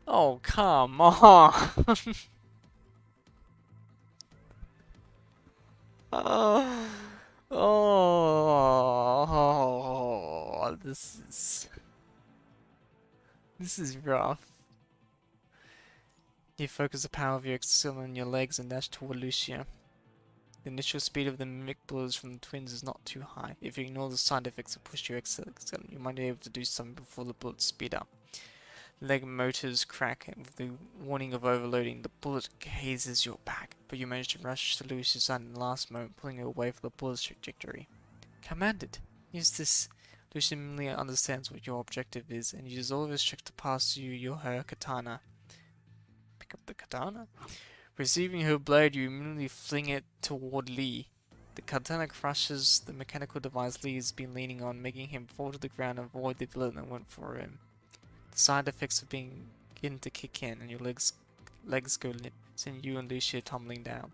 Oh, come on! Oh, this is rough. You focus the power of your exoskeleton on your legs and dash toward Lucia. The initial speed of the mimic blows from the twins is not too high. If you ignore the side effects of push your exoskeleton, you might be able to do something before the bullets speed up. Leg motors crack, and with the warning of overloading, the bullet grazes your back, but you manage to rush to Lucia's side in the last moment, pulling her away from the bullet's trajectory. Command it! Use this! Lucia immediately understands what your objective is, and uses all of his tricks to pass you her katana. Pick up the katana? Receiving her blade, you immediately fling it toward Lee. The katana crushes the mechanical device Lee has been leaning on, making him fall to the ground and avoid the bullet that went for him. The side effects of begin to kick in, and your legs go limp, sending you and Lucia tumbling down.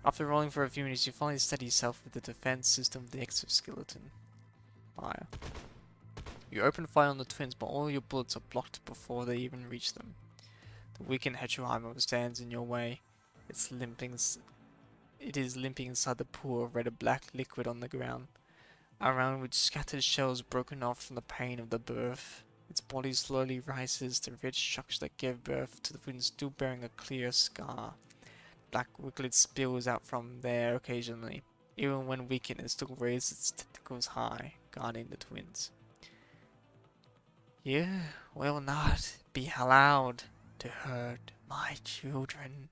After rolling for a few minutes, you finally steady yourself with the defense system of the exoskeleton. Fire. You open fire on the twins, but all your bullets are blocked before they even reach them. The weakened heterohyper stands in your way. It is limping inside the pool of red and black liquid on the ground, around which scattered shells broken off from the pain of the birth. Its body slowly rises, the red structure that gave birth to the twins still bearing a clear scar. Black liquid spills out from there occasionally. Even when weakened, it still raises its tentacles high, guarding the twins. You will not be allowed to hurt my children.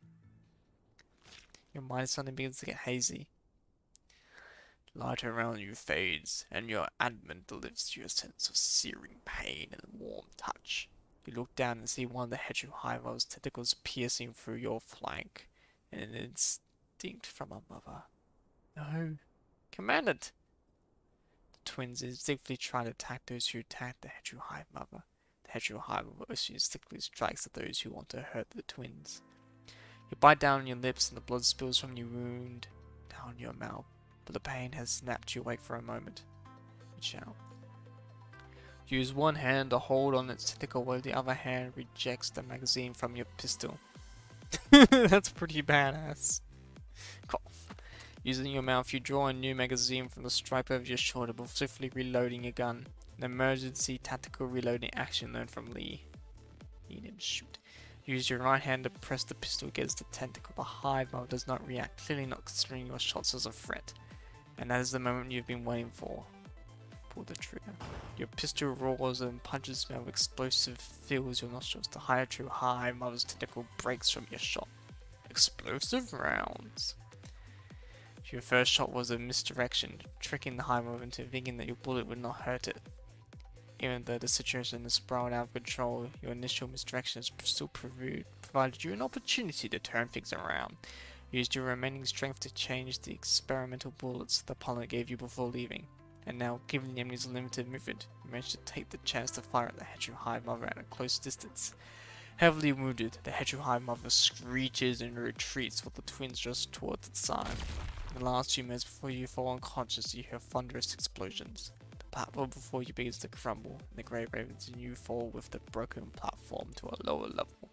Your mind suddenly begins to get hazy. Light around you fades, and your abdomen delivers you a sense of searing pain and a warm touch. You look down and see one of the heterohyper's tentacles piercing through your flank, and distinct from our mother. No. Commandant! The twins instinctively try to attack those who attack the Hedgehog Hive mother. The Hedgehog Hive mother instinctively strikes at those who want to hurt the twins. You bite down on your lips and the blood spills from your wound down your mouth, but the pain has snapped you awake for a moment. Reach out. Use one hand to hold on its tentacle while the other hand rejects the magazine from your pistol. That's pretty badass. Cough. Using your mouth, you draw a new magazine from the stripe over your shoulder before swiftly reloading your gun. An emergency tactical reloading action learned from Lee. Need him shoot. Use your right hand to press the pistol against the tentacle. The hive mode does not react, clearly not considering your shots as a threat. And that is the moment you've been waiting for. Pull the trigger. Your pistol roars and punches smell of explosive fills your nostrils. The Hedgehog Hive mother's tentacle breaks from your shot. Explosive rounds. Your first shot was a misdirection, tricking the hive mother into thinking that your bullet would not hurt it. Even though the situation is spiraled out of control, your initial misdirection has still provided you an opportunity to turn things around. You used your remaining strength to change the experimental bullets the pilot gave you before leaving. And now, given the enemy's limited movement, you managed to take the chance to fire at the Hedgehog Hive mother at a close distance. Heavily wounded, the Hedgehog Hive mother screeches and retreats while the twins rush towards its side. In the last few minutes before you fall unconscious, you hear thunderous explosions. The platform before you begins to crumble, and the Grey Ravens and you fall with the broken platform to a lower level.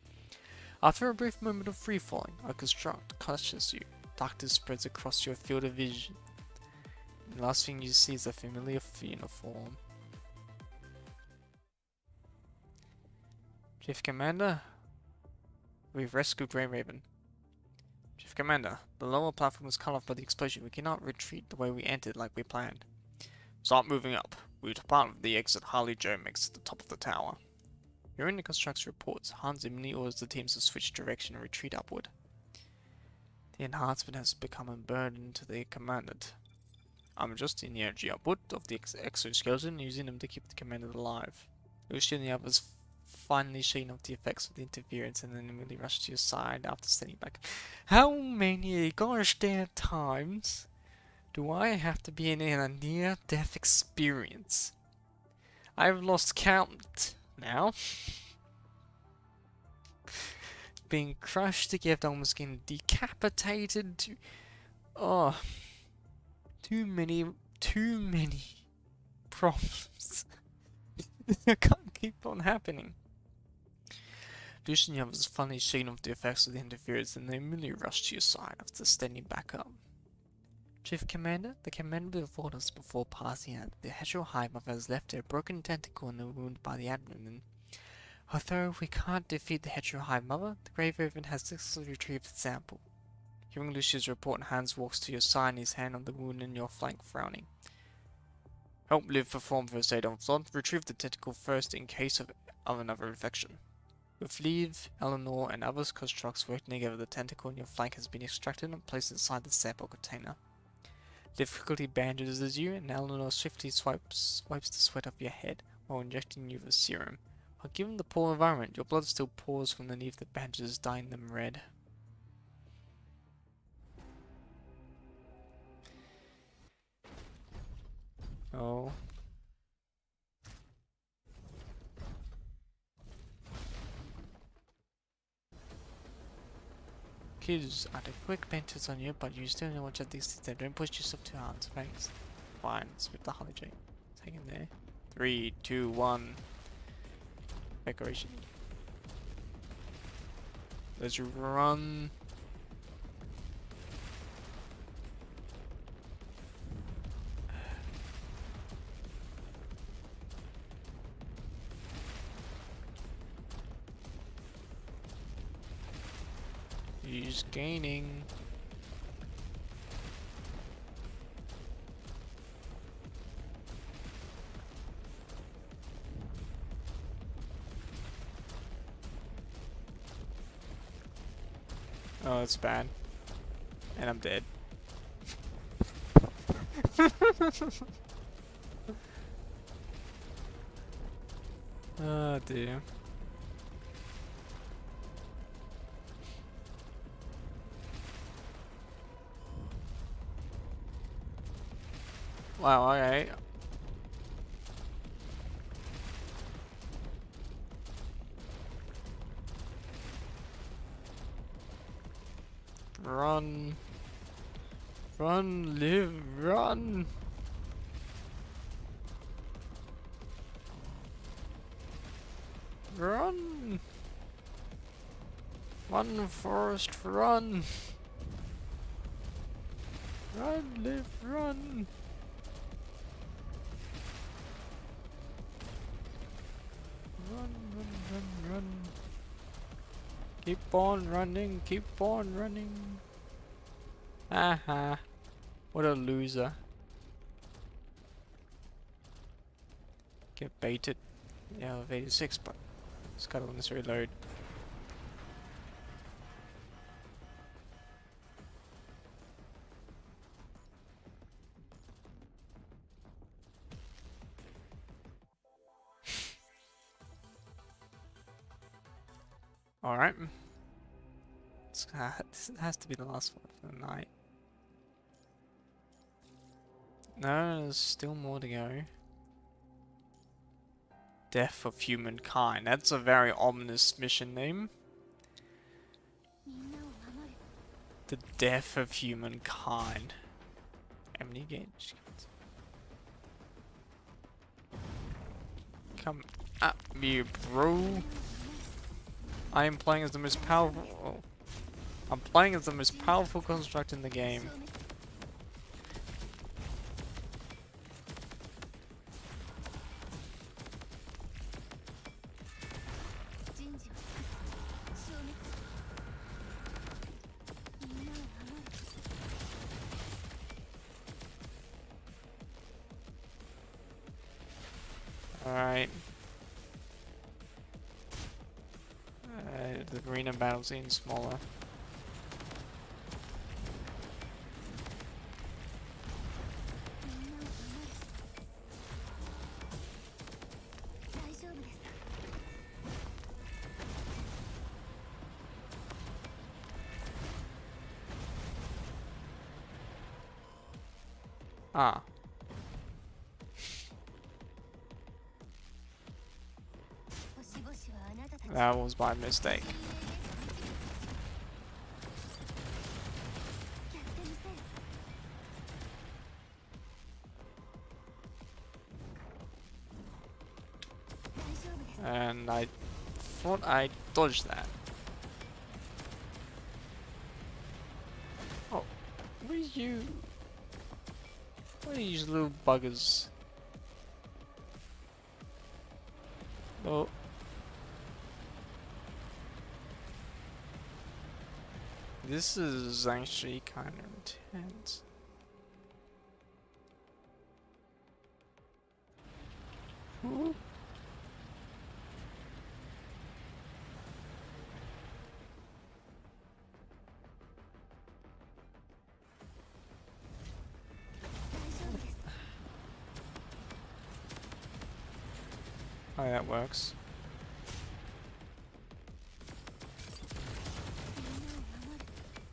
After a brief moment of free falling, a construct clutches you. Darkness spreads across your field of vision. The last thing you see is a familiar uniform. Chief Commander, we've rescued Grey Raven. Chief Commander, the lower platform was cut off by the explosion. We cannot retreat the way we entered like we planned. Start moving up. We depart with the exit Harley Joe makes at the top of the tower. Hearing the construct's reports, Hans immediately orders the teams to switch direction and retreat upward. The enhancement has become a burden to the Commandant. I'm adjusting the energy output of the exoskeleton, using them to keep the Commandant alive. Lucy and the others finally shaking off the effects of the interference and then immediately rush to your side after standing back. How many gosh damn times do I have to be in a near-death experience? I've lost count now. Being crushed together, almost getting decapitated. Oh, too many problems. I can't keep on happening. Lucy and the others finally shaking off the effects of the interference and they immediately rush to your side after standing back up. Chief Commander, the Commander informed us before passing out that the Hedgehog Hive mother has left a broken tentacle in the wound by the abdomen. Although we can't defeat the Hedgehog Hive mother, the Grey Raven has successfully retrieved the sample. Hearing Lucia's report, Hans walks to your side and his hand on the wound in your flank, frowning. Help Liv perform first aid on front. Retrieve the tentacle first in case of another infection. With Liv, Eleanor, and other constructs working together, the tentacle in your flank has been extracted and placed inside the sample container. Liv quickly bandages you, and Eleanor swiftly wipes the sweat off your head while injecting you with serum. While given the poor environment, your blood still pours from underneath the bandages, dyeing them red. Oh. Kids, I take quick benches on you, but you still need to watch out these things. Don't push yourself too hard, thanks. Fine, let's rip the Harley J. Take him there. 3, 2, 1. Decoration. Let's run. He's gaining. Oh, that's bad. And I'm dead. Oh dear. Wow, okay. Run. Run, live, run. Run. Run, Forest, run. Run, live, run. Run, run, run, run. Keep on running, keep on running. Aha. What a loser. Get baited. Yeah, elevated 6, but it's gotta let us reload. Alright. This has to be the last one for the night. No, there's still more to go. Death of Humankind. That's a very ominous mission name. The Death of Humankind. How many games? Come at me, bro. I am playing as the most powerful. Oh. I'm playing as the most powerful construct in the game. Alright. The arena battle scene smaller. Ah. That was my mistake. And I thought I dodged that. Oh, what are you? What are these little buggers? Oh. This is actually kind of intense. Ooh. Oh, that works.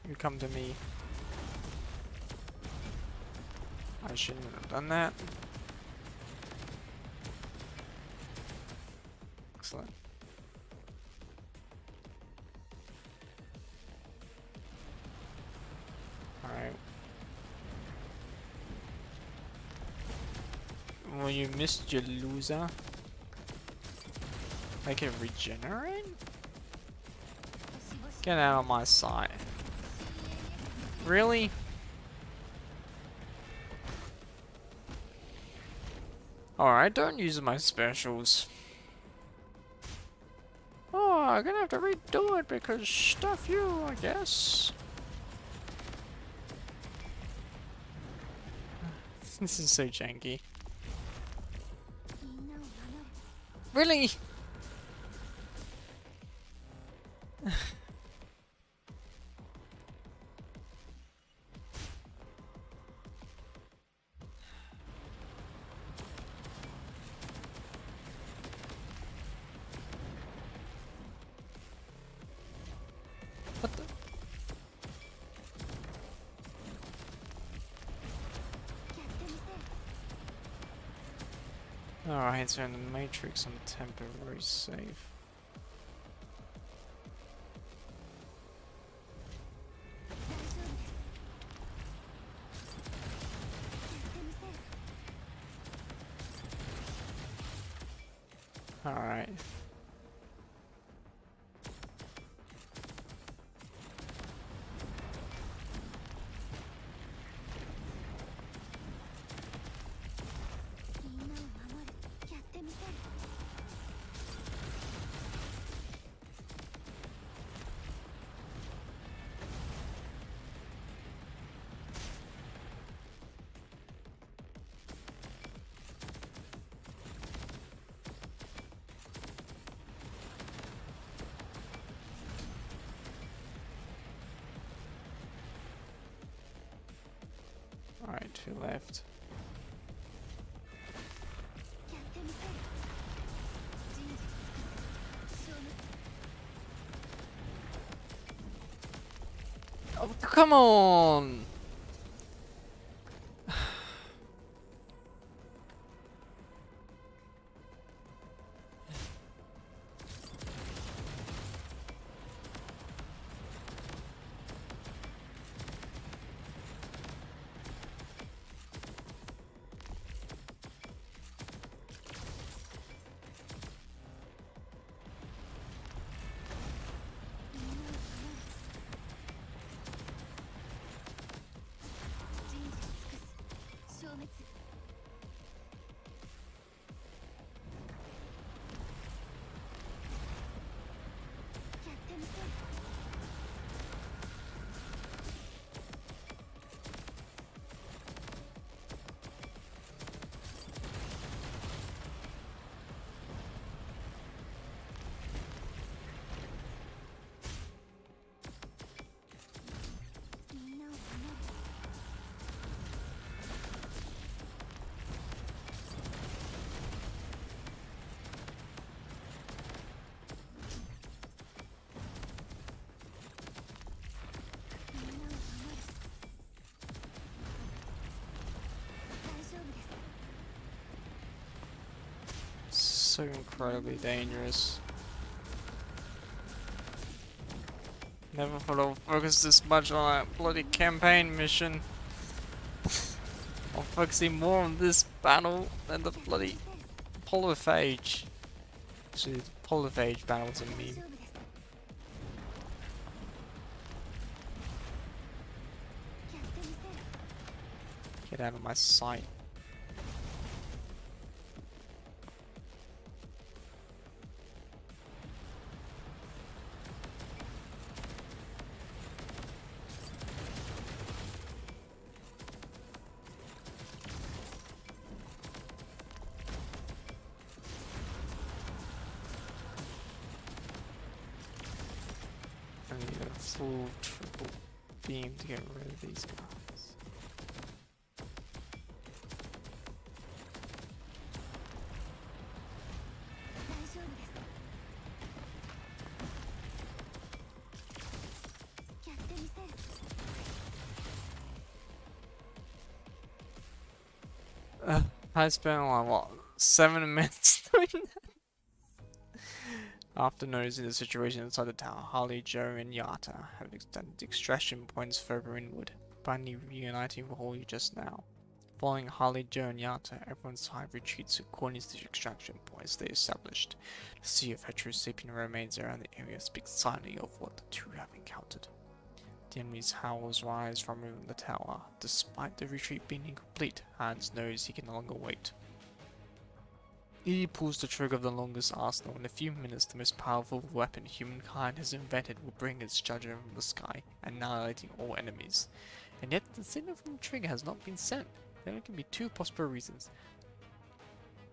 You come to me. I shouldn't have done that. Excellent. Alright. Well, you missed your loser. I can regenerate? Get out of my sight. Really? Alright, don't use my specials. Oh, I'm gonna have to redo it because stuff you, I guess. This is so janky. Really? What the? Alright, so in the Matrix I'm temporary safe. Alright. Alright, 2 left. Oh, come on! So incredibly dangerous. Never thought I'll focus this much on that bloody campaign mission. I'm focusing more on this battle than the bloody polyphage. Actually, the polyphage battle's a meme. Get out of my sight. I need a full triple beam to get rid of these guys. I spent like what, 7 minutes doing that? After noticing the situation inside the tower, Harley, Joe, and Yata have extended extraction points further inward, finally reuniting with Holly just now. Following Harley, Joe, and Yata, everyone's side retreats according to the extraction points they established. The sea of heterosapien remains around the area speaks silently of what the two have encountered. The enemy's howls rise from within the tower. Despite the retreat being incomplete, Hans knows he can no longer wait. He pulls the trigger of the longest arsenal. In a few minutes, the most powerful weapon humankind has invented will bring its judgment from the sky, annihilating all enemies. And yet, the signal from the trigger has not been sent. There can be 2 possible reasons.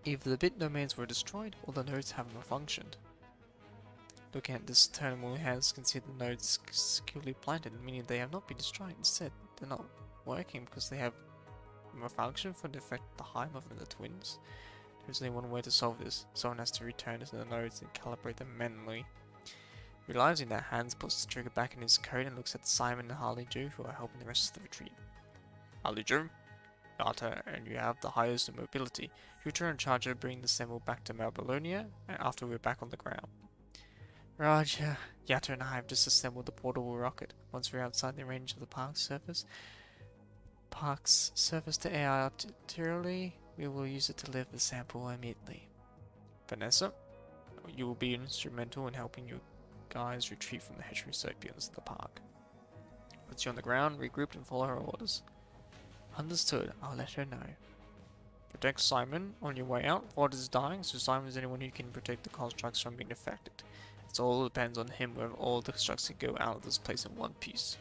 Either the bit domains were destroyed, or the nodes haven't malfunctioned. Looking at this terminal, Hans can see the nodes securely planted, meaning they have not been destroyed. Instead, they're not working because they have malfunctioned for the effect of the hive of the twins. There's only one way to solve this. Someone has to return to the nodes and calibrate them manually. Realizing that, Hans puts the trigger back in his code and looks at Simon and Harley Joe, who are helping the rest of the retreat. Harley Joe? Yatta, and you have the highest mobility. You turn in charge of bringing the sample back to Babylonia, and after we're back on the ground. Roger. Yatta and I have disassembled the portable rocket. Once we're outside the range of the park's surface to air arterially, we will use it to lift the sample immediately. Vanessa, you will be instrumental in helping you guys retreat from the heterosapiens in the park. Once you're on the ground, regroup and follow her orders. Understood. I'll let her know. Protect Simon on your way out. Vod is dying, so Simon is anyone who can protect the constructs from being affected. It all depends on him whether all the constructs can go out of this place in one piece.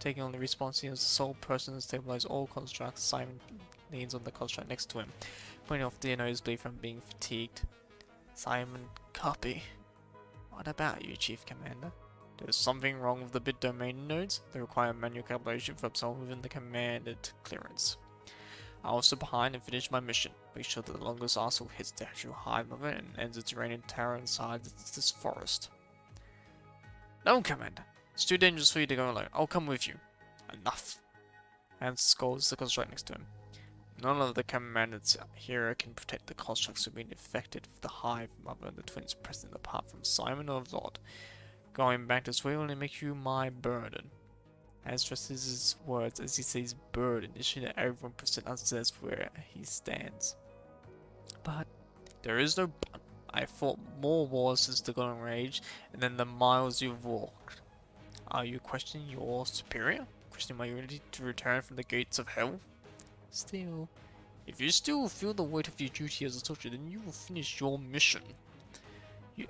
Taking on the responsibility as the sole person to stabilize all constructs, Simon leans on the construct next to him, pointing off the nosebleed from being fatigued. Simon, copy. What about you, Chief Commander? There's something wrong with the bit domain nodes. They require manual calibration for absolving within the commanded clearance. I'll stay behind and finish my mission. Make sure that the longest arsehole hits the actual hive of it and ends its reign in terror inside this forest. No, Commander. It's too dangerous for you to go alone. I'll come with you. Enough. Hans scolds the construct next to him. None of the commanders here can protect the constructs from being infected with the hive mother and the twins present apart from Simon or Vod. Going back this way will only make you my burden. Hans stresses his words as he says burden, issuing that everyone present understands where he stands. But there is no but. I have fought more wars since the Golden Age, and then the miles you've walked. Are you questioning your superior? Questioning my ability to return from the gates of hell? Still, if you still feel the weight of your duty as a soldier, then you will finish your mission.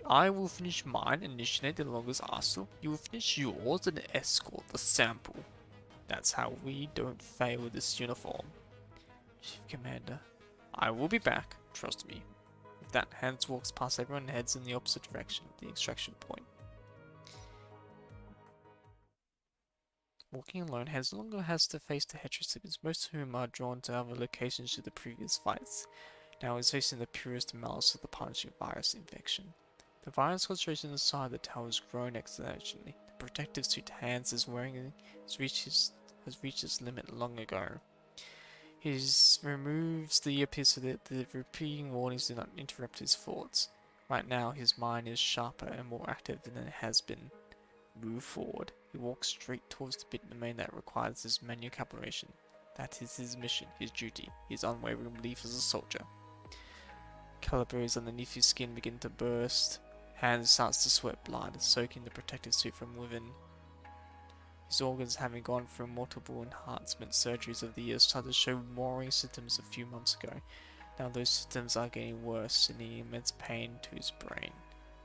I will finish mine and initiate the longest arsehole. You will finish yours and escort the sample. That's how we don't fail with this uniform. Chief Commander, I will be back, trust me. With that, Hans walks past everyone and heads in the opposite direction of the extraction point. Walking alone, Hans no longer has to face the heterosapiens, most of whom are drawn to other locations due to the previous fights. Now he's facing the purest malice of the punishing virus infection. The virus concentration inside the tower has grown exponentially. The protective suit Hans is wearing has reached its limit long ago. He removes the earpiece so that the repeating warnings do not interrupt his thoughts. Right now, his mind is sharper and more active than it has been. Move forward. He walks straight towards the bit domain that requires his manual calibration. That is his mission, his duty, his unwavering belief as a soldier. Capillaries underneath his skin begin to burst. Hans starts to sweat blood, soaking the protective suit from within. His organs, having gone through multiple enhancement surgeries over the years, started to show worrying symptoms a few months ago. Now those symptoms are getting worse, sending immense pain to his brain.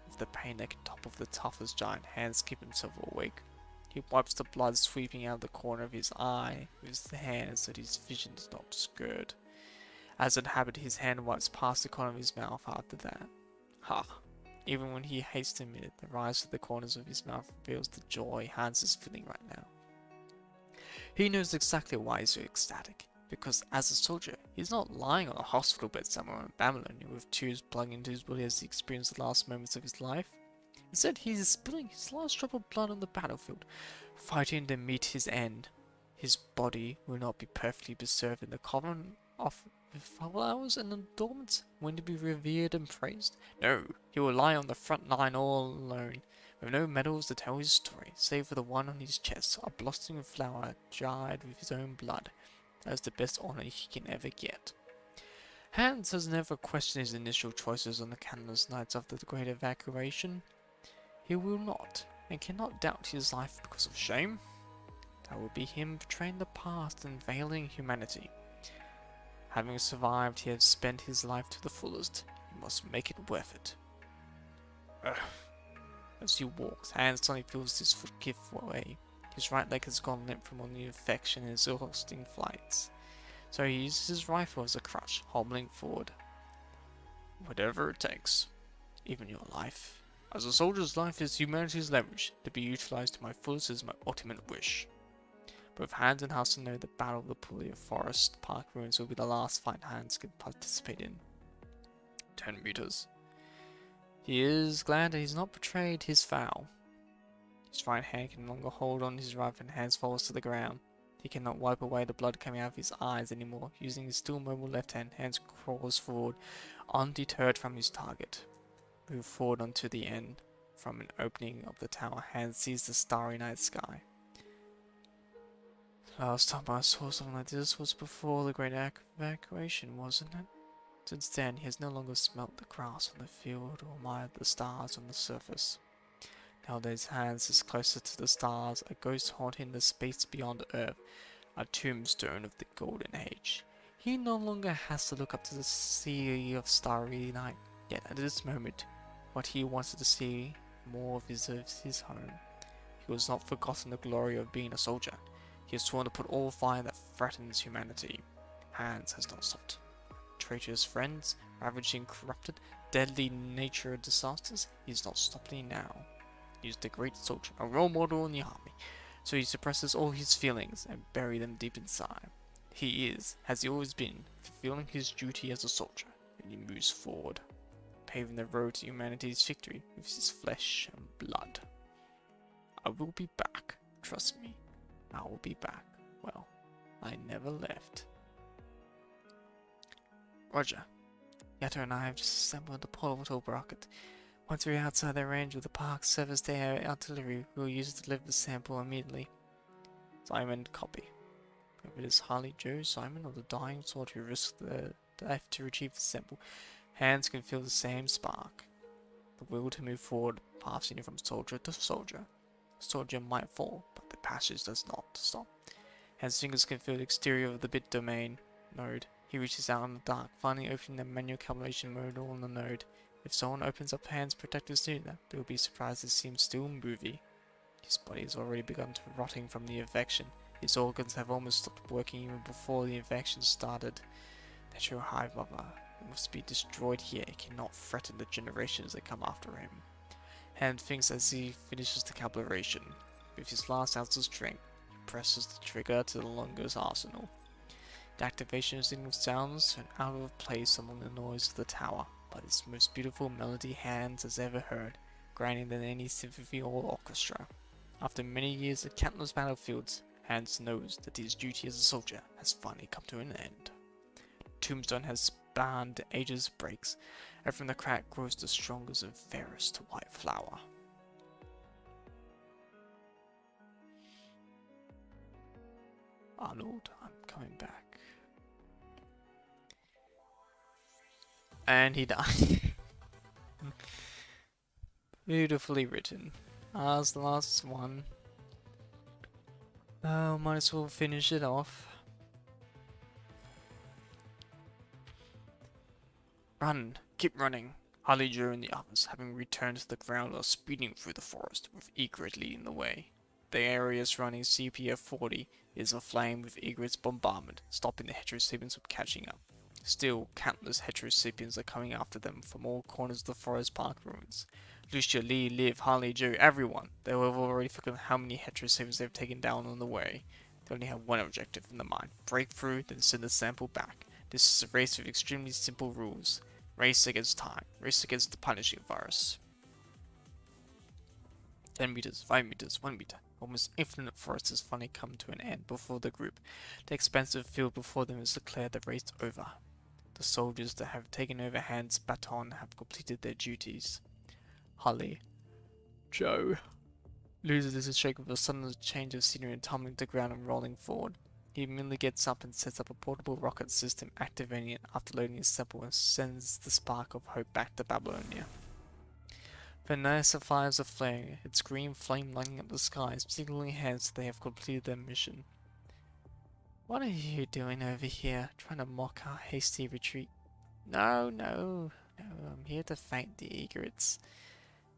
With the pain that can topple the toughest giant, Hans keeps himself awake. He wipes the blood sweeping out of the corner of his eye with his hand so that his vision is not obscured. As in habit, his hand wipes past the corner of his mouth after that. Ha! Even when he hates to admit it, the rise of the corners of his mouth reveals the joy Hans is feeling right now. He knows exactly why he's so ecstatic, because as a soldier, he's not lying on a hospital bed somewhere in Babylonia with tears plugging into his body as he experienced the last moments of his life. Instead, he is spilling his last drop of blood on the battlefield, fighting to meet his end. His body will not be perfectly preserved in the coven of flowers and adornments, when to be revered and praised. No, he will lie on the front line all alone, with no medals to tell his story, save for the one on his chest, a blossoming flower dried with his own blood. That is the best honor he can ever get. Hans has never questioned his initial choices on the countless nights after the great evacuation. He will not, and cannot doubt his life because of shame. That would be him betraying the past and veiling humanity. Having survived, he has spent his life to the fullest. He must make it worth it. Ugh. As he walks, Hans suddenly feels his foot give way. His right leg has gone limp from all the infection and exhausting flights. So he uses his rifle as a crutch, hobbling forward. Whatever it takes. Even your life. As a soldier's life is humanity's leverage. To be utilized to my fullest is my ultimate wish. Both Hans and Hassan know the Battle of the Pulia Forest Park ruins will be the last fight Hans can participate in. 10 meters. He is glad that he's not betrayed his vow. His right hand can no longer hold on his rifle and Hans falls to the ground. He cannot wipe away the blood coming out of his eyes anymore. Using his still mobile left hand, Hans crawls forward, undeterred from his target. Move forward onto the end. From an opening of the tower, Hans sees the starry night sky. Last time I saw something like this was before the great evacuation, wasn't it? Since then, he has no longer smelt the grass on the field or admired the stars on the surface. Nowadays, Hans is closer to the stars, a ghost haunting the space beyond Earth, a tombstone of the Golden Age. He no longer has to look up to the sea of starry night, yet at this moment, what he wanted to see more of is his home. He was not forgotten the glory of being a soldier. He has sworn to put all fire that threatens humanity. Hans has not stopped. Traitorous friends, ravaging, corrupted, deadly nature disasters, he is not stopping now. He is the great soldier, a role model in the army, so he suppresses all his feelings and buries them deep inside. He is, as he always been, fulfilling his duty as a soldier, and he moves forward, paving the road to humanity's victory with his flesh and blood. I will be back, trust me, I will be back. Well, I never left. Roger. Yato and I have just assembled the portable rocket. Once we're outside the range of the park's surface air artillery, we will use it to deliver the sample immediately. Simon, copy. If it is Harley, Joe, Simon, or the dying soldier who risks their life to retrieve the sample, Hans can feel the same spark. The will to move forward, passing from soldier to soldier. The soldier might fall, but the passage does not stop. Hans' fingers can feel the exterior of the bit domain node. He reaches out in the dark, finally opening the manual calibration mode on the node. If someone opens up Hans' protective suit, they will be surprised it seems still moving. His body has already begun to rotting from the infection. His organs have almost stopped working even before the infection started. Natural hive mother must be destroyed here. It cannot threaten the generations that come after him. Hans thinks as he finishes the calibration. With his last ounce of strength, he presses the trigger to the longest arsenal. The activation signal sounds out of place among the noise of the tower, but it's the most beautiful melody Hans has ever heard, grander than any symphony or orchestra. After many years at countless battlefields, Hans knows that his duty as a soldier has finally come to an end. Tombstone has spanned ages of breaks, and from the crack grows the strongest and fairest white flower. Arnold, I'm coming back. And he died. Beautifully written. As the last one. Might as well finish it off. Run! Keep running! Harley, Joe and the others, having returned to the ground, are speeding through the forest, with Egret leading the way. The area surrounding CPF-40 is aflame with Egret's bombardment, stopping the heterosapiens from catching up. Still, countless heterosapiens are coming after them from all corners of the forest park ruins. Lucia, Lee, Liv, Harley, Joe, everyone. They have already forgotten how many heterosapiens they've taken down on the way. They only have one objective in the mind: break through, then send the sample back. This is a race with extremely simple rules. Race against time. Race against the punishing virus. 10 meters, 5 meters, 1 meter. Almost infinite forest has finally come to an end before the group. The expansive field before them has declared the race over. The soldiers that have taken over Hans' baton have completed their duties. Holly. Joe. Loses his shake with a sudden change of scenery and tumbling to the ground and rolling forward. He immediately gets up and sets up a portable rocket system, activating it after loading his sample, and sends the spark of hope back to Babylonia. The NASA fires a flare, its green flame lighting up the skies, signaling Hans that they have completed their mission. What are you doing over here, trying to mock our hasty retreat? No, I'm here to fight the Egrets.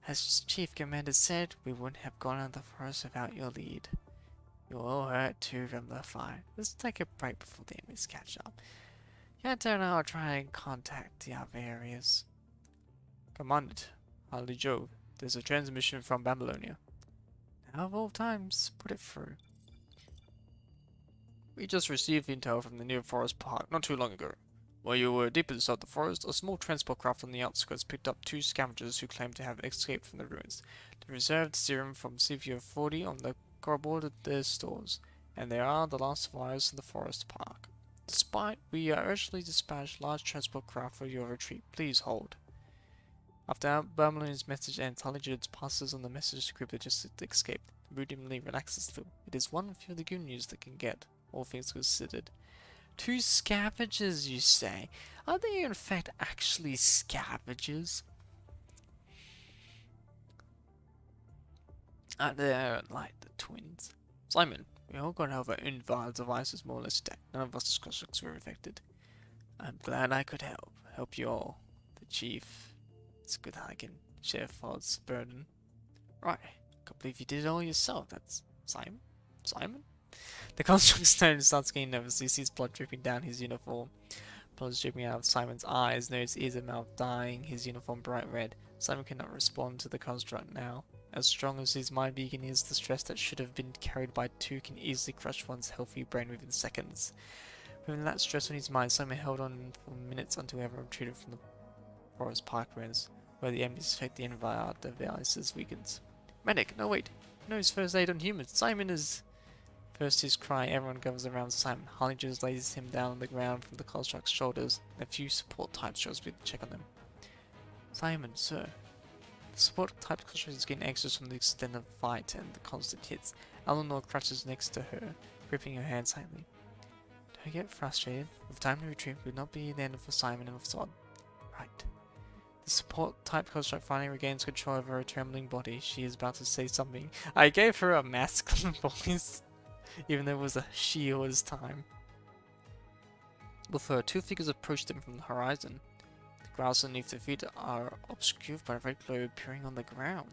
As Chief Commander said, we wouldn't have gone out of the forest without your lead. You're all hurt too from the fire. Let's take a break before the enemies catch up. Yato and I will try and contact the other areas. Commanded, Harley Joe, there's a transmission from Babylonia. Now of all times, put it through. We just received intel from the near forest park not too long ago. While you were deep inside the forest, a small transport craft on the outskirts picked up 2 scavengers who claimed to have escaped from the ruins. They reserved serum from CPO-40 on the cardboard at their stores. and they are the last survivors in the forest park. Despite, we urgently dispatched large transport craft for your retreat. Please hold. After Babylonian's message ends, Hollywood passes on the message to group that just escaped. Moodily relaxes through. It is one of the good news they can get, all things considered. 2 scavengers, you say? Are they in fact actually scavengers? They're like the twins. Simon, we all got our own vile devices more or less dead. None of us constructs were affected. I'm glad I could help. Help you all. The chief. It's good I can share Fod's burden. Right. Can't believe you did it all yourself. That's Simon? Simon? The construct stone starts getting nervous. He sees blood dripping down his uniform. Blood is dripping out of Simon's eyes, nose, ears, and mouth, dyeing his uniform bright red. Simon cannot respond to the construct now. As strong as his mind beacon is, the stress that should have been carried by 2 can easily crush one's healthy brain within seconds. With that stress on his mind, Simon held on for minutes until everyone retreated from the forest park ruins, where the enemy's effect the environment devices weakens. Medic! No wait! No, his first aid on humans! Simon is... First his cry, everyone gathers around Simon. Harley just lays him down on the ground from the construct's shoulders, and a few support types shows up to check on them. Simon, sir. The support type construct is getting anxious from the extent of the fight and the constant hits. Eleanor crouches next to her, gripping her hand tightly. Don't get frustrated. With time to retreat will not be the end for Simon and Sod. Right. The support type construct finally regains control of her trembling body. She is about to say something. I gave her a masculine voice, even though it was a she all this time. With her, 2 figures approach them from the horizon. The grass underneath their feet are obscured by a red glow appearing on the ground.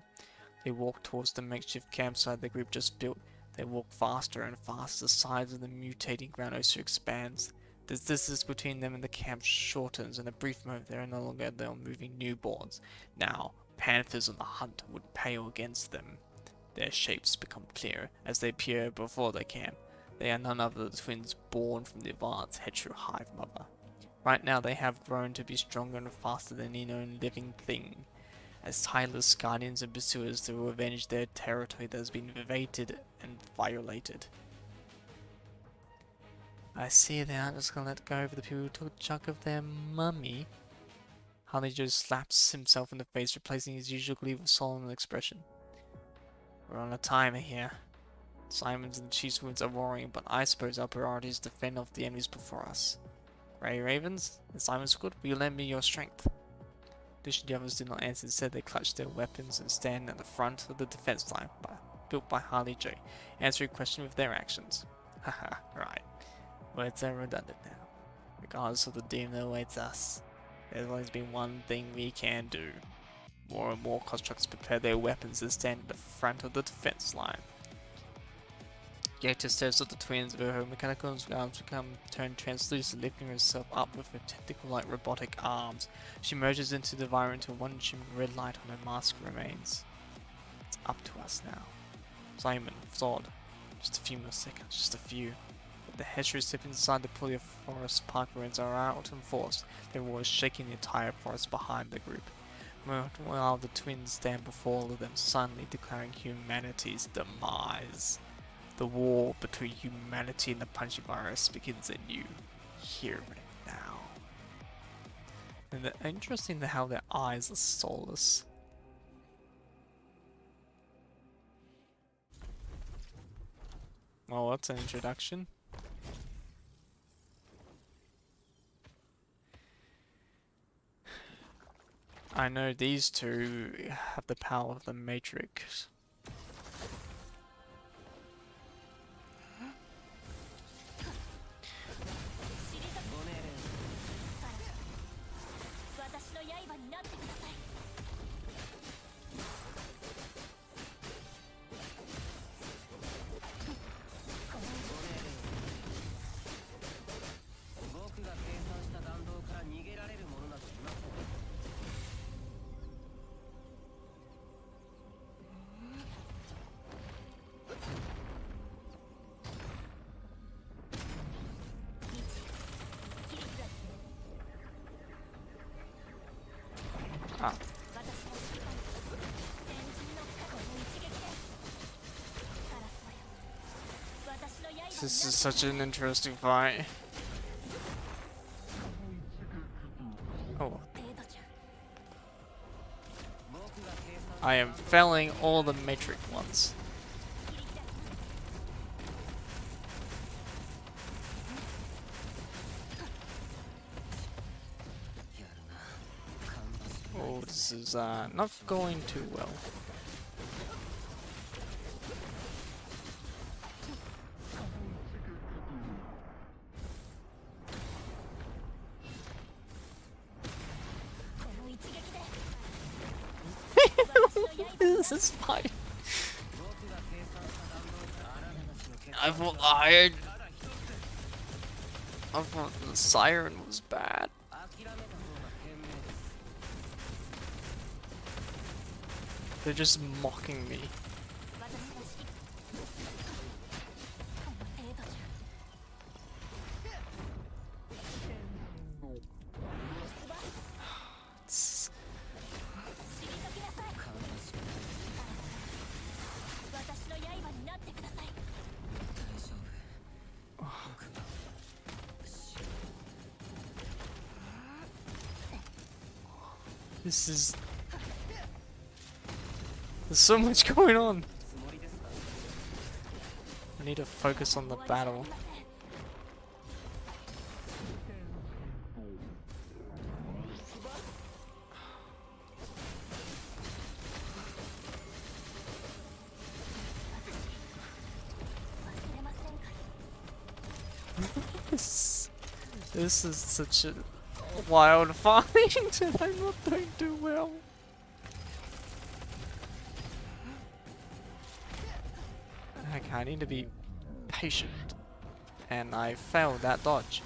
They walk towards the makeshift campsite the group just built. They walk faster and faster. The size of the mutating ground also expands. The distance between them and the camp shortens. In a brief moment, they are no longer the moving newborns. Now, panthers on the hunt would pale against them. Their shapes become clear as they appear before the camp. They are none other than the twins born from the advanced hetero hive mother. Right now, they have grown to be stronger and faster than any known living thing. As tireless guardians and pursuers to avenge their territory that has been invaded and violated. I see they aren't just gonna let go of the people who took a chunk of their mummy. Harley just slaps himself in the face, replacing his usual gleeful solemn expression. We're on a timer here. Simon's and the Chief's wounds are roaring, but I suppose our priority is to fend off the enemies before us. Grey Ravens, and Simon's good, will you lend me your strength? The others did not answer. Instead, they clutched their weapons and stand at the front of the defense line built by Harley J, answering questions with their actions. Haha, right. Words are redundant now. Regardless of the doom that awaits us, there's always been one thing we can do. More and more constructs prepare their weapons and stand at the front of the defense line. Gator stares at the twins where her mechanical arms become turned translucent, lifting herself up with her tentacle-like robotic arms. She merges into the environment until one shimmering red light on her mask remains. It's up to us now. Simon, Zod. Just a few more seconds, just a few. But the hedgerows slip inside the pulley of forest park ruins are out in force. Their roar is shaking the entire forest behind the group. Meanwhile, the twins stand before all of them, suddenly declaring humanity's demise. The war between humanity and the punchy virus begins anew, here and now. And interesting how their eyes are soulless. Well, that's an introduction. I know these two have the power of the Matrix. This is such an interesting fight. Oh. I am failing all the matrix ones. Oh, this is not going too well. This is fine. I thought the siren was bad. They're just mocking me. This is... There's so much going on. I need to focus on the battle. This is such a wild fight and I'm not doing too well. Okay, I need to be patient. And I failed that dodge.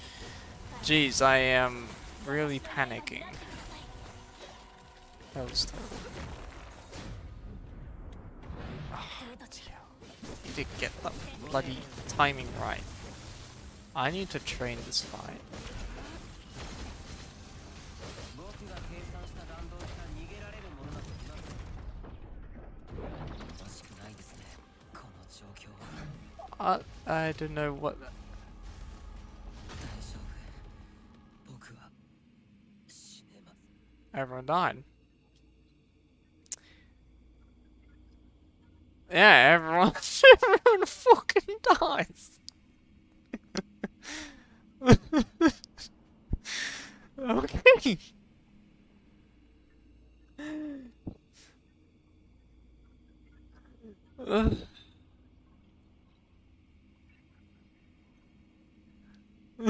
Jeez, I am really panicking. That was terrible. Oh, need to get the bloody timing right. I need to train this fight. I don't know what. Everyone died. Yeah, everyone fucking dies. Okay. Your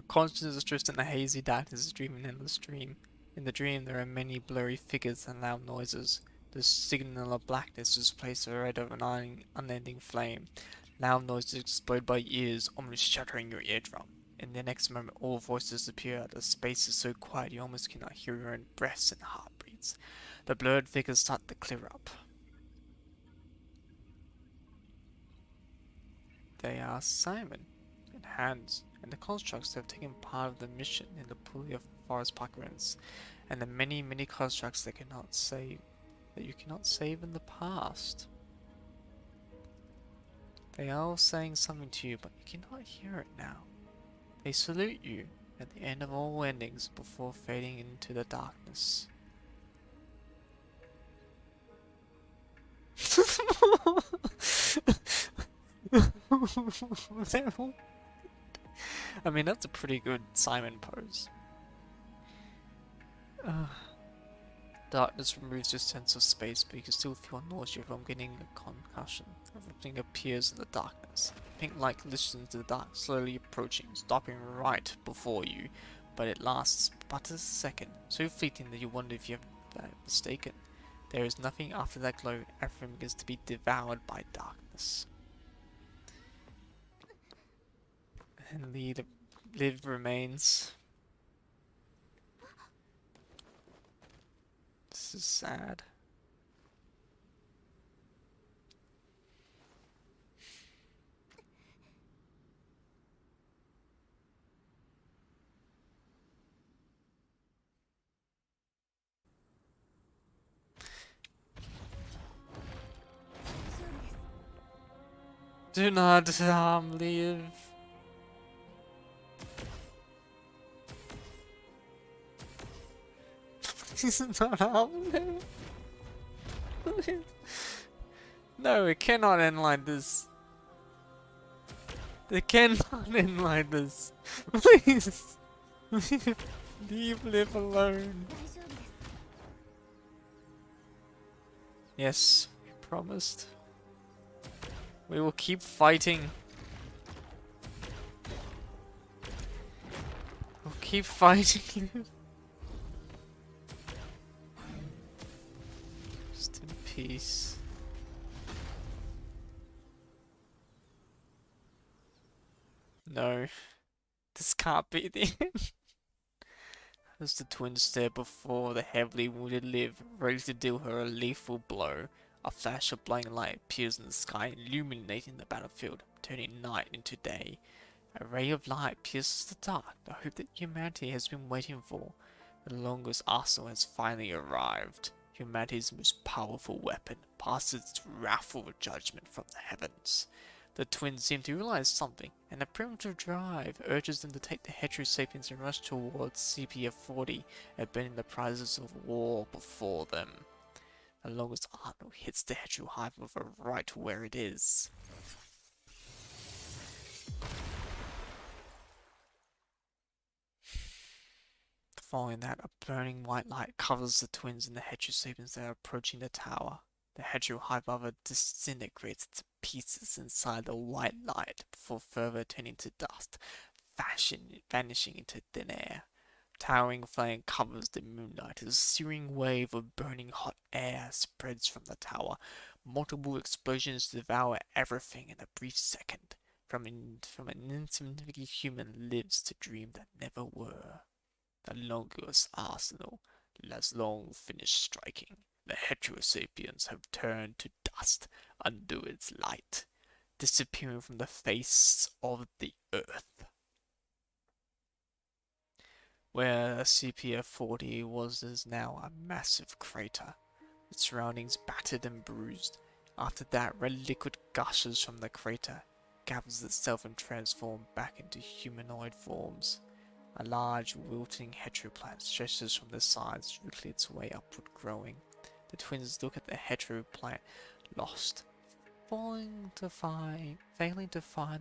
consciousness is drifting in a hazy darkness, dreaming in the dream. In the dream, there are many blurry figures and loud noises. The signal of blackness is placed the red of an unending flame. Loud noises explode by ears, almost shattering your eardrum. In the next moment, all voices appear. The space is so quiet you almost cannot hear your own breaths and heartbeats. The blurred figures start to clear up. They are Simon and Hans, and the constructs that have taken part of the mission in the pulley of forest parklands, and the many, many constructs that you cannot save in the past. They are all saying something to you, but you cannot hear it now. They salute you at the end of all endings before fading into the darkness. I mean, that's a pretty good Simon pose. Darkness removes your sense of space, but you can still feel nausea from getting a concussion. Everything appears in the darkness. Pink light glistens in the dark, slowly approaching, stopping right before you, but it lasts but a second, so fleeting that you wonder if you have been mistaken. There is nothing after that glow. Everything begins to be devoured by darkness. And Liv remains. This is sad. Do not leave. Please do not harm him. No, it cannot end like this. It cannot end like this. Please. Leave Liv alone. Yes, we promised. We will keep fighting. We'll keep fighting. Just in peace. No. This can't be the end. As the twins stare before the heavily wounded Liv, ready to deal her a lethal blow, a flash of blinding light appears in the sky, illuminating the battlefield, turning night into day. A ray of light pierces the dark, the hope that humanity has been waiting for. The longest arsenal has finally arrived. Humanity's most powerful weapon passes its wrathful judgment from the heavens. The twins seem to realize something, and a primitive drive urges them to take the heterosapiens and rush towards CPF-40, abandoning the prizes of war before them. The longest arsenal hits the hetero hive with a right where it is. Following that, a burning white light covers the twins and the heterosapiens that are approaching the tower. The hetero hive mother disintegrates to pieces inside the white light before further turning to dust, vanishing into thin air. Towering flame covers the moonlight as a searing wave of burning hot air spreads from the tower. Multiple explosions devour everything in a brief second. From an insignificant human lives to dream that never were. The longest arsenal has long finished striking. The heterosapiens have turned to dust under its light, disappearing from the face of the earth. Where CPF-40 was is now a massive crater, its surroundings battered and bruised. After that, red liquid gushes from the crater, gathers itself and transforms back into humanoid forms. A large, wilting heteroplant stretches from the sides, wriggling its way upward, growing. The twins look at the heteroplant, lost, failing to find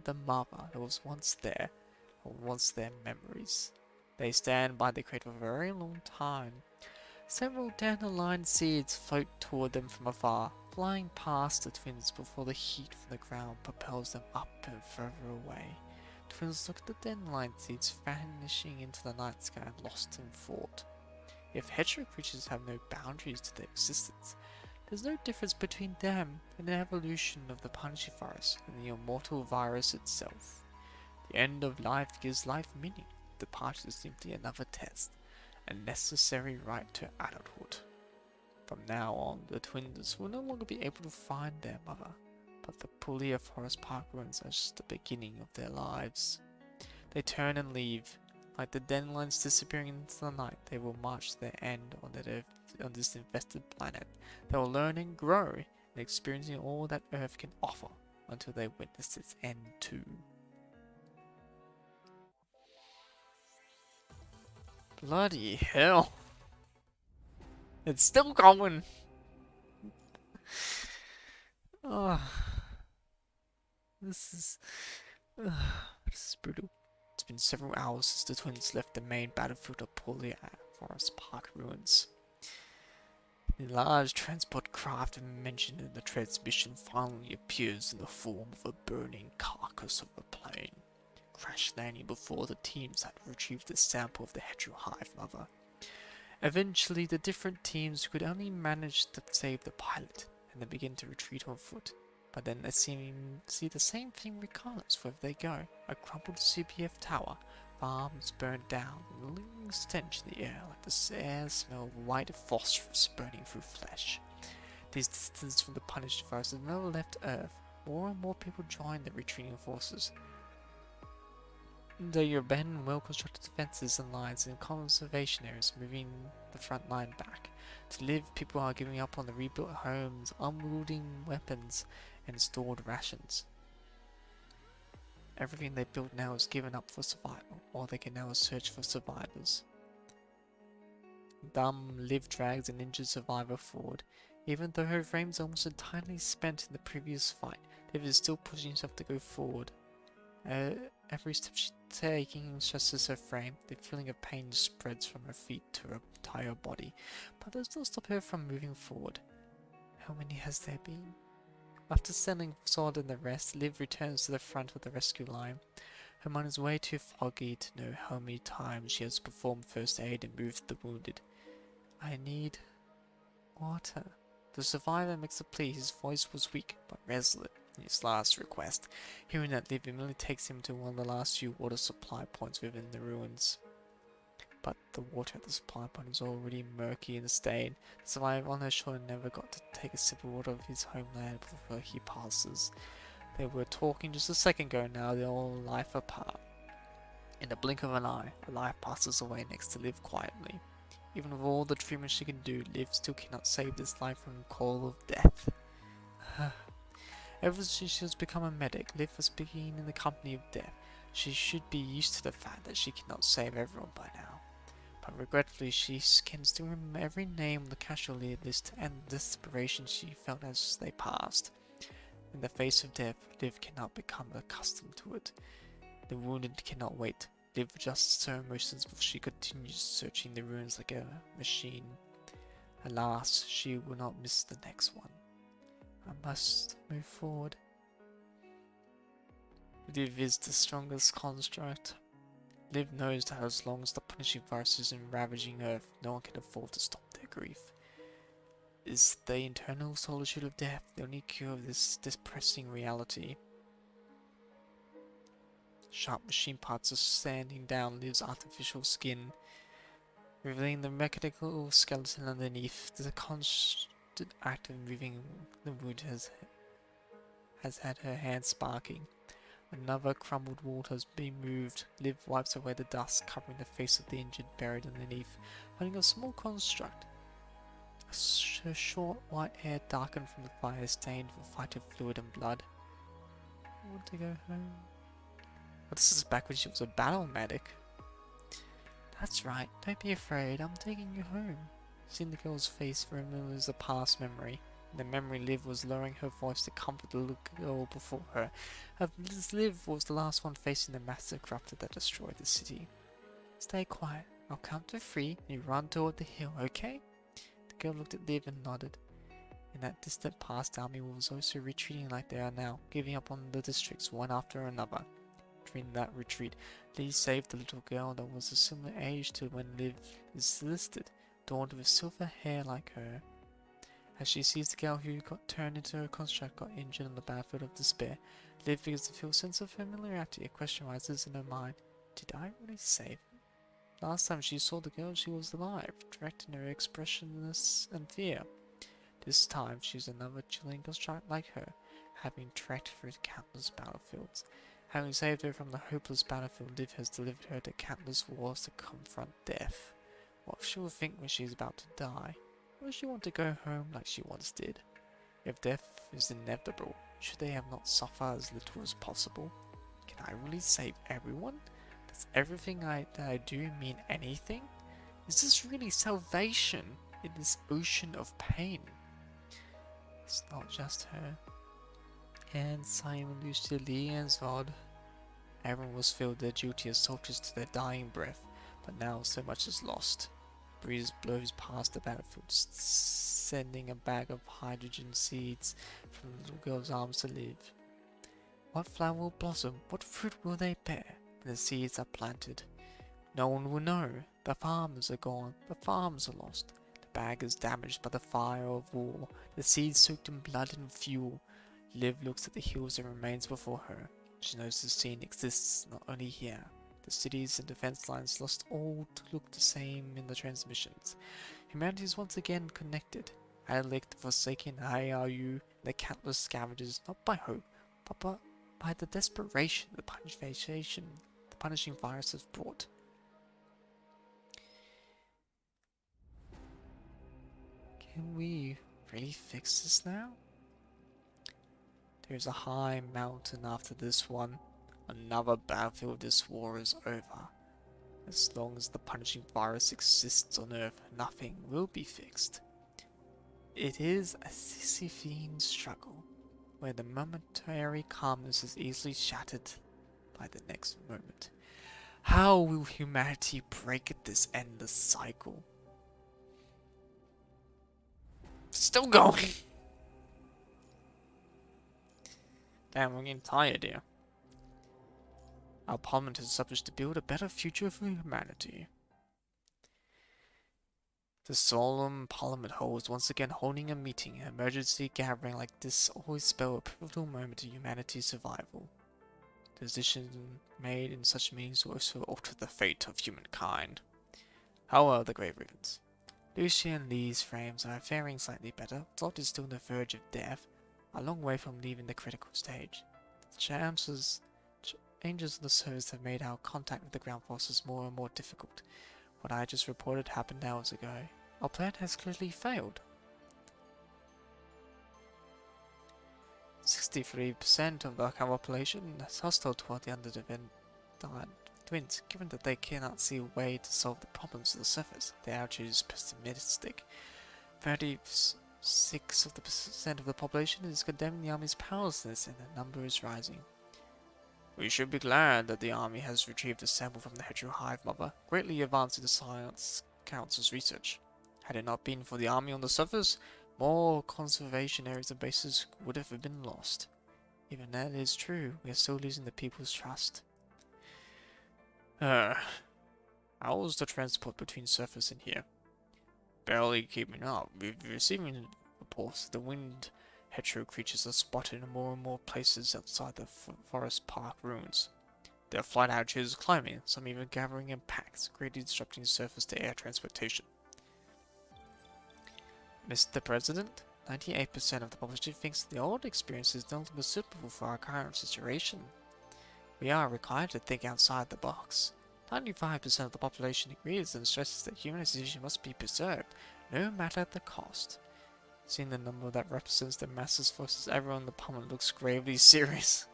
the mother that was once there, or once their memories. They stand by the crater for a very long time. Several dandelion seeds float toward them from afar, flying past the twins before the heat from the ground propels them up and further away. Twins look at the dandelion seeds vanishing into the night sky, lost in thought. If hetero creatures have no boundaries to their existence, there's no difference between them and the evolution of the punchy virus and the immortal virus itself. The end of life gives life meaning. Departure is simply another test, a necessary right to adulthood. From now on, the twins will no longer be able to find their mother, but the Puglia Forest Park ruins are just the beginning of their lives. They turn and leave. Like the dandelions disappearing into the night, they will march to their end on this infested planet. They will learn and grow, and experiencing all that Earth can offer until they witness its end too. Bloody hell. It's still going. Oh, this is brutal. It's been several hours since the twins left the main battlefield of Puglia Forest Park ruins. The large transport craft mentioned in the transmission finally appears in the form of a burning carcass of a plane, crash landing before the teams had retrieved the sample of the hetero hive mother. Eventually, the different teams could only manage to save the pilot, and they begin to retreat on foot. But then they see the same thing regardless wherever they go. A crumpled CPF tower, farms burned down, and a lingering stench in the air like the air smell of white phosphorus burning through flesh. These distance from the punished virus has never left Earth. More and more people join the retreating forces. They abandon well-constructed defenses and lines in conservation areas, moving the front line back. To live, people are giving up on the rebuilt homes, unwielding weapons, and stored rations. Everything they built now is given up for survival, or they can now search for survivors. Liv drags an injured survivor forward. Even though her frame's almost entirely spent in the previous fight, Liv is still pushing herself to go forward. Every step she's taking stresses her frame. The feeling of pain spreads from her feet to her entire body, but does not stop her from moving forward. How many has there been? After settling solid in the rest, Liv returns to the front of the rescue line. Her mind is way too foggy to know how many times she has performed first aid and moved the wounded. I need water. The survivor makes a plea. His voice was weak but resolute in his last request. Hearing that, Liv immediately takes him to one of the last few water supply points within the ruins. But the water at the supply point is already murky and stained. The survivor on her shoulder never got to take a sip of water of his homeland before he passes. They were talking just a second ago, now they're all life apart. In the blink of an eye, a life passes away next to Liv quietly. Even with all the treatment she can do, Liv still cannot save this life from the call of death. Ever since she has become a medic, Liv has been in the company of death. She should be used to the fact that she cannot save everyone by now. But regretfully, she can still remember every name on the casualty list and the desperation she felt as they passed. In the face of death, Liv cannot become accustomed to it. The wounded cannot wait. Liv adjusts her emotions before she continues searching the ruins like a machine. Alas, she will not miss the next one. I must move forward. Liv is the strongest construct. Liv knows that as long as the punishing virus is ravaging Earth, no one can afford to stop their grief. Is the internal solitude of death the only cure of this depressing reality? Sharp machine parts are sanding down Liv's artificial skin, revealing the mechanical skeleton underneath. The constant act of moving the wound has had her hands sparking. Another crumbled wall has been moved. Liv wipes away the dust covering the face of the injured buried underneath, finding a small construct. Her short white hair darkened from the fire, stained with vital fluid and blood. I want to go home. But this is back when she was a battle medic. That's right, don't be afraid, I'm taking you home. Seeing the girl's face remembers a past memory. In the memory, Liv was lowering her voice to comfort the little girl before her. Liv was the last one facing the massive corruptor that destroyed the city. Stay quiet, I'll count to 3 and you run toward the hill, okay? The girl looked at Liv and nodded. In that distant past, army was also retreating like they are now, giving up on the districts one after another. During that retreat, Lee saved the little girl that was a similar age to when Liv is listed, adorned with silver hair like her. As she sees the girl who got turned into a construct got injured on the battlefield of despair, Liv begins to feel a sense of familiarity. A question rises in her mind. Did I really save him? Last time she saw the girl, she was alive, direct in her expressionless and fear. This time, she's another chilling construct like her, having trekked through countless battlefields. Having saved her from the hopeless battlefield, Liv has delivered her to countless wars to confront death. What she will think when she is about to die? Will she want to go home like she once did? If death is inevitable, should they have not suffer as little as possible? Can I really save everyone? Does everything that I do mean anything? Is this really salvation in this ocean of pain? It's not just her. And Simon, Lucia, Lee, and Zod. Everyone was filled their duty as soldiers to their dying breath, but now so much is lost. Breeze blows past the battlefield, sending a bag of hydrogen seeds from the little girl's arms to Liv. What flower will blossom? What fruit will they bear when the seeds are planted? No one will know. The farmers are gone. The farms are lost. The bag is damaged by the fire of war. The seeds soaked in blood and fuel. Liv looks at the hills and remains before her. She knows the scene exists not only here. The cities and defense lines lost all to look the same in the transmissions. Humanity is once again connected. Adelic, the Forsaken, IRU, the countless scavengers, not by hope, but by the desperation the punishing virus has brought. Can we really fix this now? There's a high mountain after this one. Another battlefield of this war is over. As long as the punishing virus exists on Earth, nothing will be fixed. It is a Sisyphean struggle, where the momentary calmness is easily shattered by the next moment. How will humanity break this endless cycle? Still going! Damn, I'm getting tired here. Our parliament has established to build a better future for humanity. The solemn parliament hall is once again holding a meeting. An emergency gathering like this always spell a pivotal moment in humanity's survival. The decision made in such meetings will also alter the fate of humankind. How are the Grey Ravens? Lucy and Lee's frames are faring slightly better. Dot is still on the verge of death, a long way from leaving the critical stage. The changes in the service have made our contact with the ground forces more and more difficult. What I just reported happened hours ago. Our plan has clearly failed. 63% of the population is hostile toward the underdeveloped twins. Given that they cannot see a way to solve the problems of the surface, their attitude is pessimistic. 36% of the population is condemning the army's powerlessness, and the number is rising. We should be glad that the army has retrieved a sample from the hetero hive mother, greatly advancing the Science Council's research. Had it not been for the army on the surface, more conservation areas and bases would have been lost. Even that is true, we are still losing the people's trust. How's the transport between surface and here? Barely keeping up. We're receiving reports that the wind hetero creatures are spotted in more and more places outside the forest park ruins. Their flight altitude is climbing, some even gathering in packs, greatly disrupting surface-to-air transportation. Mr. President, 98% of the population thinks the old experience is no longer suitable for our current situation. We are required to think outside the box. 95% of the population agrees and stresses that human civilization must be preserved, no matter the cost. Seeing the number that represents the masses versus everyone in the parliament looks gravely serious.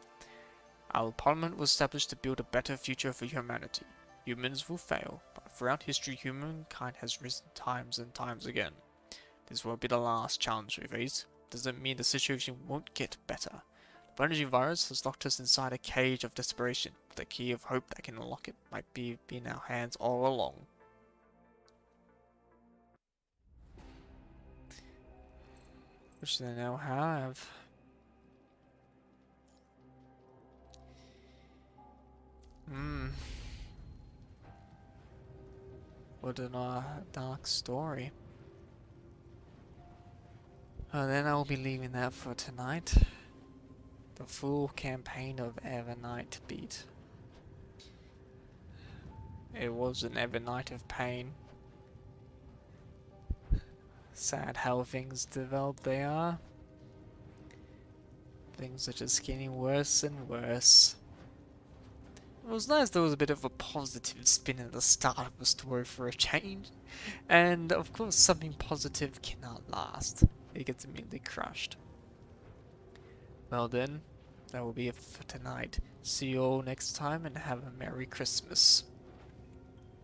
Our parliament was established to build a better future for humanity. Humans will fail, but throughout history humankind has risen times and times again. This won't be the last challenge we face. Doesn't mean the situation won't get better. The energy virus has locked us inside a cage of desperation, but the key of hope that can unlock it might be in our hands all along. Which they now have. What a dark story. Then I will be leaving that for tonight. The full campaign of Evernight beat. It was an Evernight of pain. Sad how things develop they are. Things are just getting worse and worse. It was nice there was a bit of a positive spin at the start of the story for a change. And of course something positive cannot last. It gets immediately crushed. Well then, that will be it for tonight. See you all next time and have a Merry Christmas.